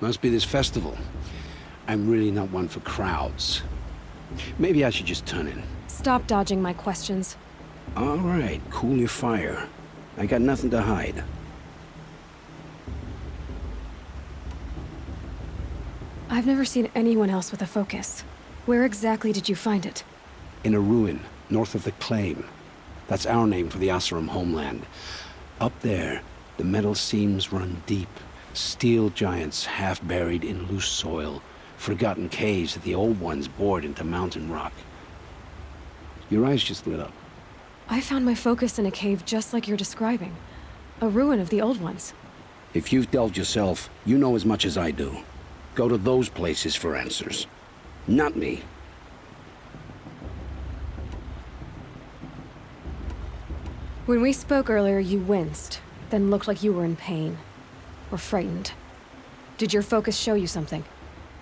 Must be this festival. I'm really not one for crowds. Maybe I should just turn in. Stop dodging my questions. All right, cool your fire. I got nothing to hide. I've never seen anyone else with a focus. Where exactly did you find it? In a ruin, north of the Claim. That's our name for the Oseram homeland. Up there, the metal seams run deep. Steel giants half buried in loose soil. Forgotten caves that the old ones bored into mountain rock. Your eyes just lit up. I found my focus in a cave just like you're describing. A ruin of the old ones. If you've delved yourself, you know as much as I do. Go to those places for answers. Not me. When we spoke earlier, you winced, then looked like you were in pain. Or frightened. Did your focus show you something?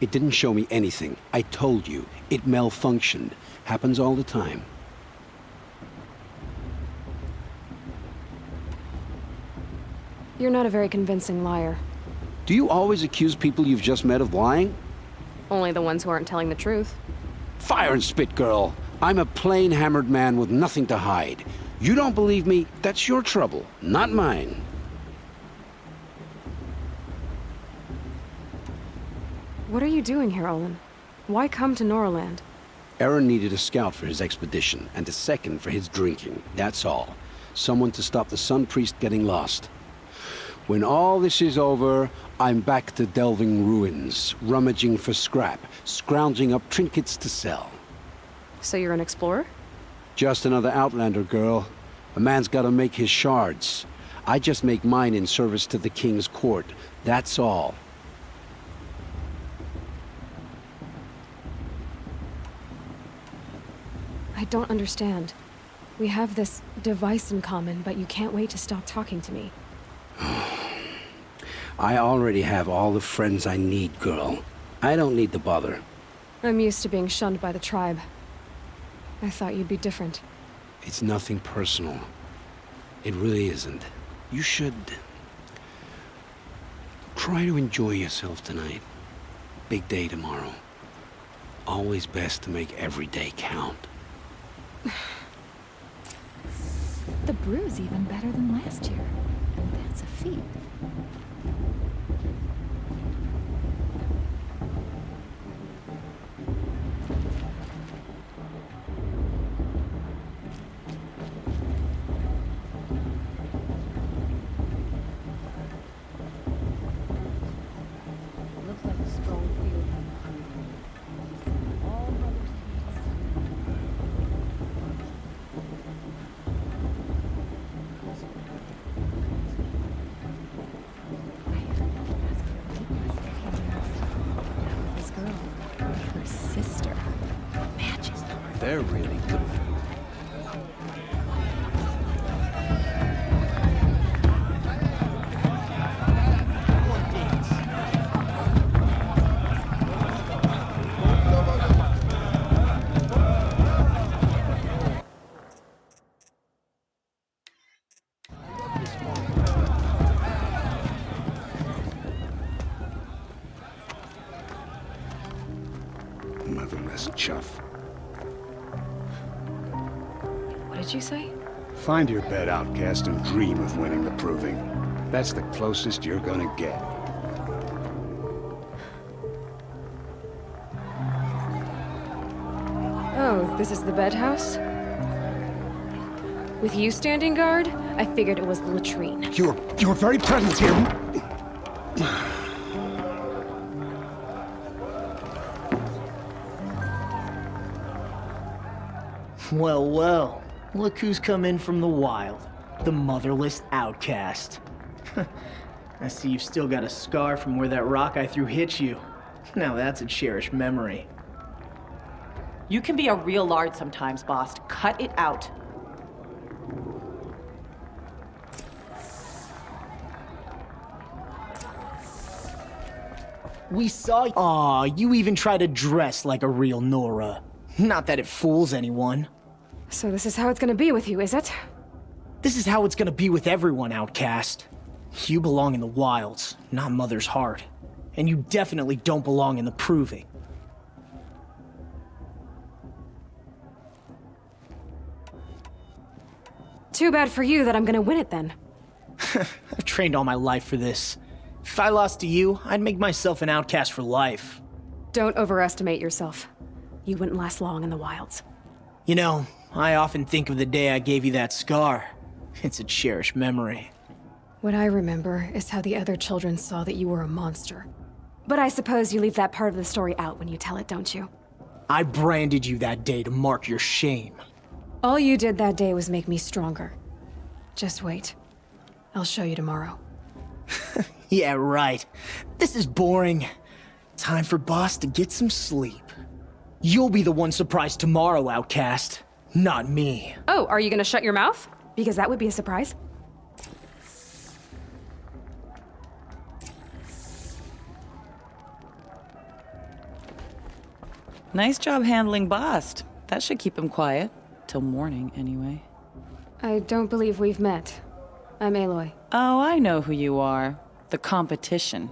It didn't show me anything. I told you. It malfunctioned. Happens all the time. You're not a very convincing liar. Do you always accuse people you've just met of lying? Only the ones who aren't telling the truth. Fire and spit, girl. I'm a plain hammered man with nothing to hide. You don't believe me, that's your trouble, not mine. What are you doing here, Olin? Why come to Noraland? Aaron needed a scout for his expedition, and a second for his drinking, that's all. Someone to stop the Sun Priest getting lost. When all this is over, I'm back to delving ruins, rummaging for scrap, scrounging up trinkets to sell. So you're an explorer? Just another Outlander, girl. A man's gotta make his shards. I just make mine in service to the King's court. That's all. I don't understand. We have this device in common, but you can't wait to stop talking to me. I already have all the friends I need, girl. I don't need the bother. I'm used to being shunned by the tribe. I thought you'd be different. It's nothing personal. It really isn't. You should... try to enjoy yourself tonight. Big day tomorrow. Always best to make every day count. The brew's even better than last year. And that's a feat. Looks like a strong field. All brothers. This girl, her sister, matches. They're really good. chuff. What did you say? Find your bed, outcast, and dream of winning the proving. That's the closest you're gonna get. Oh, this is the bed house? With you standing guard, I figured it was the latrine. Your very presence here... Well, well. Look who's come in from the wild. The motherless outcast. I see you've still got a scar from where that rock I threw hit you. Now that's a cherished memory. You can be a real lard sometimes, boss. Cut it out. We saw you. Aw, you even try to dress like a real Nora. Not that it fools anyone. So this is how it's gonna be with you, is it? This is how it's gonna be with everyone, outcast. You belong in the wilds, not Mother's heart. And you definitely don't belong in the proving. Too bad for you that I'm gonna win it then. I've trained all my life for this. If I lost to you, I'd make myself an outcast for life. Don't overestimate yourself. You wouldn't last long in the wilds. You know, I often think of the day I gave you that scar. It's a cherished memory. What I remember is how the other children saw that you were a monster. But I suppose you leave that part of the story out when you tell it, don't you? I branded you that day to mark your shame. All you did that day was make me stronger. Just wait. I'll show you tomorrow. Yeah, right. This is boring. Time for Boss to get some sleep. You'll be the one surprised tomorrow, outcast. Not me. Oh, are you gonna shut your mouth? Because that would be a surprise. Nice job handling Bast. That should keep him quiet. Till morning, anyway. I don't believe we've met. I'm Aloy. Oh, I know who you are. The competition.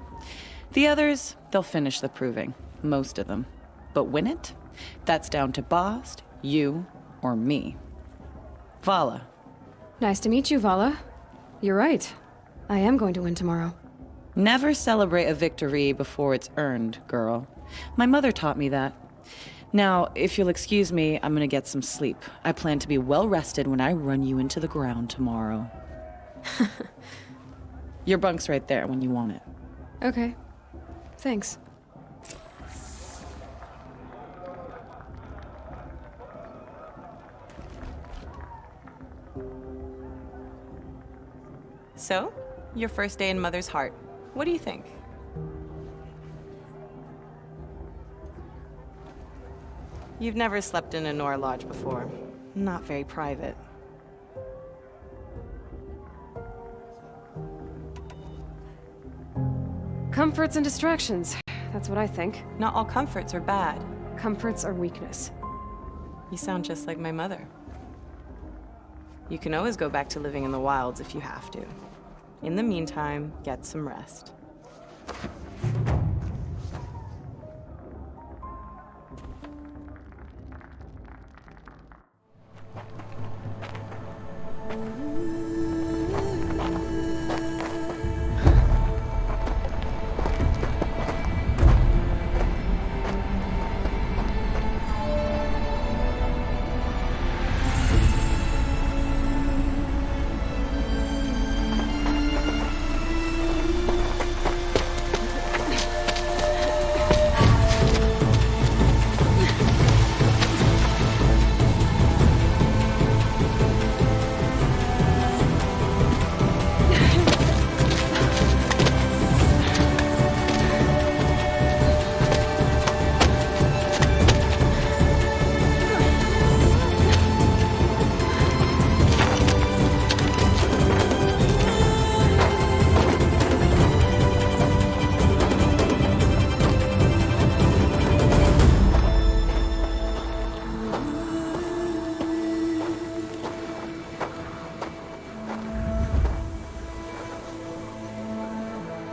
The others, they'll finish the proving. Most of them. But win it? That's down to Bast, you, or me. Vala. Nice to meet you, Vala. You're right. I am going to win tomorrow. Never celebrate a victory before it's earned, girl. My mother taught me that. Now, if you'll excuse me, I'm gonna get some sleep. I plan to be well rested when I run you into the ground tomorrow. Your bunk's right there when you want it. Okay. Thanks. So, your first day in Mother's heart. What do you think? You've never slept in a Nora lodge before. Not very private. Comforts and distractions. That's what I think. Not all comforts are bad. Comforts are weakness. You sound just like my mother. You can always go back to living in the wilds if you have to. In the meantime, get some rest.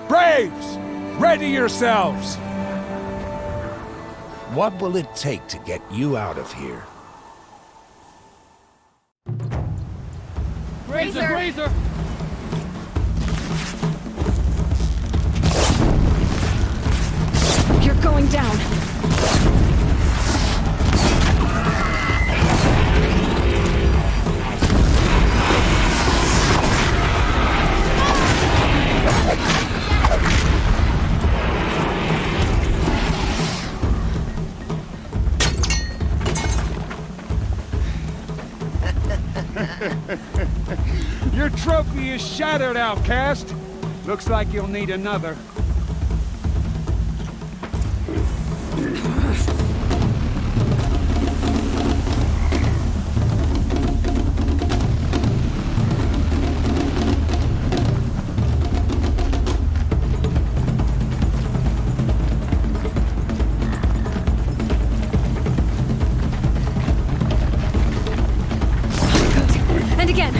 Braves! Ready yourselves! What will it take to get you out of here? Razor! Razor! You're going down. Your trophy is shattered, outcast. Looks like you'll need another. And again.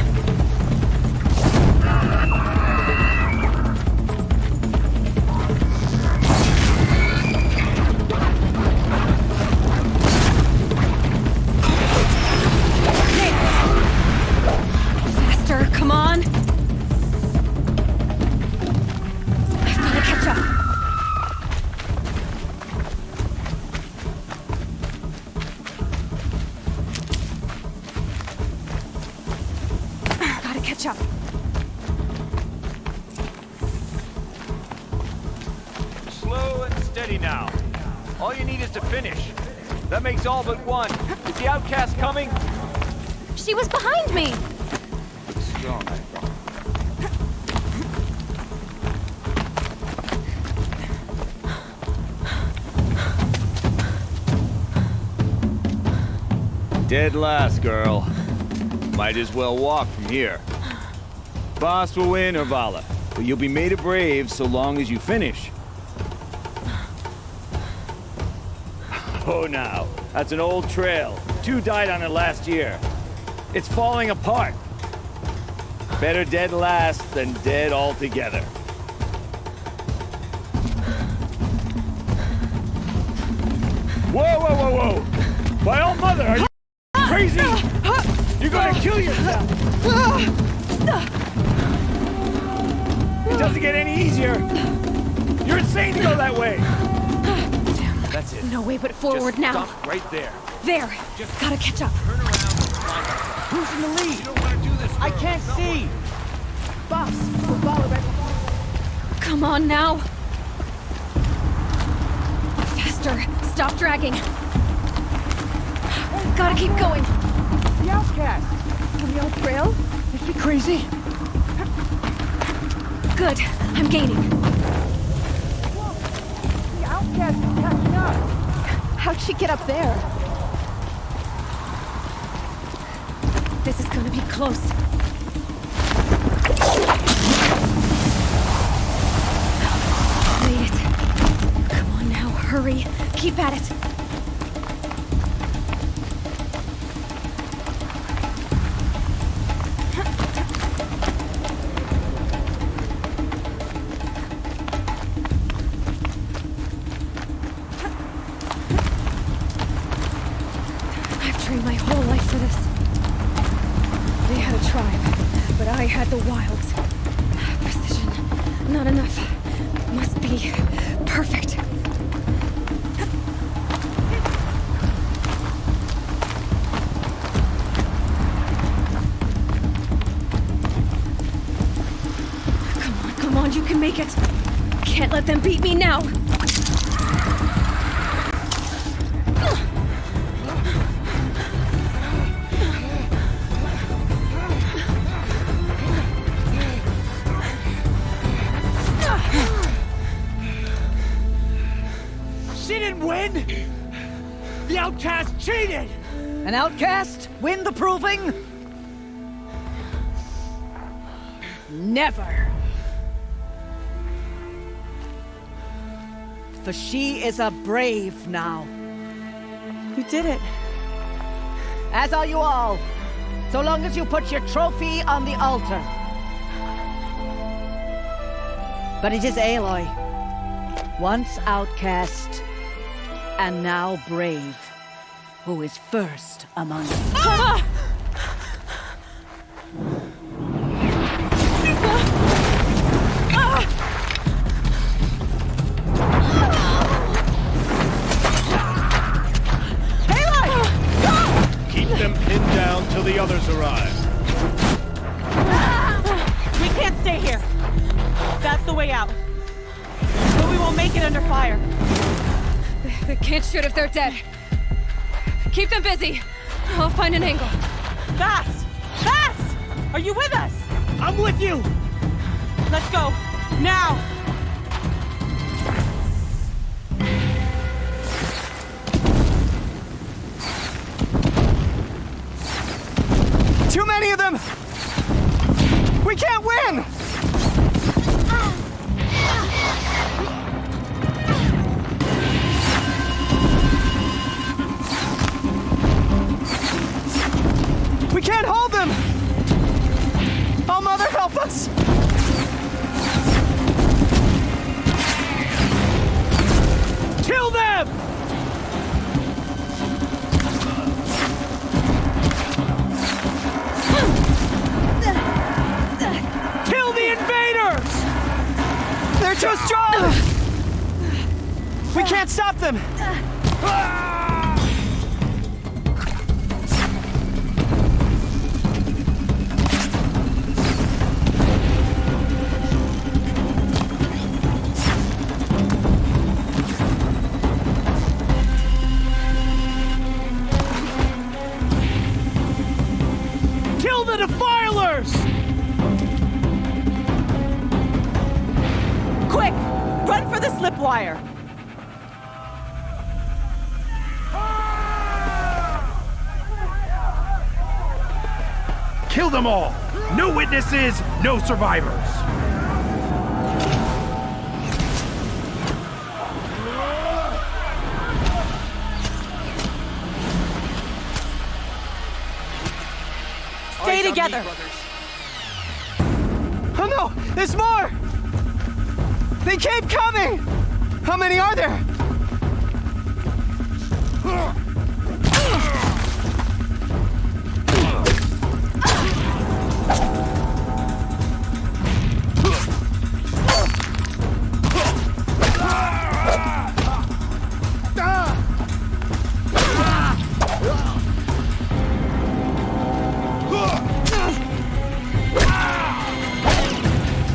Faster, come on. I've got to catch up. Gotta catch up. Slow and steady now. All you need is to finish. That makes all but one. Is the outcast coming? She was behind me! Strong. Dead last, girl. Might as well walk from here. Boss will win, Urvala, but you'll be made a brave so long as you finish. Oh, now, that's an old trail. 2 died on it last year. It's falling apart. Better dead last than dead altogether. Whoa, whoa, whoa, whoa! My old mother, are you crazy? You're gonna kill yourself! It doesn't get any easier! You're insane to go that way! That's it. No way but forward Just now. Stop right there. There. Gotta catch up. Turn around and climb up. Who's in the lead? You don't want to do this, I girl. can't see. Boss, Urvala right. Come on now. Faster. Stop dragging. Gotta keep going. The outcast. On the old trail? Is she crazy? Good. I'm gaining. The outcast is catching up. How'd she get up there? This is gonna be close. Made it. Come on now, hurry. Keep at it. I've trained my whole life for this. They had a tribe, but I had the wilds. Precision, not enough. Must be perfect. Come on, you can make it. Can't let them beat me now. She didn't win! The outcast cheated! An outcast win the proving? Never. For she is a brave now. You did it. As are you all. So long as you put your trophy on the altar. But it is Aloy. Once outcast, And now Brave, who is first among us. Keep them pinned down till the others arrive. We can't stay here. That's the way out. But we won't make it under fire. They can't shoot if they're dead. Keep them busy. I'll find an angle. Fast! Fast! Are you with us? I'm with you! Let's go. Now! Too many of them! We can't win! We can't hold them! Oh, Mother, help us! Kill them! Kill the invaders! They're too strong! We can't stop them! Kill the Defilers! Quick! Run for the slip wire! Kill them all! No witnesses, no survivors! Stay together! Oh no! There's more! They keep coming! How many are there?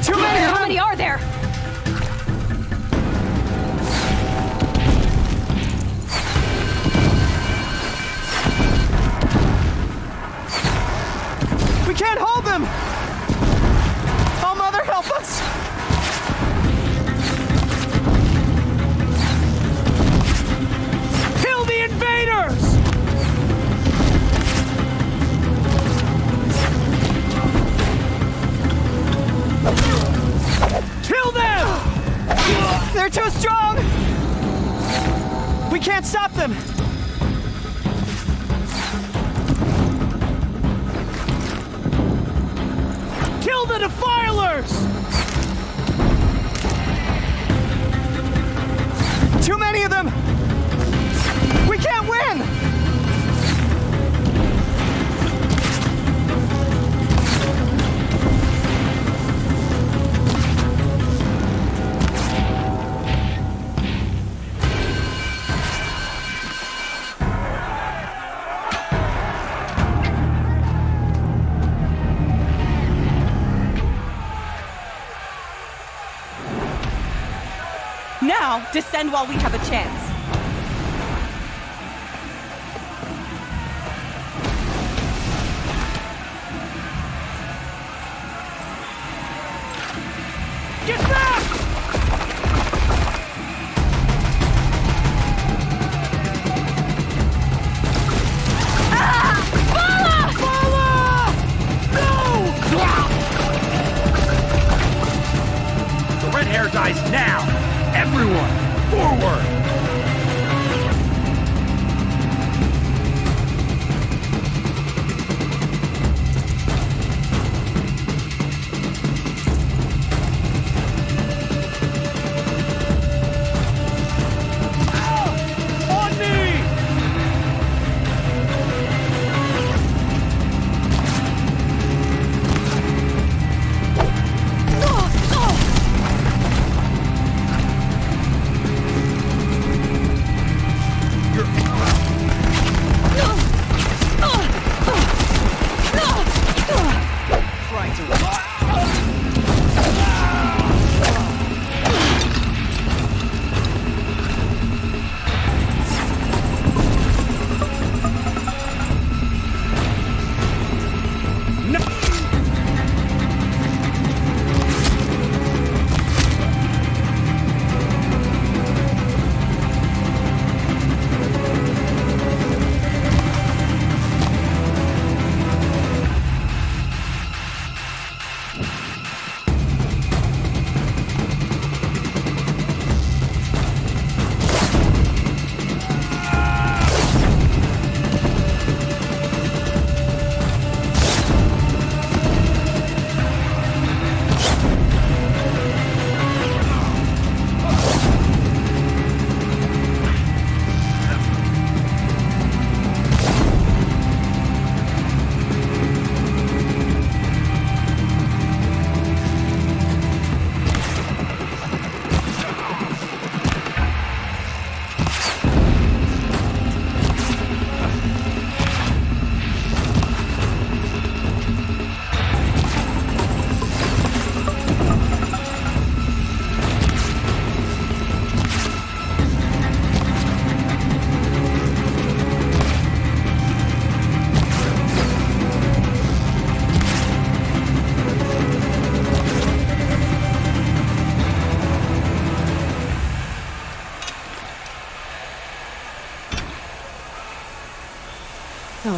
Too many! How many are there? We can't hold them! Oh, Mother, help us! Kill the invaders! Kill them! They're too strong! We can't stop them! Kill the Defilers! Too many of them! We can't win! Now, descend while we have a chance. Get back! The red hair dies now! Everyone, forward!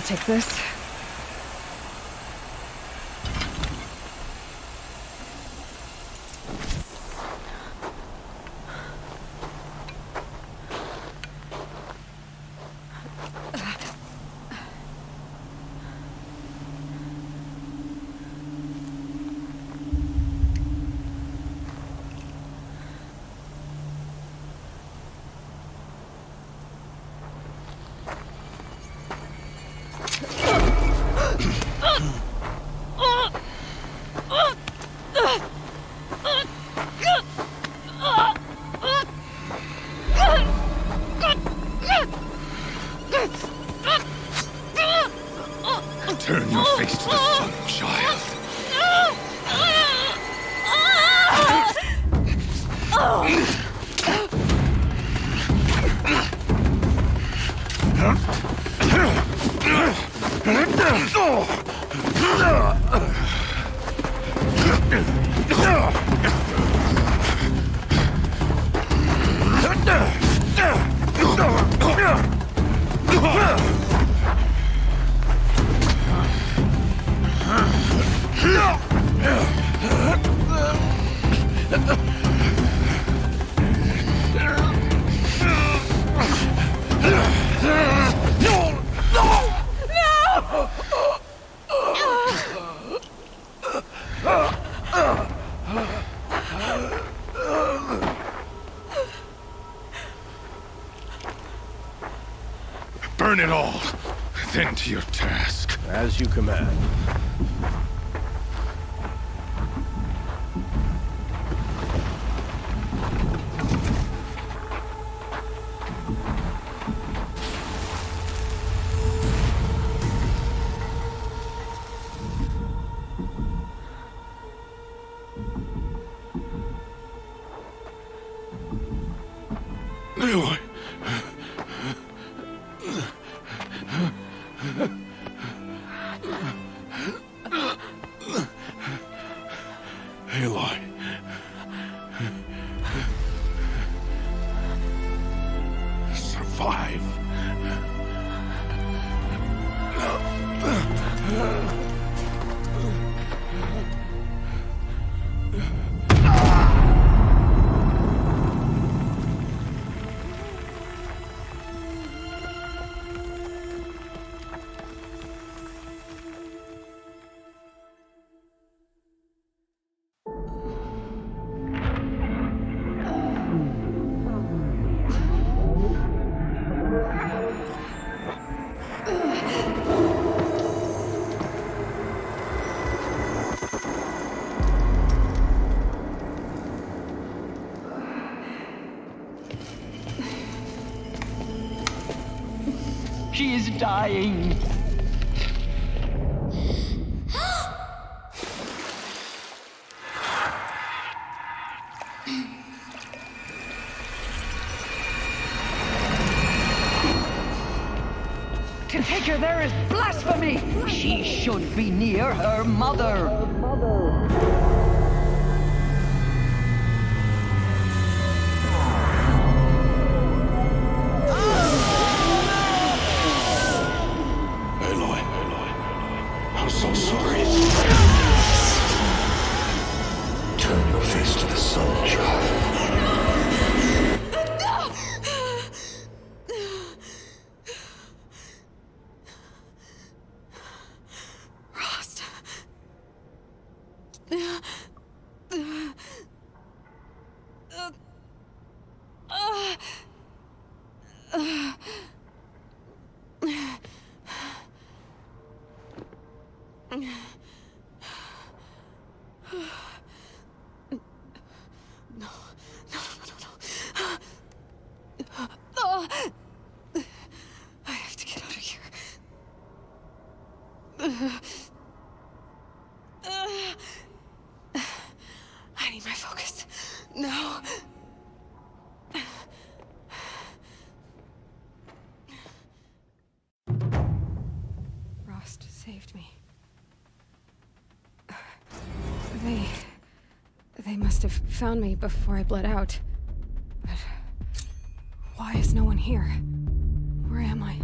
I'll take this. Turn your face to the sun, child. Burn it all, then to your task. As you command. Aloy. Aloy. Survive. She is dying. To take her there is blasphemy! She should be near her mother. I'm so sorry. Turn your face to the sun, child. Rost. I have to get out of here. I need my focus. No. Rost saved me. They must have found me before I bled out. But why is no one here? Where am I?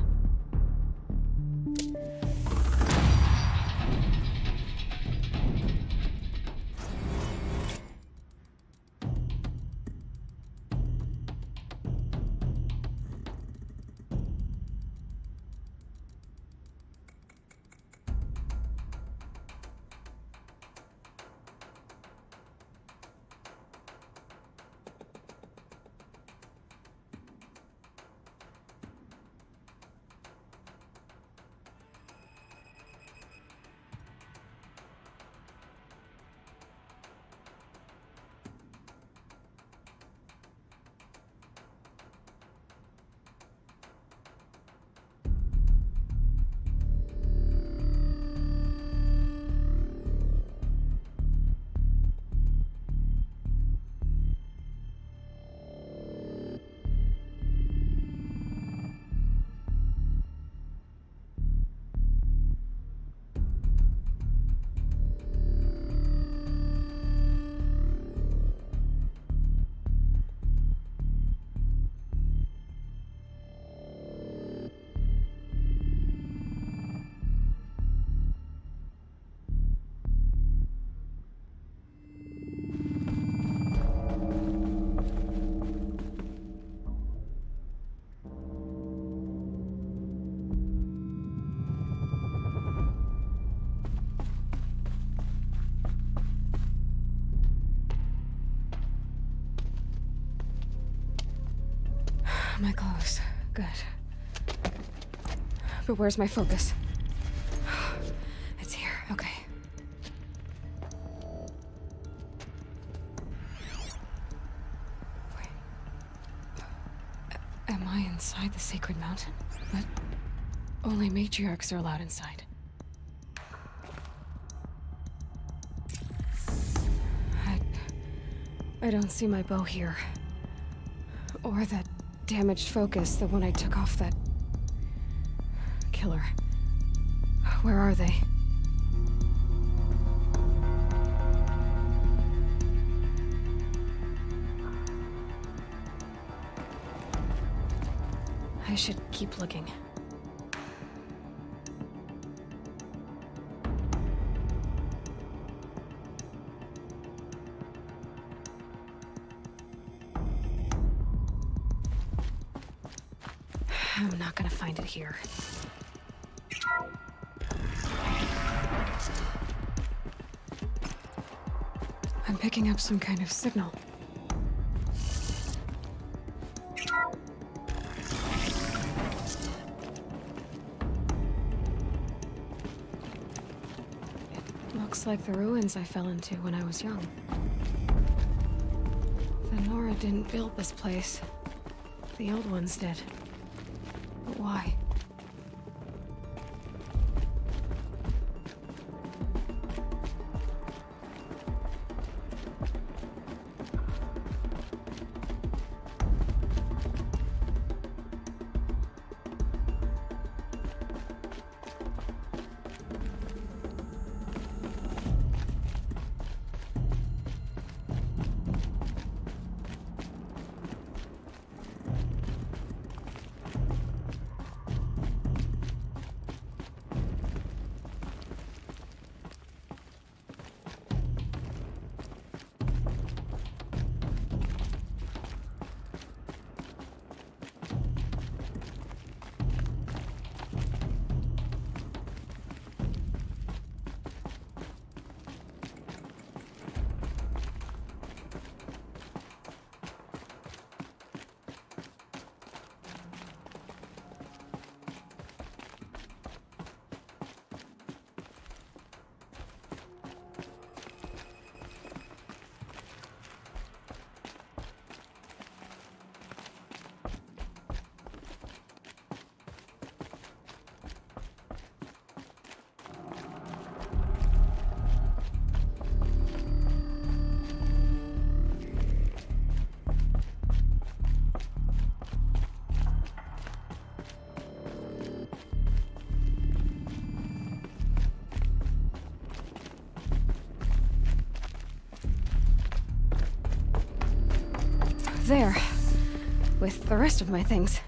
My clothes. Good. But where's my focus? It's here. Okay. Wait. Am I inside the Sacred Mountain? But only matriarchs are allowed inside. I don't see my bow here. Or that damaged focus, the one I took off that killer. Where are they? I should keep looking. I'm not gonna find it here. I'm picking up some kind of signal. It looks like the ruins I fell into when I was young. The Nora didn't build this place. The old ones did. But why? There. With the rest of my things.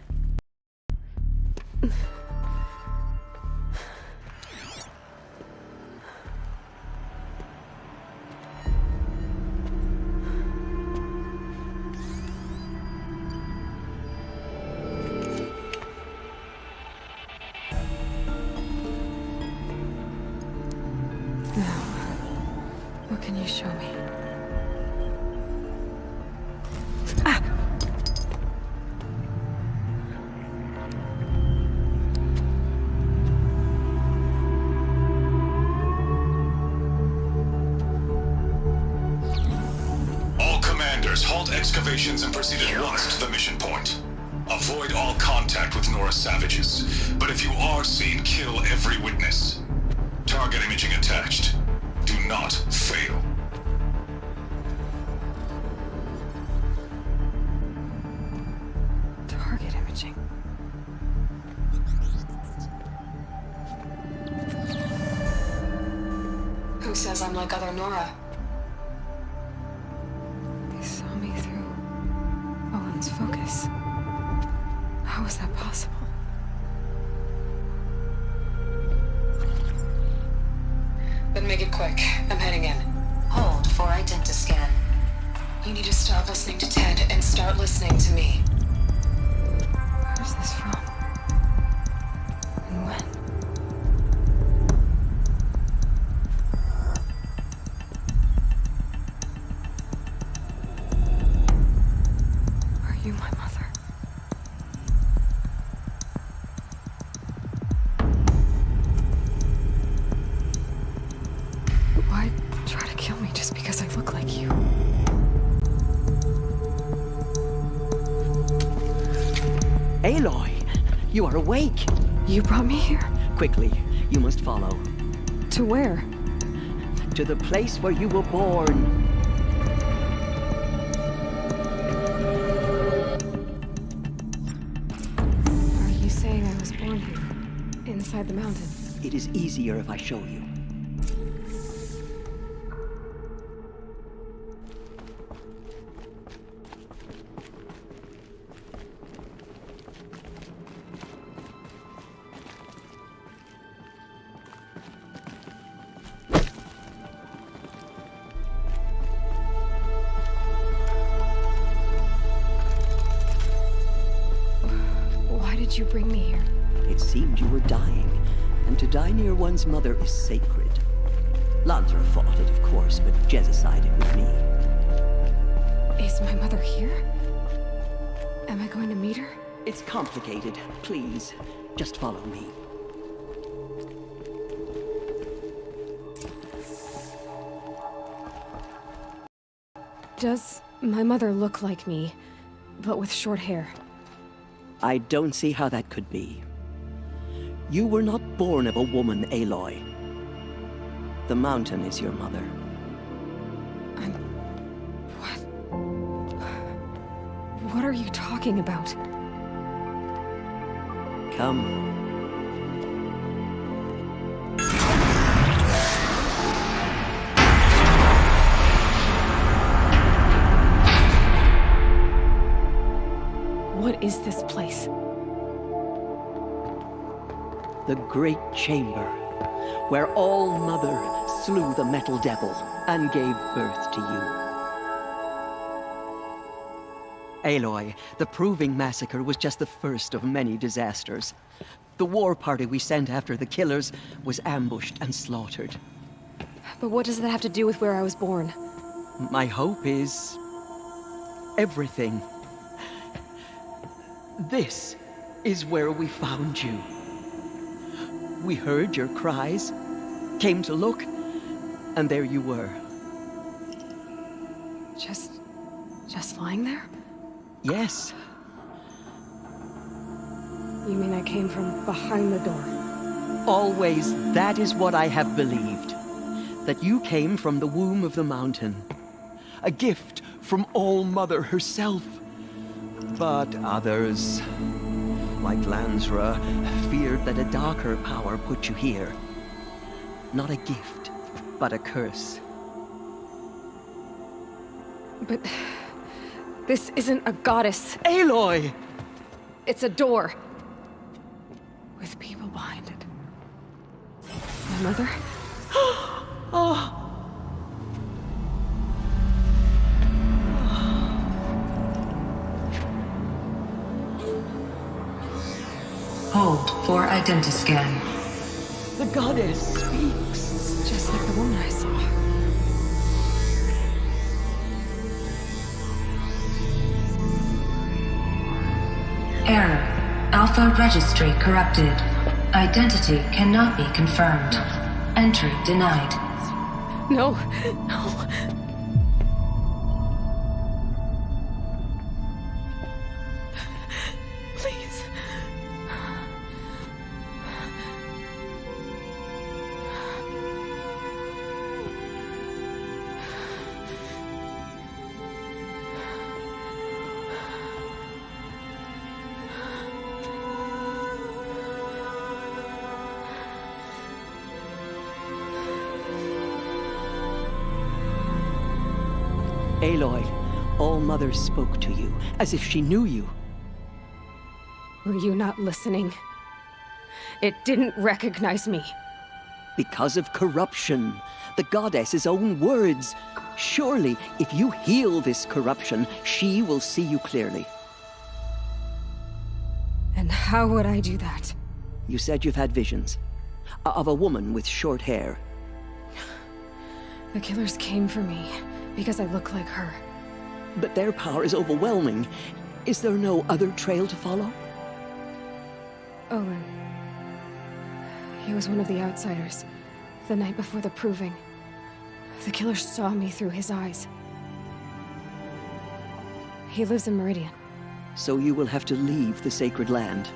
Now, what can you show me? Excavations and proceed at once to the mission point. Avoid all contact with Nora savages, but if you are seen, kill every witness. Target imaging attached. Do not fail. Target imaging. Who says I'm like other Nora? Focus. How is that possible? Then make it quick. I'm heading in. Hold for identiscan. You need to stop listening to Ted and start listening to me. Where's this from? And when? You, my mother. Aloy, you are awake. You brought me here? Quickly, you must follow. To where? To the place where you were born. Are you saying I was born here? Inside the mountain? It is easier if I show you. Why did you bring me here? It seemed you were dying, and to die near one's mother is sacred. Lansra fought it, of course, but Jezza sided with me. Is my mother here? Am I going to meet her? It's complicated. Please, just follow me. Does my mother look like me, but with short hair? I don't see how that could be. You were not born of a woman, Aloy. The mountain is your mother. What are you talking about? Come. What is this place? The Great Chamber, where All-Mother slew the Metal Devil and gave birth to you. Aloy, the Proving Massacre was just the first of many disasters. The war party we sent after the killers was ambushed and slaughtered. But what does that have to do with where I was born? My hope is everything. This is where we found you. We heard your cries, came to look, and there you were. Just lying there? Yes. You mean I came from behind the door? Always, that is what I have believed. That you came from the womb of the mountain. A gift from All-Mother herself. But others, like Lansra, feared that a darker power put you here. Not a gift, but a curse. But this isn't a goddess. Aloy! It's a door. With people behind it. My mother? Oh! Hold for identiscan. The goddess speaks. Just like the woman I saw. Error. Alpha registry corrupted. Identity cannot be confirmed. Entry denied. No, no. Please. Aloy, All-Mother spoke to you, as if she knew you. Were you not listening? It didn't recognize me. Because of corruption. The goddess's own words. Surely, if you heal this corruption, she will see you clearly. And how would I do that? You said you've had visions. Of a woman with short hair. The killers came for me. Because I look like her. But their power is overwhelming. Is there no other trail to follow? Olin. He was one of the outsiders. The night before the Proving. The killers saw me through his eyes. He lives in Meridian. So you will have to leave the sacred land.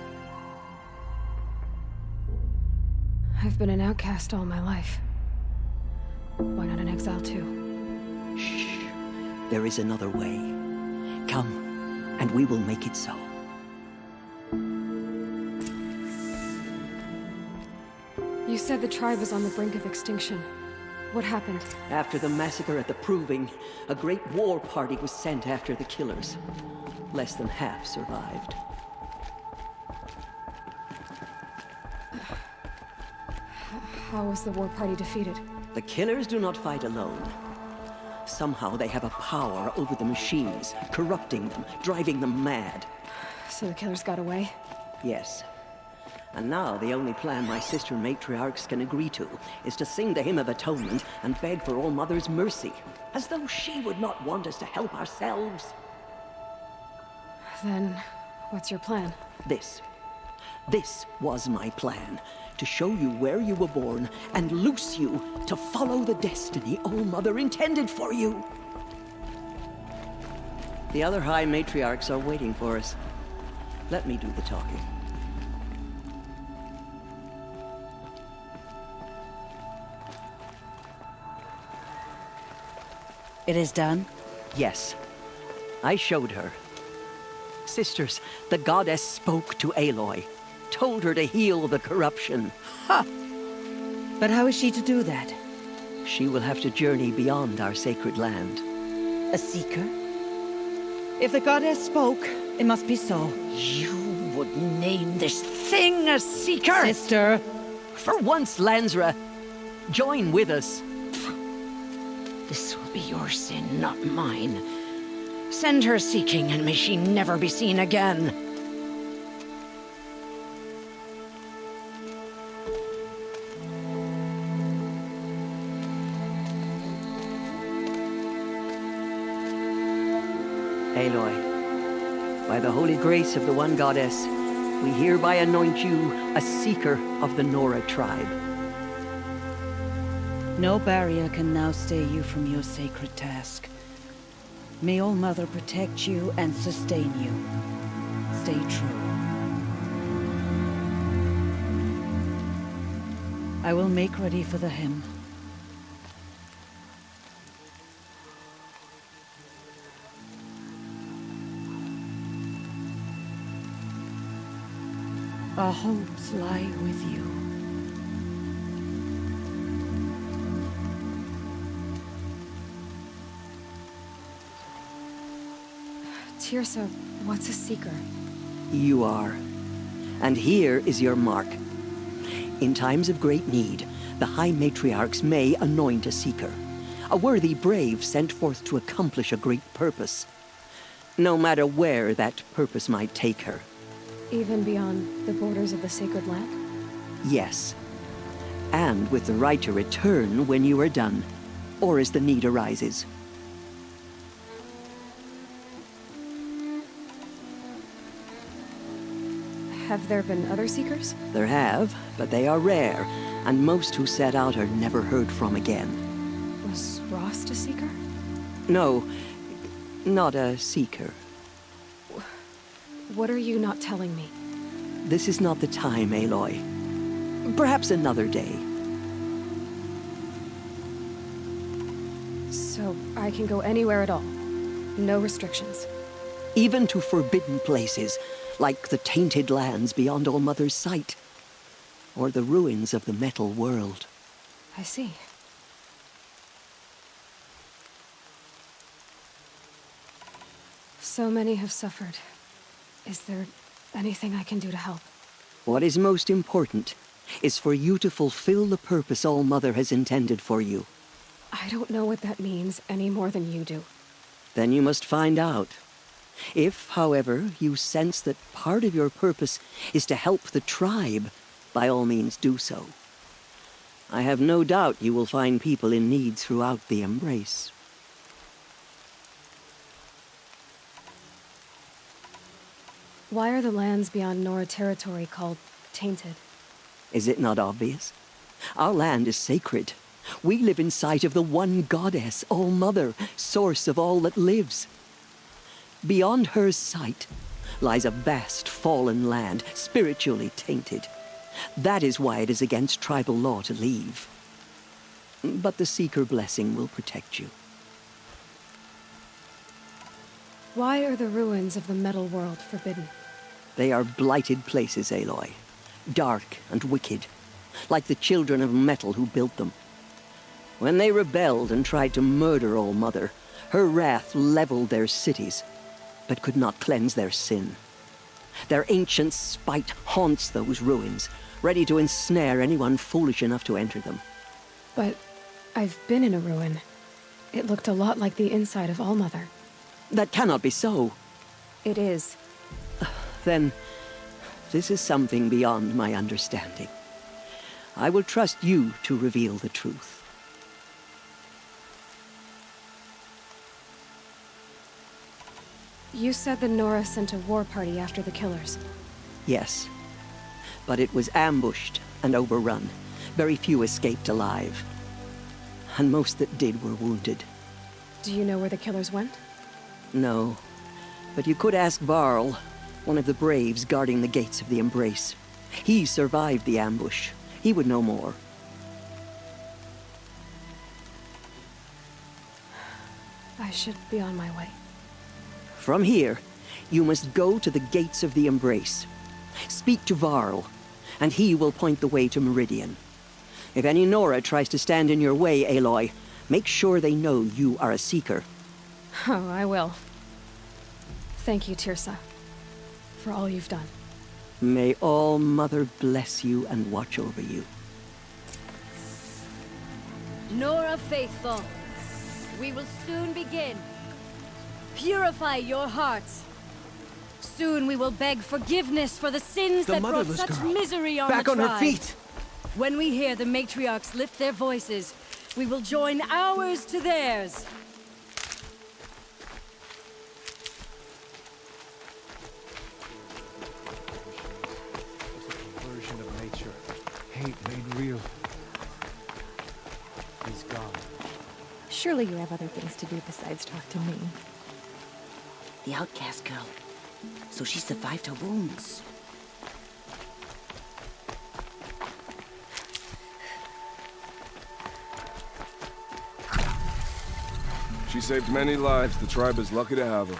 I've been an outcast all my life. Why not an exile too? Shh. There is another way. Come, and we will make it so. You said the tribe was on the brink of extinction. What happened? After the massacre at the Proving, a great war party was sent after the killers. Less than half survived. How was the war party defeated? The killers do not fight alone. Somehow they have a power over the machines, corrupting them, driving them mad. So the killers got away? Yes. And now the only plan my sister matriarchs can agree to is to sing the Hymn of Atonement and beg for All Mother's mercy, as though she would not want us to help ourselves. Then, what's your plan? This was my plan. To show you where you were born and loose you to follow the destiny All Mother intended for you. The other High Matriarchs are waiting for us. Let me do the talking. It is done? Yes. I showed her. Sisters, the goddess spoke to Aloy. Told her to heal the corruption. Ha! But how is she to do that? She will have to journey beyond our sacred land. A seeker? If the goddess spoke, it must be so. You would name this thing a seeker? Sister! For once, Lansra, join with us. This will be your sin, not mine. Send her seeking, and may she never be seen again. Aloy, by the holy grace of the One Goddess, we hereby anoint you a seeker of the Nora tribe. No barrier can now stay you from your sacred task. May All Mother protect you and sustain you. Stay true. I will make ready for the hymn. Our hopes lie with you. Teersa, what's a seeker? You are. And here is your mark. In times of great need, the High Matriarchs may anoint a seeker. A worthy brave sent forth to accomplish a great purpose. No matter where that purpose might take her. Even beyond the borders of the sacred land? Yes. And with the right to return when you are done, or as the need arises. Have there been other seekers? There have, but they are rare, and most who set out are never heard from again. Was Rost a seeker? No, not a seeker. What are you not telling me? This is not the time, Aloy. Perhaps another day. So I can go anywhere at all? No restrictions? Even to forbidden places, like the tainted lands beyond All Mother's sight, or the ruins of the metal world. I see. So many have suffered. Is there anything I can do to help? What is most important is for you to fulfill the purpose All Mother has intended for you. I don't know what that means any more than you do. Then you must find out. If, however, you sense that part of your purpose is to help the tribe, by all means do so. I have no doubt you will find people in need throughout the Embrace. Why are the lands beyond Nora territory called tainted? Is it not obvious? Our land is sacred. We live in sight of the One Goddess, All Mother, source of all that lives. Beyond her sight, lies a vast fallen land, spiritually tainted. That is why it is against tribal law to leave. But the Seeker blessing will protect you. Why are the ruins of the metal world forbidden? They are blighted places, Aloy. Dark and wicked, like the children of metal who built them. When they rebelled and tried to murder All Mother, her wrath leveled their cities, but could not cleanse their sin. Their ancient spite haunts those ruins, ready to ensnare anyone foolish enough to enter them. But I've been in a ruin. It looked a lot like the inside of All Mother. That cannot be so. It is. Then, this is something beyond my understanding. I will trust you to reveal the truth. You said the Nora sent a war party after the killers. Yes, but it was ambushed and overrun. Very few escaped alive. And most that did were wounded. Do you know where the killers went? No, but you could ask Varl, one of the Braves guarding the gates of the Embrace. He survived the ambush. He would know more. I should be on my way. From here, you must go to the gates of the Embrace. Speak to Varl, and he will point the way to Meridian. If any Nora tries to stand in your way, Aloy, make sure they know you are a Seeker. Oh, I will. Thank you, Teersa, for all you've done. May All Mother bless you and watch over you. Nora Faithful, we will soon begin. Purify your hearts. Soon we will beg forgiveness for the sins that brought such misery on the tribe. Back on her feet! When we hear the matriarchs lift their voices, we will join ours to theirs. Version of nature. Hate made real. He's gone. Surely you have other things to do besides talk to me. The outcast girl. So she survived her wounds. She saved many lives. The tribe is lucky to have her.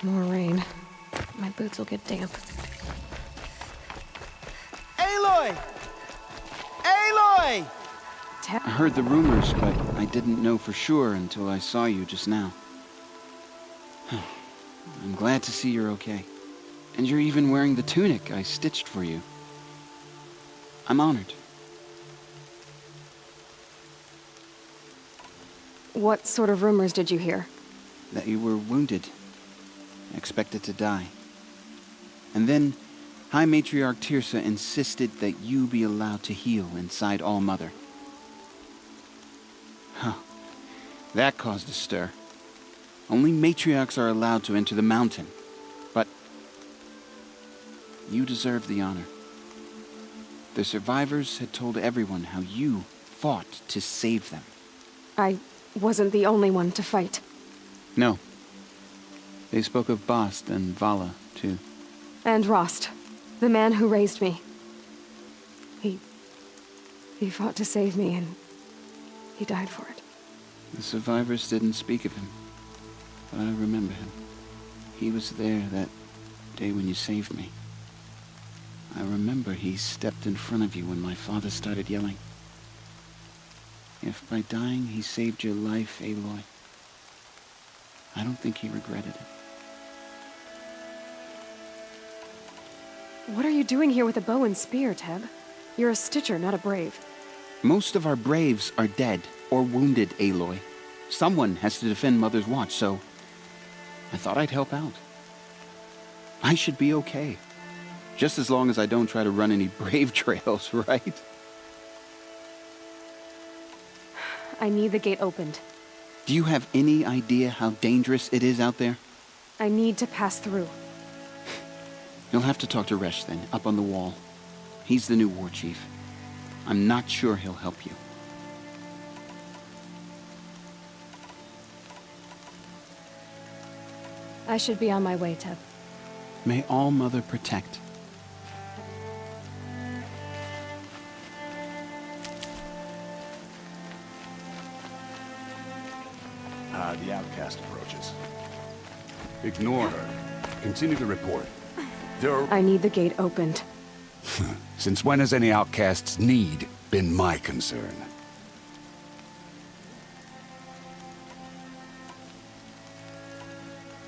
More rain. My boots will get damp. Aloy! Aloy! I heard the rumors, but I didn't know for sure until I saw you just now. I'm glad to see you're okay. And you're even wearing the tunic I stitched for you. I'm honored. What sort of rumors did you hear? That you were wounded. Expected to die. And then, High Matriarch Teersa insisted that you be allowed to heal inside All Mother. Huh. That caused a stir. Only matriarchs are allowed to enter the mountain. But you deserve the honor. The survivors had told everyone how you fought to save them. I wasn't the only one to fight. No. They spoke of Bast and Vala, too. And Rost, the man who raised me. He fought to save me, and he died for it. The survivors didn't speak of him, but I remember him. He was there that day when you saved me. I remember he stepped in front of you when my father started yelling. If by dying he saved your life, Aloy, I don't think he regretted it. What are you doing here with a bow and spear, Teb? You're a Stitcher, not a Brave. Most of our Braves are dead or wounded, Aloy. Someone has to defend Mother's Watch, so I thought I'd help out. I should be okay. Just as long as I don't try to run any brave trails, right? I need the gate opened. Do you have any idea how dangerous it is out there? I need to pass through. You'll have to talk to Resh then, up on the wall. He's the new war chief. I'm not sure he'll help you. I should be on my way, Teb. May All-Mother protect. The outcast approaches. Ignore her. Continue to report. I need the gate opened. Since when has any outcast's need been my concern?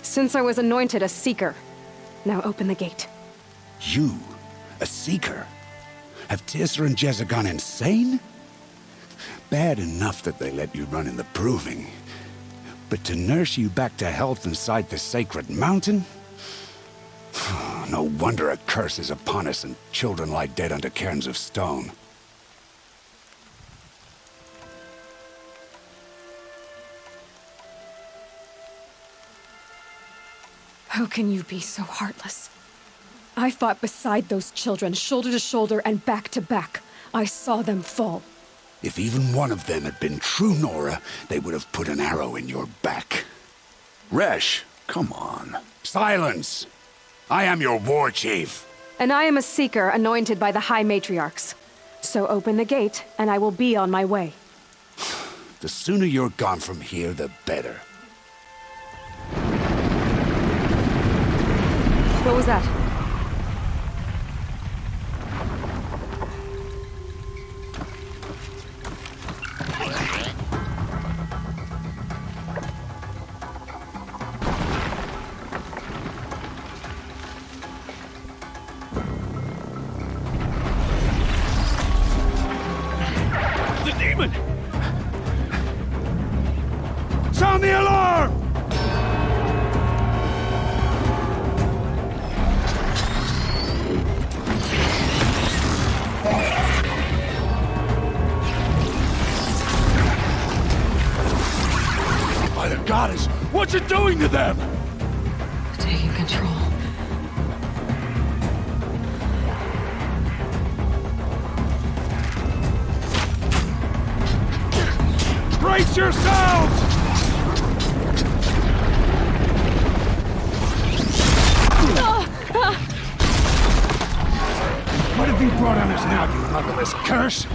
Since I was anointed a Seeker. Now open the gate. You? A Seeker? Have Teersa and Jezza gone insane? Bad enough that they let you run in the Proving. But to nurse you back to health inside the Sacred Mountain? No wonder a curse is upon us and children lie dead under cairns of stone. How can you be so heartless? I fought beside those children, shoulder to shoulder and back to back. I saw them fall. If even one of them had been true Nora, they would have put an arrow in your back. Resh, come on. Silence! I am your war chief. And I am a Seeker anointed by the High Matriarchs. So open the gate, and I will be on my way. The sooner you're gone from here, the better. What was that? The demon! Sound the alarm! By the goddess, what's it doing to them? Taking control. Brace yourselves! What have you brought on us now, you motherless curse?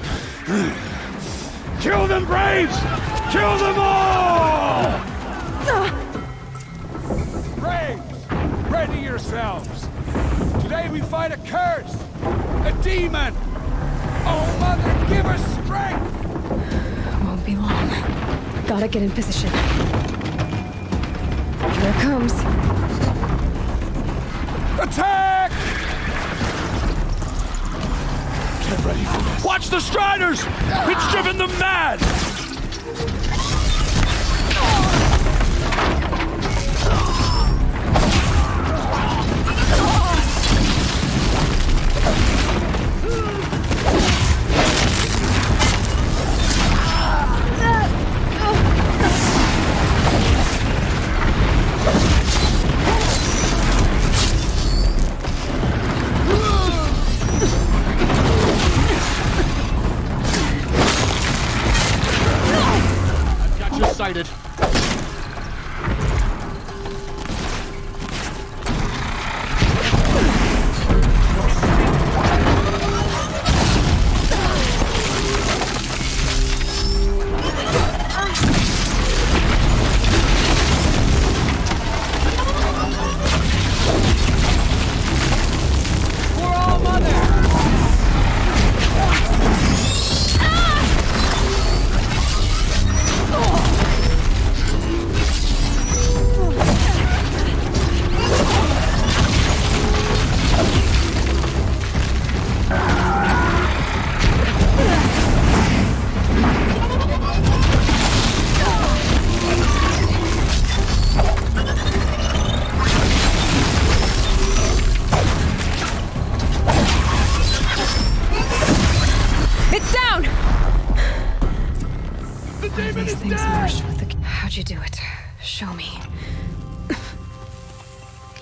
Kill them, Braves! Kill them all! Braves, ready yourselves! Today we fight a curse! A demon! Oh, Mother, give us strength! Won't be long. Gotta get in position. Here it comes. Attack! Get ready for this. Watch the Striders! It's driven them mad! Sighted. Things merged with the... How'd you do it? Show me.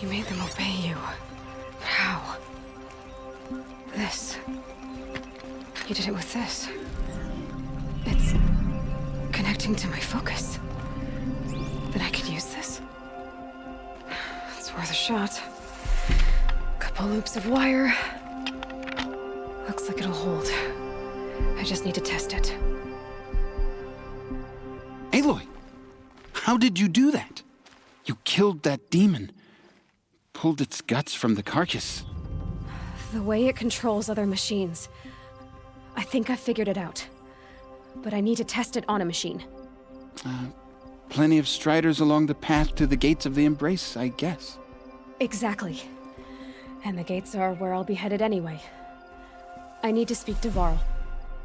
You made them obey you. How? This. You did it with this. It's connecting to my focus. Then I could use this. It's worth a shot. Couple loops of wire. Looks like it'll hold. I just need to test it. Aloy! How did you do that? You killed that demon. Pulled its guts from the carcass. The way it controls other machines. I think I figured it out. But I need to test it on a machine. Plenty of striders along the path to the gates of the Embrace, I guess. Exactly. And the gates are where I'll be headed anyway. I need to speak to Varl.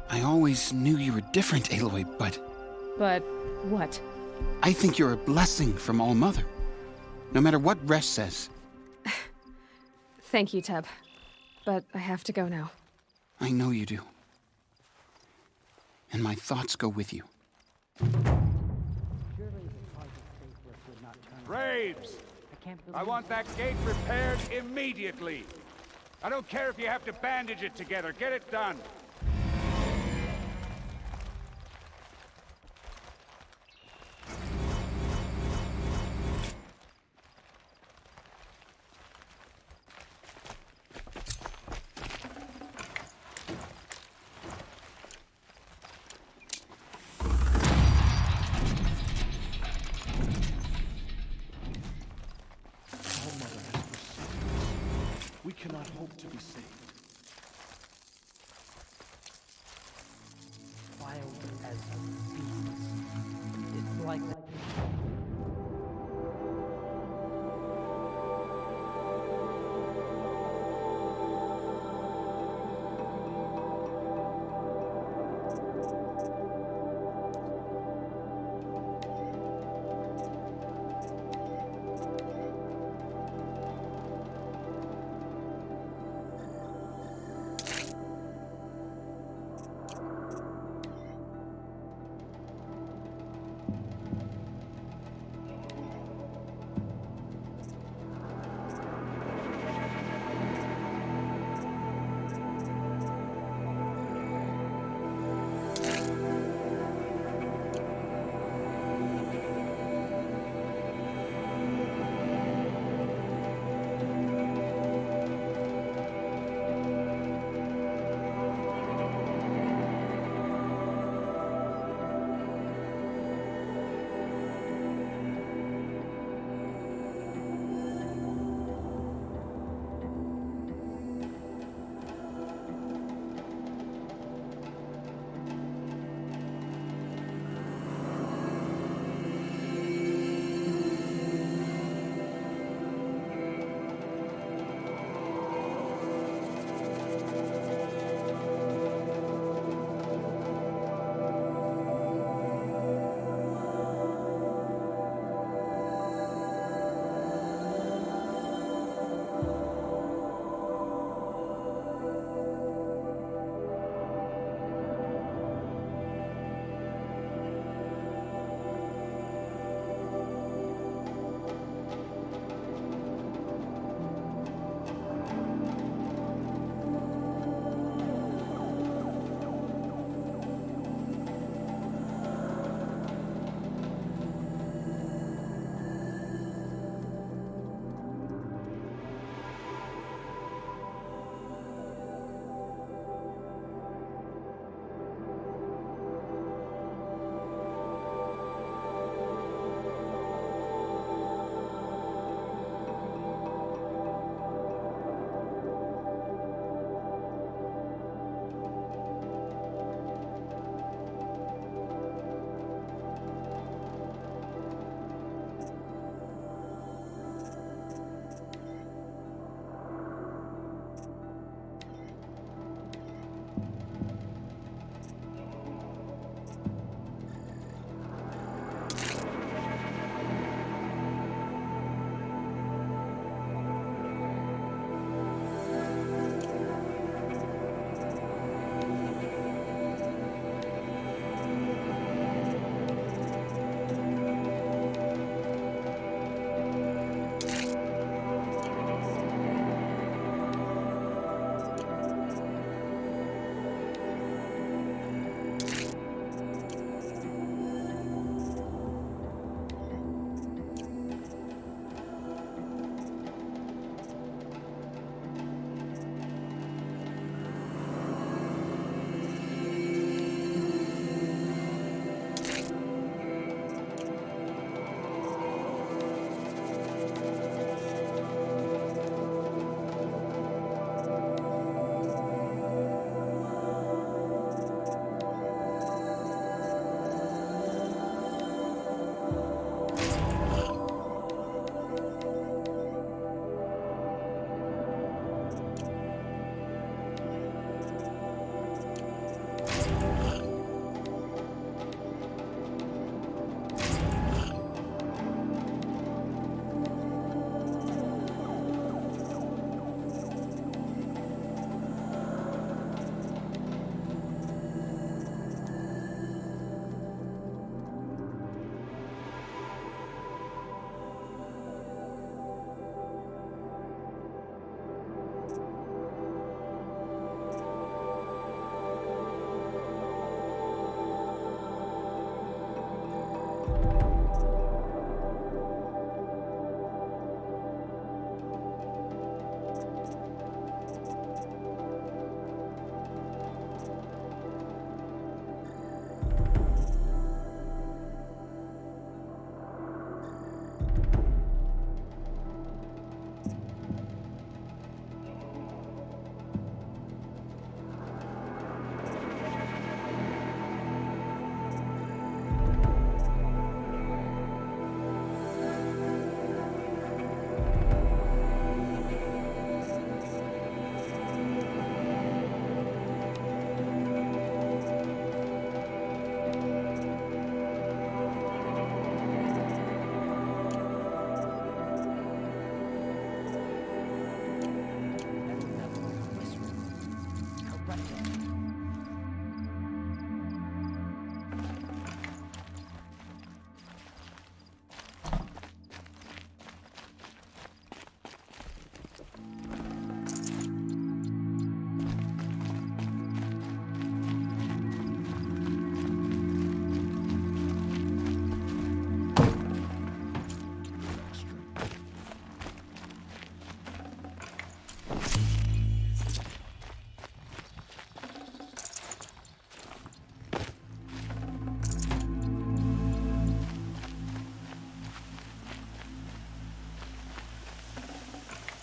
I always knew you were different, Aloy, but... But what? I think you're a blessing from All-Mother. No matter what Resh says. Thank you, Teb. But I have to go now. I know you do. And my thoughts go with you. Braves! I want that gate repaired immediately. I don't care if you have to bandage it together. Get it done. We cannot hope to be saved.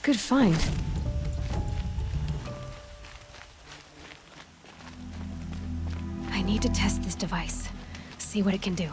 Good find. I need to test this device. See what it can do.